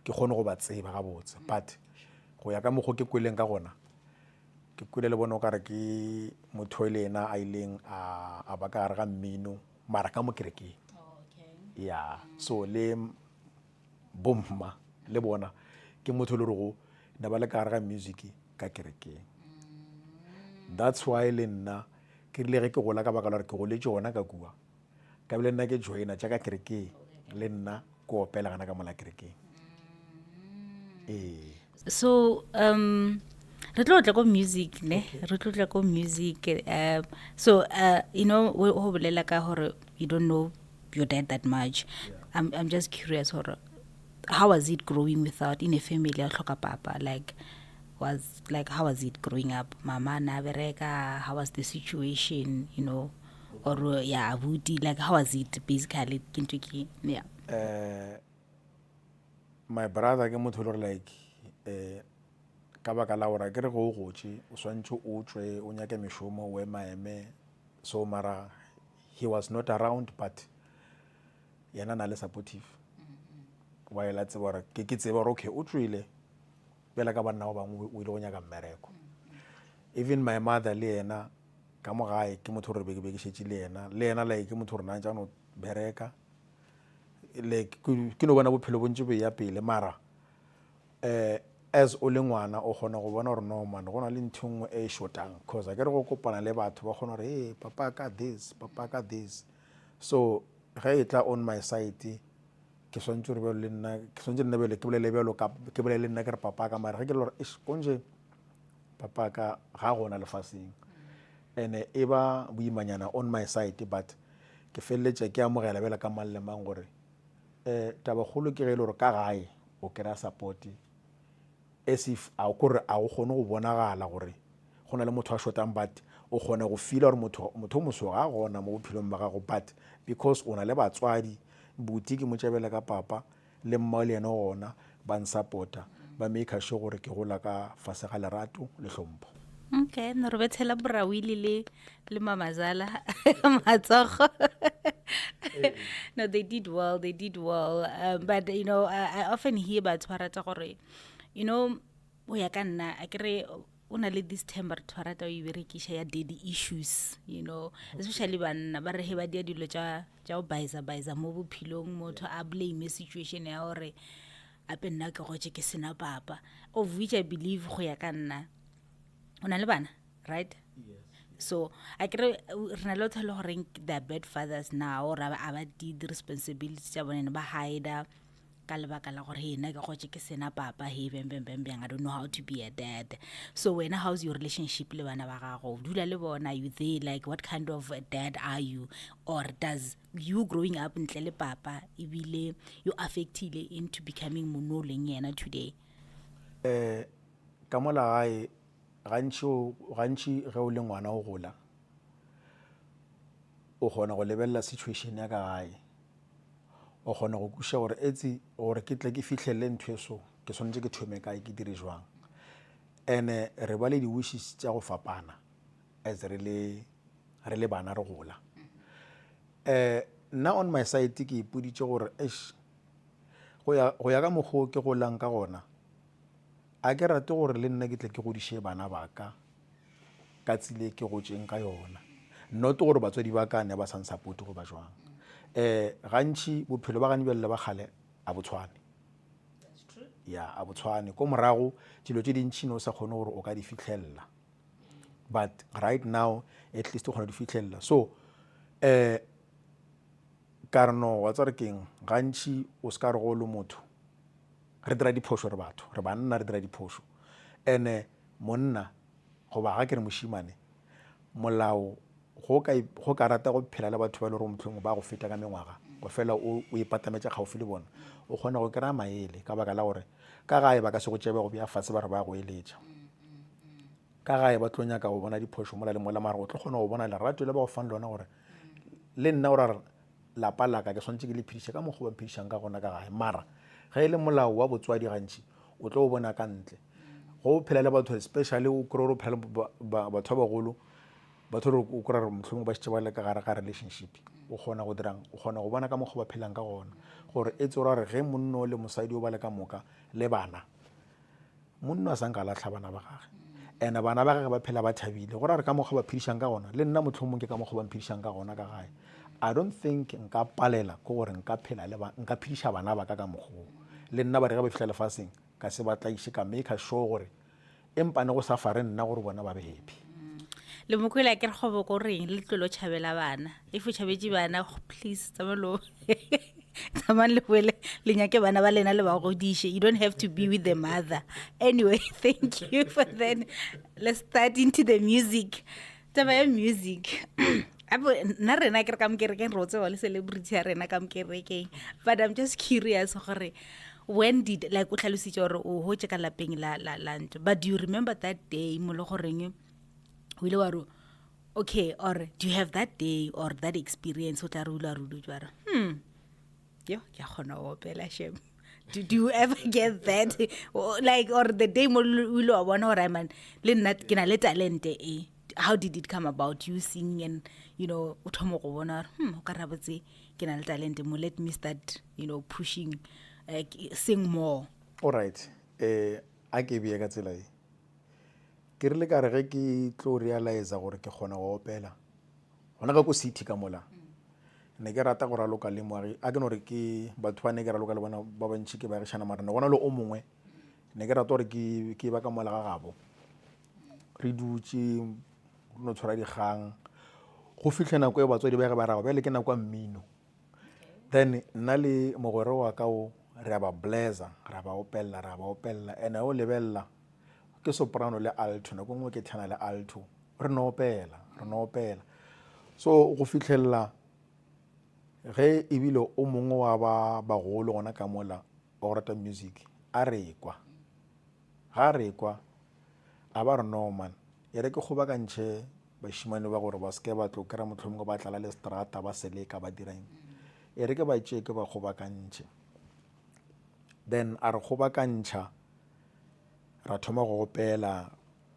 [SPEAKER 1] ke kgone go ba tseba ga botse, but go ya ka mokgwa ke kweleng ka gona ke kwele le bona o ka re ke motho le ena a ileng a ba ka gare ga mmino mara ka mo kerekeng. Yeah, so le bomma le bona ke motho le re go na ba le ka gare ga music ka kerekeng. That's why le nna ke rile ge ke gola ka baka la gore ke goletse ona ka kua ka bile nna ke joina tša ka kerekeng le nna ke opela gana ka mola kerekeng.
[SPEAKER 2] So re tlo tla ko music ne, re tlo tla ko music. So you know ho bolela ka hore you don't know your dad that much. I'm just curious hore how was it growing without in a family ya hloka papa, like how was it growing up? Mama na bereka, how was the situation, you know, or yeah abuti, like how was it basically kintuki? Yeah.
[SPEAKER 1] My brother ke motho le like ka baka la gore ke re go gotse o swantse o tswe o nyake mešomo o emaeme, so mara he was not around but yena na le supportive wa ela tseba gore ke tseba gore okay o tswile bela ka banna ba bangwe o ile go nyaka mmereko. Even my mother le yena ka mo gae ke motho re be ke šetše le yena like ke motho re na tša no bereka, like ke no bona bophelo bontse bo ya pele, mara as o le ngwana o kgona go bona gore no man go na le ntho nngwe e shotang, cause a ke re go kopana le batho ba kgona gore hey papa ka this, papa ka this. So ge e tla on my side ke swantse re le nna ke swantse nna bele ke bolele bjalo ka ke bolele nna ke re papa ka, mara ge ke le gore konje papa ka ga gona lefaseng ene e ba boimanyana on my side, but ke feleletše ke amogela bela ka mang le mang gore taba kgolo ke ge le gore ka gae o kry-a support as if a kore a o kgone go bonagala gore go na le motho a shotang, but o kgone go feela gore motho moso ga gona mo bophelong ba gago, but because o na le batswadi buti ke motšabela ka papa le mma le yena gona ba nsupporta ba make sure gore ke gola ka fase ga lerato le hlompho.
[SPEAKER 2] Okay, no re betshela Brawili le Mamazala matsogo. No, they did well, but you know I often hear batho ba rata gore you know o ya ka nna a kere o na le this term batho ba rata o e berekiša ya daddy issues, you know, especially banna ba re he ba dia dilo tša go baisa mo bophelong, motho a blame situation ya gore ape nna ke gotse ke sena papa, of which I believe go ya ka nna o na le bana, right? Yes. So I kere re na le tholo gore the bad fathers now or a ba did responsibilities tša bone ba hide ka lebaka la gore nna ke gotse ke sena papa he bang I don't know how to be a dad. So when how's your relationship le bana ba gago, dula le bona, you there, like what kind of a dad are you, or does you growing up ntle le papa ebile you affectile into becoming mono leng yena today?
[SPEAKER 1] Ka mola gae gantši ge o le ngwana o gola o kgona go lebelela situation ya ka gae, o kgona go kuša gore etsi gore ke tle ke fihlelle ntho eso ke swanetse ke thome kae ke dire jwang, ene re ba le di-wishes tša go fapana as re le bana re gola. Nna on my side ke ipoditše gore go ya ka mokgwa ke golang ka gona a ke rate gore le nna ke tle ke godiše bana baka ka tsile ke gotšeng ka yona, not gore batswadi ba ka ne ba sa support go ba jwang. Gantši bophelo ba gane bjale ba kgale a botshwane, ya a botshwane ko morago dilo tše dintšhi no sa kgone gore o ka di fitlhelela, but right now at least o kgona di fitlhelela. So ka re no wa tsare keng gantši o se ka re go le motho re dira diphošo re batho re banna re dira diphošo ene monna goba ga ke re mošimane molao go ka rata go phela le batho ba le gore mohlomong ba go feta ka mengwaga go fela o ipatametša kgaufi le bona o kgona go kry-a maele ka baka la gore ka gae ba ka se go tsebe go bja fatshe ba re ba go eletša ka gae ba tlo nyaka go bona diphošo mola le mola mara o tlo kgona go bona lerato le ba go fang lona gore le nna gore lapa laka ke swantse ke le phediša ka mokgwa ba phedišang ka gona ka gae mara ge e le molao wa botswadi gantši o tlo o bona ka ntle go phela le batho especially o kry-o phela batho ba bagolo batho o kry re mohlomong ba šetše ba le ka gare ga relationship o kgona go dirang o kgona go bona ka mokgwa ba phelang ka gona gore e tsora gore ge monno le mosadi o ba le ka moka le bana monno a sanka latlha bana ba gage ene bana ba gage ba phela ba thabile gore a re ka mokgwa ba phedišang ka gona le nna mohlomong ke ka mokgwa ba phedišang ka gona ka gae I don't think nka palela ko gore nka phediša bana ba ka mokgwa le nna ba re ga ba fihla lefaseng ka se ba tlaiše ka make sure gore empane go sa fare nna gore bona ba be happy
[SPEAKER 2] le mokwela ke re kgobo ko reng le tlolo tšhabela bana if o tšhabetše bana please tsamalo tsaman le boele le nyake bana ba lena le ba godiše you don't have to be with the mother anyway thank you for that let's start into the music taba ya music nna rena ke re ka mokerekeng re o tseba le celebrity ya rena ka mokerekeng but I'm just curious gore when did like o tlhalositše gore o hotse ka lapeng la ntlo but do you remember that day mo le goreng o ile wa re okay or do you have that day or that experience o tla re o ile a rudutšwa re yo ke a kgona go opela shem do you ever get that like or the day mo o ile wa bona gore man le nna ke na le talente e how did it come about you singing and you know o thomo go bona o ka rabotse ke na le talente mo let me start you know pushing sing more
[SPEAKER 1] all right a ke bie ka tsela e ke rile ka re ge ke tlo realize gore ke kgona go opela gona ga ko city ka mola ne ke rata go raloka le moagi a ke no re ke batho ba ne ke raloka le bona ba bantši ke ba gešana mara ne gona le o mongwe ne ke rata gore ke ba ka mola ga gabo re dutše no tshwara dikgang go fitlhe nako e batswadi ba ge ba rago bjale ke nako ya mmino then nna le mogwere wa ka o re ba blazer ra ba opella ene o lebelela ke soprano le alto nako nngwe ke thana le alto re no opela so go fitlhella ge ebile o mongwe wa ba bagolo gona ka mola o rata music a rekwa a ba re no man e re ke kgobakantšhe bašimane ba gore ba seke ba tlo kry-a mohlomongwe ba tlala le strata ba seleka ba dirang e re ke ba tšee ke ba kgobakantšhe then a re kgobakantšha ra thoma go opela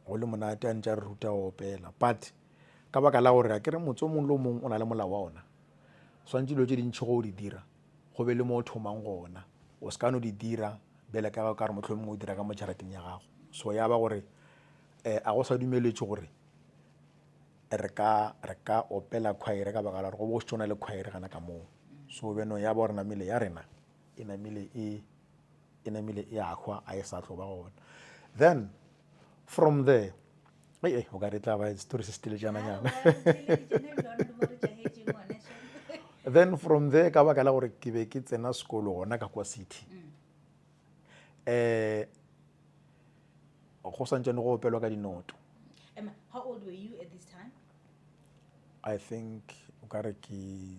[SPEAKER 1] go le monate a ntša re ruta go opela but ka baka la gore a ke re motse o mongwe le o mongwe o na le molao wa ona swantse dilo tše dintšhi go o di dira go be le mo o thomang gona o se ka no di dira bele ka re mohlomongwe o dira ka mo jarateng ya gago so ya ba gore a go sa dumeletše gore re ka opela khwaere ka baka la gore go bo se tšona le khwaere gana ka moo so beno ya ba gore namile ya rena e namile e akhwa a e sa tlo ba gona then from there o ka re tla ba story se stile jananyana then from there ka baka la gore ke be ke tsena sekolo gona ka kwa city go santšane go opelwa ka dinoto.
[SPEAKER 2] How old were you at this time?
[SPEAKER 1] I think o ka re ke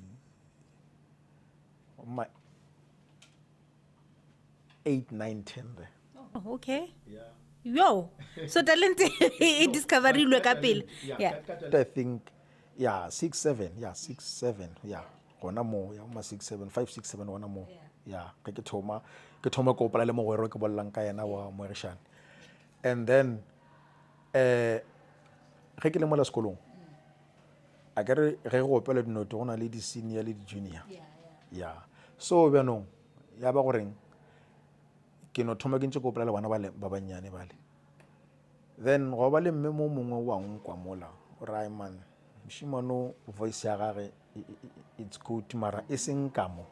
[SPEAKER 1] my 8, 9, 10 there.
[SPEAKER 2] Oh, okay.
[SPEAKER 1] Yeah.
[SPEAKER 2] Yo, so talent e discoverilwe ka pele. Yeah.
[SPEAKER 1] I think 6, 7, 6, 7, gona mo ya ma 6, 7, 5, 6, 7 gona mo. Yeah, ke thoma ko opela le mogwero ke bollang ka yena wa moerishane. And then ge ke le mo la sekolong a ke re ge go opela dinoto go na le di senior le di junior. Yeah. So bjanong ya ba goreng ke no thoma ke ntse ko opela le bana ba bannyane bale. Then go ba le mme mo mongwe wa nkwa mola Rayman moshimano voice ya gage it's good mara e seng ka mo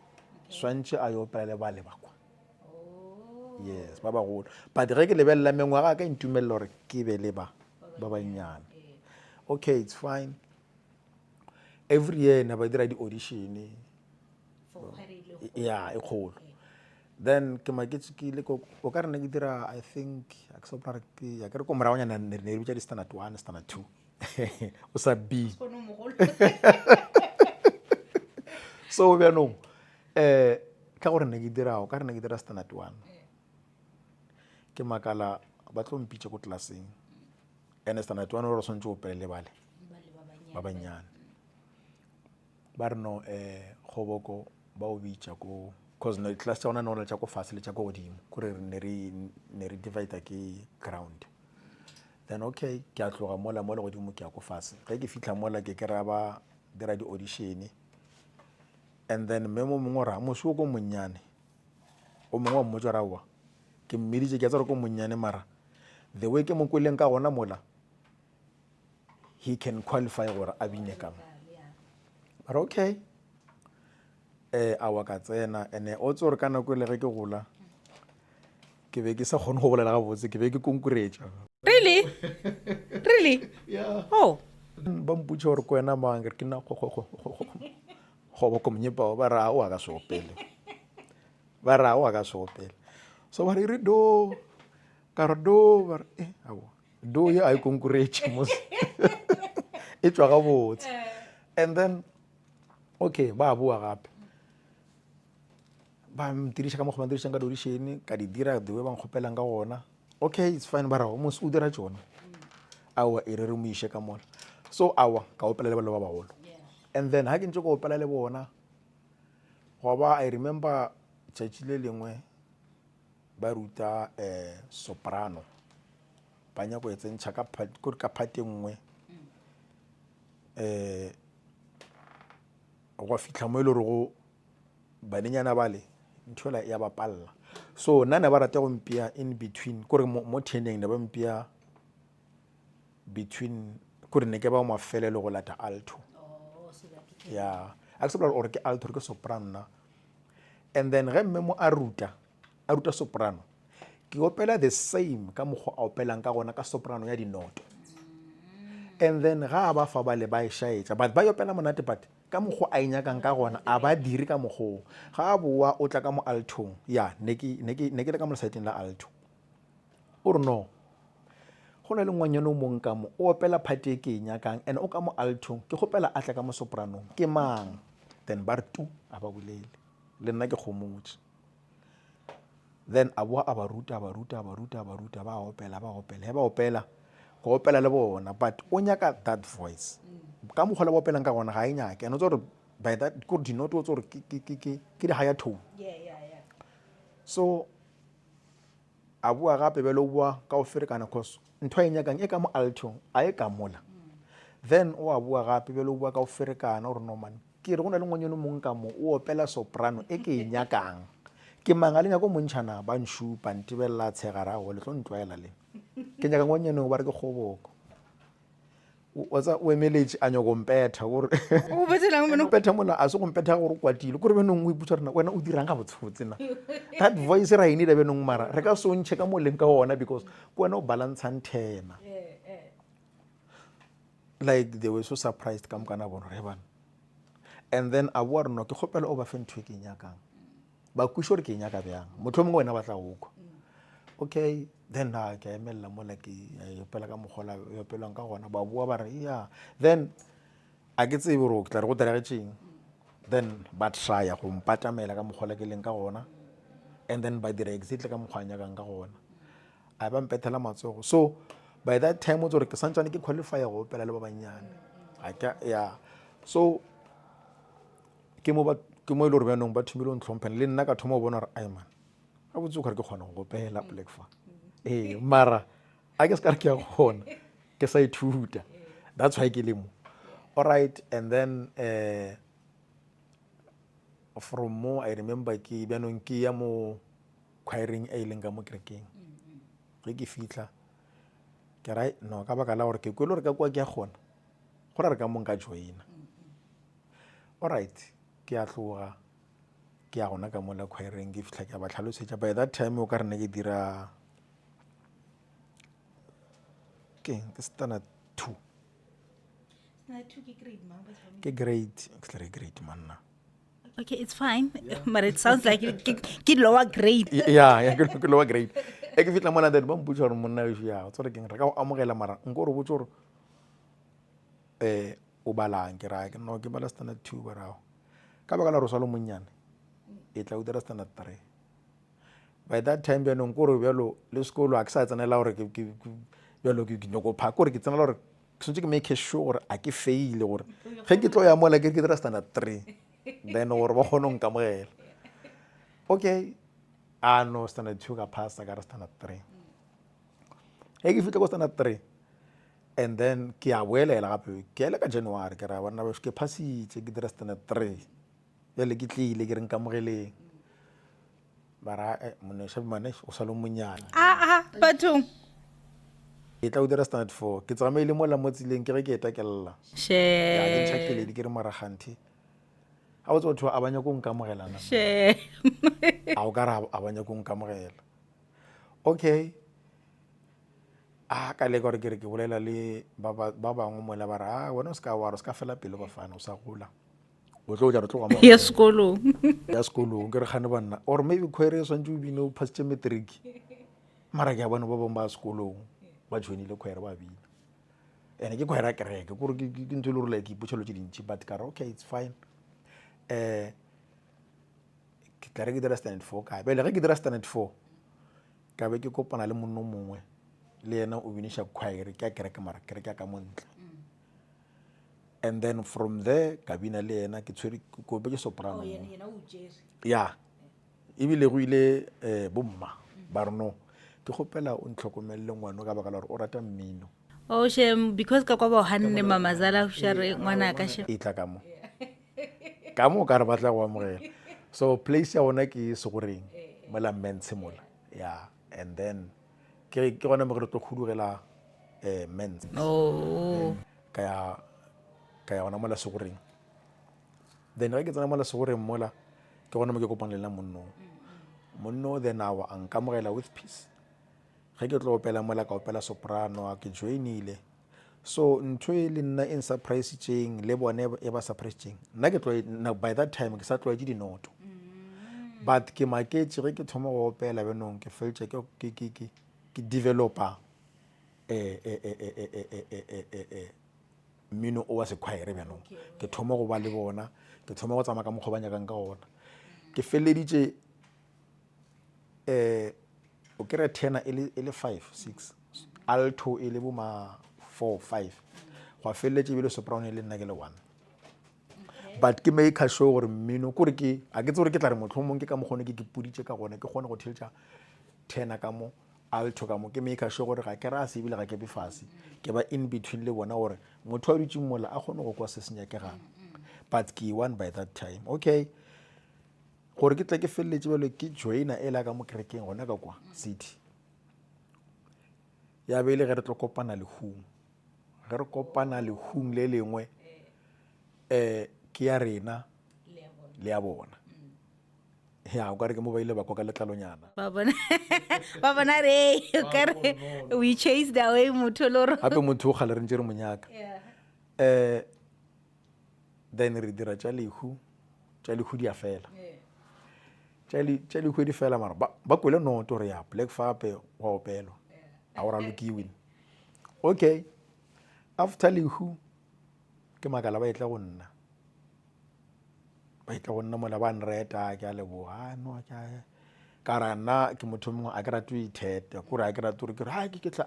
[SPEAKER 1] swantse a yo opela le bale ba kwa. Yes, ba bagolo but ge ke lebella mengwaga ka intumella gore ke be le ba bannyane. Okay, it's fine. Every year ne ba dira di audition ya e kgolo. Then ke maketse ke ile o ka re ne ke dira I think a ke sopra re ke ya ke re ko moragonyana ne re bitsa di standard 1 standard 2 o sa B so bjanong ka gore ne ke dira o ka re ne ke dira standard 1 ke makala ba tlo mpitse ko tlelaseng ene standard 1 gore o swantse o pelele bale ba banyane ba re no kgoboko ba o bitša ko cause no class tša gona no le tša ko fase le tša ko godimo kore ne re divide ke ground then okay ke a tloga mola godimo ke ya ko fase ge ke fihla mola ke kry ba dira di-audition and then memo mongwe ra mosi o ko monnyane o mongwe wa mmotsa rawa ke mmeditše ke a tsara ko monnyane mara the way ke mo kweleng ka gona mola he can qualify gore a bine kama but okay a wa ka tsena ene o tse gore ka nako le ge ke gola ke be ke sa kgone go bolela gabotse ke be ke konkuretša
[SPEAKER 2] really
[SPEAKER 1] yeah.
[SPEAKER 2] Oh,
[SPEAKER 1] ba mputša gore ko wena mang ke nna kgoboko monyepao ba ra o a ka seopele ba ra o a ka seopele so ba re do ka re do ba re do ye a e konkuretše mos e tšwa gabotse and then okay ba boa gape ba ntiriša ka mokgwa ba ntirišang ka audition ka di dira the way ba nkgopelang ka gona okay it's fine ba ra mos o dira tšona awa e re mo iše ka mola so awa ka opela le ba bagolo and then ha ke ntse go opela le bona go ba I remember tšatši le lengwe ba ruta soprano ba nyako e tsentšha ka phate nngwe go fitlha mo e le gore go banenyana bale nthola ya bapalla so nna ne ba rata go mpia in between kore mo teneng ne ba mpia between kore ne ke ba mafelelo go lata alto ya a ke sepela gore ke alto ke soprano na and then ge mme mo a ruta soprano ke opela the same ka mokgwa a opelang ka gona ka soprano ya dinoto and then ga ba fa bale ba e shaetša but ba opela monate but ka mokgwa a inyakang ka gona a ba dire ka mokgwa ga a boa o tla ka mo altong ya ne ke le ka mo lesaeteng la alto o re no go na le ngwanyana o mong ka mo o opela phate e ke e nyakang and o ka mo altong ke gopela a tla ka mo sopranong ke mang then ba re tu a ba bolele le nna ke kgomotse then a boa a ba ruta ba opela he ba opela go opela le bona but o nyaka that voice ka mokgwa le ba opelang ka gona ga e nyake and o tse gore by that kore dinote o tse gore ke di higher tone so a boa gape bele o boa ka o ferekana cause ntho a e nyakang e ka mo altong a e ka mola then o a boa gape bele o boa ka o ferekana gore no man ke re go na le ngwanyane mongwe ka mo o opela soprano e ke e nyakang ke manga le nyako montšhana ba nšupa ntebelela tshegarago le tlo ntwaela le ke nyaka ngwanyane ba re ke kgoboko o emeletše a nyako mpetha gore
[SPEAKER 2] o betselang mono
[SPEAKER 1] mpetha mola a se go mpetha gore o kwatile kore benong o iputsa rena wena o dirang ga botsotse na that voice ra inile benong mara re ka sontšhe ka moleng ka ona because ke wena o balantshang thena like they were so surprised ka mokana bona re bana and then a boa re no ke kgopela o ba fe ntho e ke e nyakang ba kwiša gore ke e nyaka bjang motho o mongwe wena ba tla gokwa okay then ke a emelela mola ke opela ka mokgola opelwang ka gona ba boa ba re ya then a ke tsebe gore ke tla re go diregetšeng then ba trya go mpatamela ka mokgola ke leng ka gona and then ba dira exactly ka mokgwa a nyakang ka gona a ba mpethela matsogo so by that time o tse gore ke santsane ke qualify go opela le ba bannyane ya so ke mo e le gore bjanong ba thomile o ntlhomphene le nna ka thoma o bona gore aiman a botse o kgare ke kgona go opela black fa mara a ke se ka re ke ya kgona ke sa ithuta that's why ke le mo alright and then from mo I remember ke bjanong ke ya mo choiring e leng ka mo kerekeng ge ke fitlha ke ra no ka baka la gore ke kwele gore ka kwa ke ya kgona go ra re ka mo nka joina alright ke a tloga ke ya gona ka mola choiring ke fitlha ke ba tlhalosetša by that time o ka re ne ke dira ke standard 2 ke grade manna
[SPEAKER 2] Okay, it's fine. But it sounds like ke lower grade.
[SPEAKER 1] ya ke lower grade e ke fitla mona that ba mputsa gore monna ešo ya o tsore keng re ka go amogela mara nko re botse gore o balang ke raya ke no ke bala standard 2 barao ka baka la re sa le monnyane e tla o dira standard 3 by that time bjanong kore bjalo le sekolo a ke sa tsenela gore bjalo ke nyoko pha kore ke tsenela gore ke swantse ke make sure gore a ke faile gore ge ke tlo ya mola ke dira standard 3 then gore ba kgone go nkamogela okay no standard 2 ka passa ka re standard 3 ge ke fitlha ko standard 3 and then ke a boelela gape ke ele ka January ke ra bona ke passitse ke dira standard 3 bjale ke tlile ke re nkamogeleng bara moneša bimane o sa le monnyane
[SPEAKER 2] Bathong.
[SPEAKER 1] e tla o dira standard 4 ke tsamaile mola mo tseleng ke ge ke etakelela ya ke ntšhakeledi ke re maraganthe a botse batho a banya ko nkamogelana a o ka re a banya ko nkamogela okay ka leka gore ke re ke bolela le ba bangwe mola ba re wena o se ka wara o se ka fela pele bafana o sa gola o tlo ja re tlo
[SPEAKER 2] Ya sekolong.
[SPEAKER 1] ya sekolong ke re gane banna or maybe khwere e swantse o bine o phasitse matric mara ke a bona ba bangwe ba sekolong ba joinile khwere ba bina ene ke khwere a kereke kore ke ntse le gore like ipotšhelo tse dintši but ka re okay it's fine ke tla re ke dira standard 4 ka bele ge ke dira standard 4 ka be ke kopana le monno mongwe le yena o biniša khwaere ke a kereke mara kereke ya ka montle and then from there ka bina le yena ke tshwere ko be ke soprano ya ebile go ile bomma ba re no ke gopela o ntlhokomelele ngwana ka baka la gore o rata mmino
[SPEAKER 2] shem because ka kwa ba hanne mamazala share ngwana ka she
[SPEAKER 1] e tla ka mo ka re batla go amogela so place ya ona ke segoreng mola mense mola ya and then ke gona mo re tlo khudugela mense ka ya gona mola segoreng then ge ke tsena mola segoreng mola ke gona mo ke kopang lela monno then awa a nkamogela with peace ge ke tlo opela mola ka opela soprano a ke joinile so ntho e le nna in surprise tšeng le bone e ba surprise tšeng nna ke tlo by that time ke sa tlwaetse dinoto but ke maketse ge ke thoma go opela benong ke feltše ke developa mmino o wa sekhwaere bjanong ke thoma go ba le bona ke thoma go tsamaya ka mokgwa ba nyakang ka gona ke feleleditše o kry tenor e le 5-6 alto e le boma 4-5 go a feleletše ebile soprano e le nna ke le 1 but ke make sure gore mmino kore a ke tse gore ke tla re motlhomong ke ka mokgone ke puditše ka gone ke kgone go theletša tenor ka mo alto ka mo ke make sure gore ga ke rase ebile ga ke be fase ke ba in between le bona gore motho a dutšeng mola a kgone go kwa se senyakegang but ke one by that time okay gore ke tle ke feleletše bjalo ke joina e la ka mo kerekeng gona ka kwa city ya beile ge re tlo kopana lehung ge re kopana lehung le lengwe ke ya rena le ya bona ya o kare ke mo ba ile ba kwa ka letlalonyana
[SPEAKER 2] ba bona re o kare we chased away motho loro
[SPEAKER 1] gape motho o gale re ntse re monyaka then re dira tša lehu di a fela tša lehu di fela mara ba kwele noto re ya black fape wa opelwa a o ralokiwin okay after lehu ke makala ba etla go nna mola ba nreta ke a leboga no ka ra nna ke motho mongwe a ke rate o itheta kore a ke rate gore ke re ke tla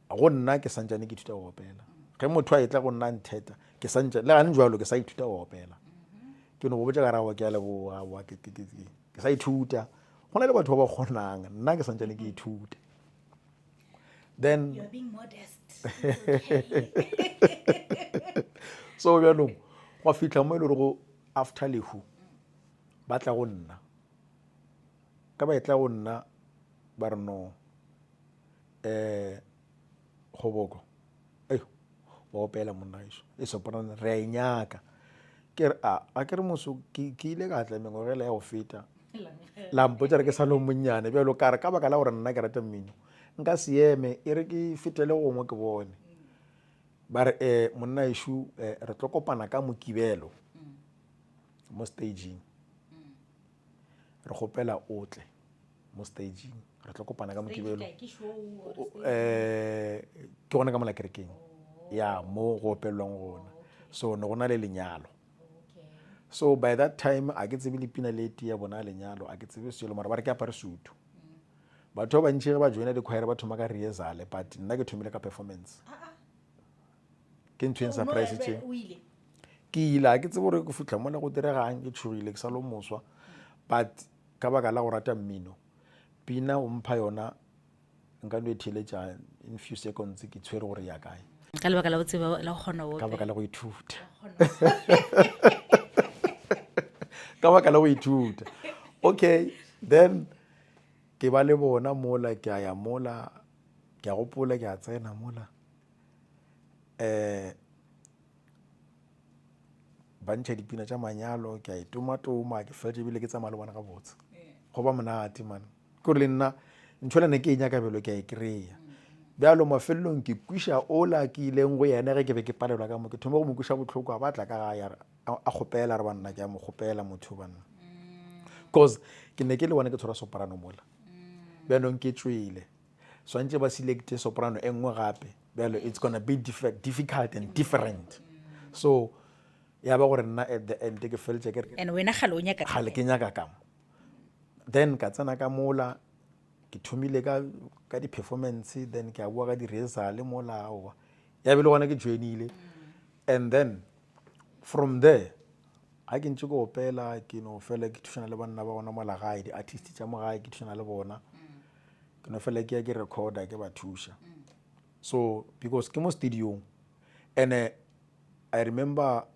[SPEAKER 1] go nna ke santsane ke ithuta go opela ge motho a etla go nna ntheta ke santse le gane jwalo ke sa ithuta go opela ke no go botsa ka rawa ke a leboga ke sa ithuta go na le batho ba ba kgonang nna ke santsane ke ithuta then
[SPEAKER 2] you're being modest
[SPEAKER 1] so bjanong go fitlha mo e le gore go after lehu ba tla go nna ka ba etla go nna ba re no kgoboko wa opela monna ešo e soprano re a inyaka ke re a ke re moso ke ile ka tla mengwagela ya go feta lampotsa re ke sa le monnyane bjalo ka re ka baka la gore nna ke rata mmino nka se eme e re ke fetele gongwe ke bone ba re monna ešo re tlo kopana ka Mokibelo mo staging re gopela o tle mo staging re tlo kopana ka Mokibelo ke gona ka mola kerekeng ya mo go opelwang gona so ne gona le lenyalo so by that time a ke tsebe le pina leti ya bona lenyalo a ke tsebe selo mara ba re ke apare sutu batho ba bantši ge ba joina dikhwaere ba thoma ka rehearsal but nna ke thomile ka performance ke ntho eng surprise tše ke ile a ke tsebe gore ke fitlha mola go diregang ke tšhogile ke sa lo moswa but ka baka la go rata mmino pina o mpha yona nka no e theletša in few seconds ke tshwere gore ya kae
[SPEAKER 2] ka lebaka la botseba la go kgona
[SPEAKER 1] ka baka la go ithuta ka baka la go ithuta okay then ke ba le bona mola ke a ya mola ke a gopola ke a tsena mola ba ntšha dipina tša manyalo ke a itomatoma ke fetse ebile ke tsamaya le bona ga botse go ba monate man ke gore le nna ntho ne ke e nyaka belo ke a e kry-a bjalo mafelelong ke kwiša ola ke ileng go yena ge ke be ke palelwa ka mo ke thoma go mo kwiša botlhoko a batla ka gae a kgopela re banna ke a mo kgopela motho banna cause ke ne ke le bona ke tshwara soprano mola bjalong ke tswile swantse ba selecte soprano e nngwe gape bjalo it's gonna be difficult and different so ya ba gore nna at the end ke feletse ke
[SPEAKER 2] and wena gale o nyaka
[SPEAKER 1] gale ke nyaka ka mo then ka tsena ka mola ke thomile ka di-performance then ke a bua ka di-rehearsal mola aowa ya be le gona ke joinile and then from there a ke ntse ke opela ke no fela ke thušana le banna ba gona mola gae di-artist tša mo gae ke thušana le bona ke no fela ke ya ke recorda ke ba thuša so because ke mo studiong and I remember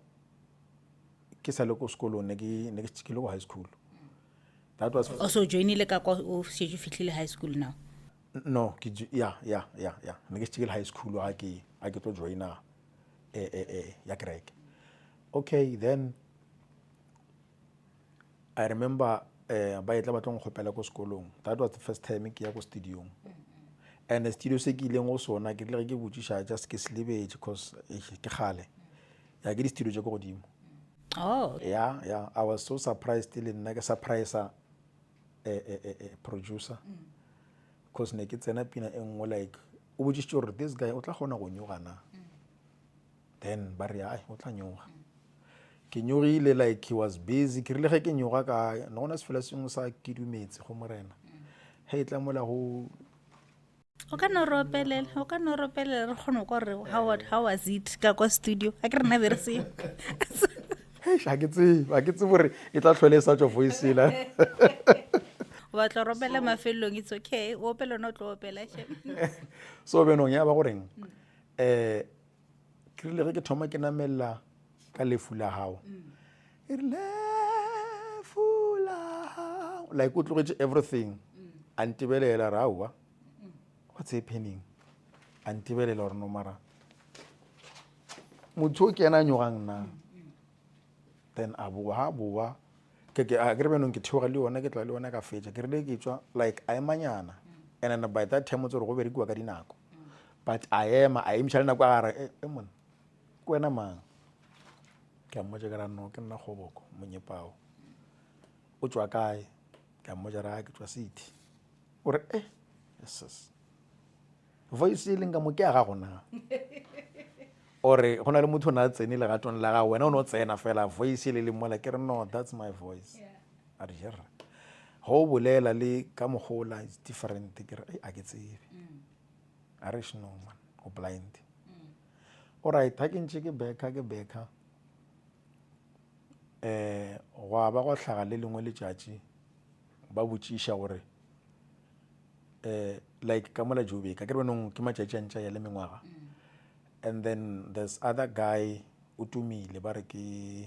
[SPEAKER 1] ke sa le ko sekolong ne ke le ko high school that was
[SPEAKER 2] also joinile ka kwa o setse o fitlhile high school now
[SPEAKER 1] no ya ne ke le high school a ke tlo joina ya kereke okay then I remember ba etla ba tlo nkgopela ko sekolong that was the first time ke ya ko studiong and the studio se ke ileng go sona ke le ke botšiša just ke selebetše because ke gale ya ke di studio tše ko godimo
[SPEAKER 2] oh
[SPEAKER 1] yeah I was so surprised le nna ke surprisa producer because ne ke tsena pina e nngwe like o botšišitše gore this guy o tla kgona go nyoga na then ba re ai o tla nyoga ke nyogile like he was busy ke rile ge ke nyoga ka no gona sefela sengwe sa ke dumetse go morena ge e tla mola go
[SPEAKER 2] o ka no ropelela re kgone kwa re how was it ka kwa studio a ke re na be re se
[SPEAKER 1] ga ke tsebe gore e tla tlhole e sa tswa voice la
[SPEAKER 2] o batla ropela mafelelong it's okay o opela no tlo opela
[SPEAKER 1] so benong ya ba goreng ke rile ge ke thoma ke namella ka lefu la hao e re lefu la hao like o tlogetše everything a ntebelela ra aowa what's happening a ntebelela gore no mara motho o ke ena a nyogang na then a boa ke re benong ke theoga le yona ke tla le yona ka fetša ke rile ke tswa like a emanyana and then by that time o tsere go berekiwa ka dinako but a emiša le nako a gare mona ke wena mang ke a mmotša ke ra no ke nna Kgoboko Monyepao o tswa kae ke a mmotša ra ke tswa City ore yes voice e leng ka mo ke a ga gona ore go na le motho o ne a tsene legatong la ga wena o ne o tsena fela voice le mola ke re no that's my voice a re jera go bolela le ka mogola is different ke re a ke tsebe a re no man o blind alright ha ke ntse ke beka go ba go hlaga le lengwe letšatši ba botšiša gore like ka mola Joburg ka ke re benong ke matšatši a ntša ya le mengwaga and then there's other guy o tumile ba re ke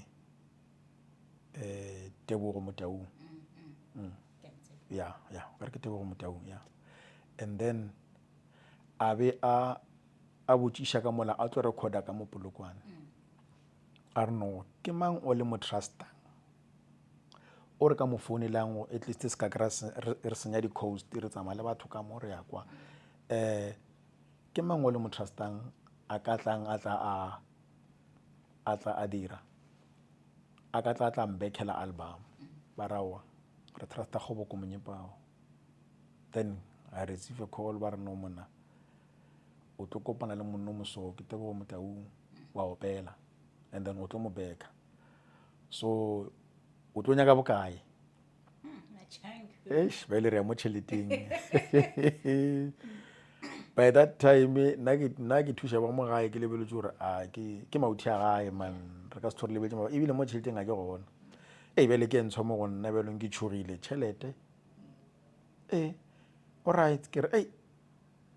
[SPEAKER 1] Tebogo Motaung ya ba re ke Tebogo Motaung ya and then a be a botšiša ka mola a tlo recorda ka mo Polokwane a re no ke mang o le mo trustang o re ka mo founelang at least se ka kry re senya di-coast re tsamaya le batho ka mo re ya kwa ke mang o le mo trustang a ka tlang a tla a dira a ka tla mbekela album ba rawa re trasta go bo monyepao. Then I receive a call ba re no mona o tlo kopana le monno moso ke tebo Motaung wa opela and then o tlo mo beka, so o tlo nyaka bokae ba ile re mo tšheleteng. By that time nna ke thuša ba mo gae ke lebeletse gore a ke mauthi a gae man re ka se thore lebeletse ebile mo tšheleteng a ke gona bjale ke ntshwa mo go nna bjalong ke tšhogile tšhelete alright ke re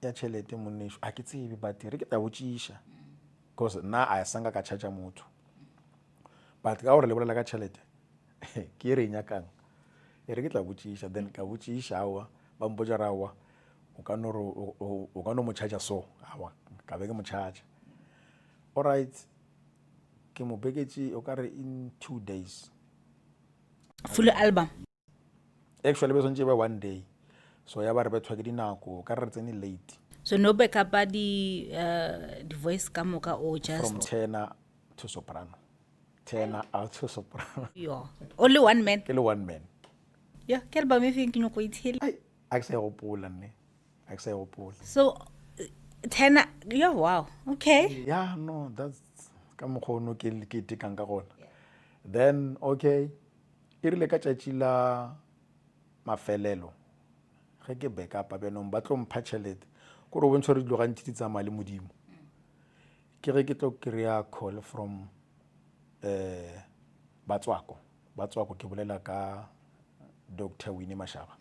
[SPEAKER 1] ya tšhelete monešo a ke tsebe but re ke ta botšiša because nna a sanka ka charge motho but ka gore le bolela ka tšhelete ke e re nyakang re ke tla botšiša then ka botšiša awa ba mpotša ra awa o ka no mo charge so awa ka be ke mo charge. Alright ke mo beketše o ka re in 2 days
[SPEAKER 2] full album
[SPEAKER 1] actually be sontše ba 1 day, so ya ba re bethwa ke dinako ka re tsene late.
[SPEAKER 2] So no backup di voice ka moka or just
[SPEAKER 1] From tenor to soprano, tenor alto soprano.
[SPEAKER 2] Yo, only one man.
[SPEAKER 1] Ke le one man.
[SPEAKER 2] Yeah, ke album e feng ke nyoko itshela.
[SPEAKER 1] Ai, a ke sa gopola nne. A ke sa gopola.
[SPEAKER 2] So tenor, yeah, wow. Okay.
[SPEAKER 1] Yeah, no, that's ka mokgono ke tekang ka gona. Then okay, e rile ka tšatši la mafelelo. Ge ke backup ba no ba tlo mpha tšhelete. Go re bontšha re dilo ga ntšhi tsa mali modimo. Ke ge ke tlo kry-a call from Batswako ke bolela ka Dr. Winnie Mashaba.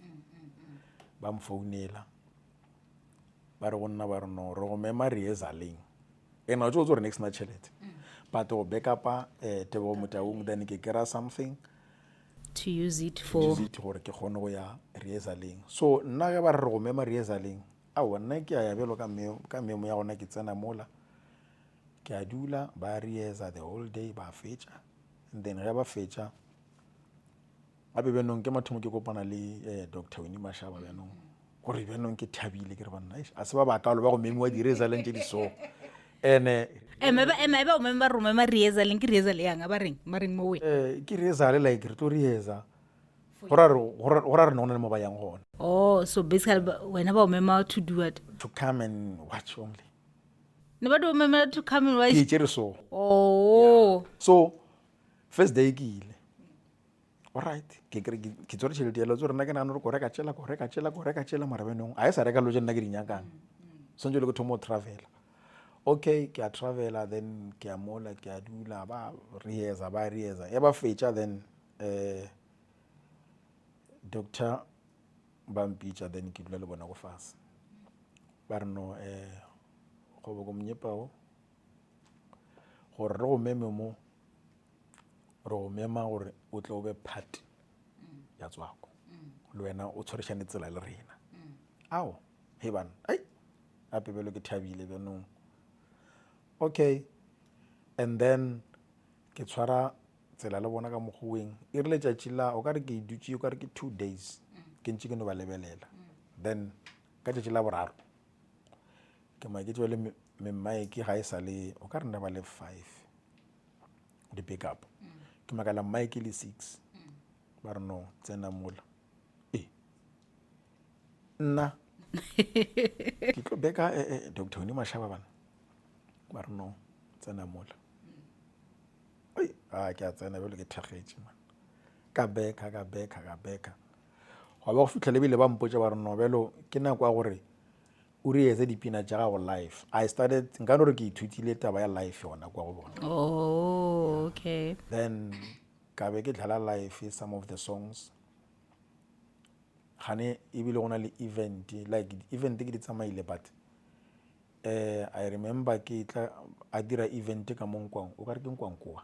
[SPEAKER 1] Ba mfounela ba re go nna ba re no re go mema rehearsaling ena tšo gore next na tšhelete but go backupa Tebo Motaung then ke kry-a something
[SPEAKER 2] to use it for
[SPEAKER 1] gore ke kgone go ya rehearsaling. So nna ge ba re go mema rehearsaling awa nna ke a ya bjalo ka memo ya gona ke tsena mola ke a dula ba rehearsa the whole day ba fetša and then ge ba fetša gape bjanong ke mathomo ke kopana le Dr. Winnie Mashaba bjanong gore bjanong ke thabile ke re banna a se ba bakalo ba go memiwa di-rehearsaling tše di so ene
[SPEAKER 2] eba o member romema rehearsaling ke rehearsal yang ba reng mo we
[SPEAKER 1] ke rehearsal like re tlo rehearsa gora re nona le mo ba yang gona.
[SPEAKER 2] Oh, so basically wena ba o mema to do what?
[SPEAKER 1] To come and watch only.
[SPEAKER 2] Ne ba do mema to come and watch?
[SPEAKER 1] Ke tšere so.
[SPEAKER 2] Oh.
[SPEAKER 1] Yeah. So first day ke ile. Alright, ke tsore tšhelete ya lo tsore nna ke nagana gore go reka tšela mara benong a e sa reka lo je nna ke di nyakang. Sontse le go thomo travel. Okay, ke a travela then ke a mola ke a dula ba rehearsa e ba fetša then Doctor Bampitša then ke dula le bona go fase ba re no go bo go monyepao gore re go meme mo re go mema gore o tle o be part ya Tswako le wena o tshwarešane tsela le rena ao he bana gape bjalo ke thabile bjanong. Okay, and then ke tshwara tsela le bona ka mokgoweng e rile tšatši la o ka re ke dutše o ka re ke 2 days ke ntše ke no ba lebelela then ka tšatši la boraro ke maketšwe le memaeke ga e sa le o ka re nna ba le 5 di pick up ke makala mmaeke le 6 ba re no tsena mola nna ke tlo beka Dr. Winnie Mashaba bana ba re no tsena mola ke a tsena bjalo ke thekgetše man ka beka ga ba go fitlhele bile ba mpotša ba re no bjalo ke nako ya gore o reetse dipina tša gago live. I started nka no re ke ithutile taba ya live yona kwa go bona.
[SPEAKER 2] Oh, okay.
[SPEAKER 1] Then ka be ke dlala live some of the songs gane ebile go na le event like event ke di tsamaile but I remember ke tla a dira event ka Monkwang o ka re ke Nkwankoa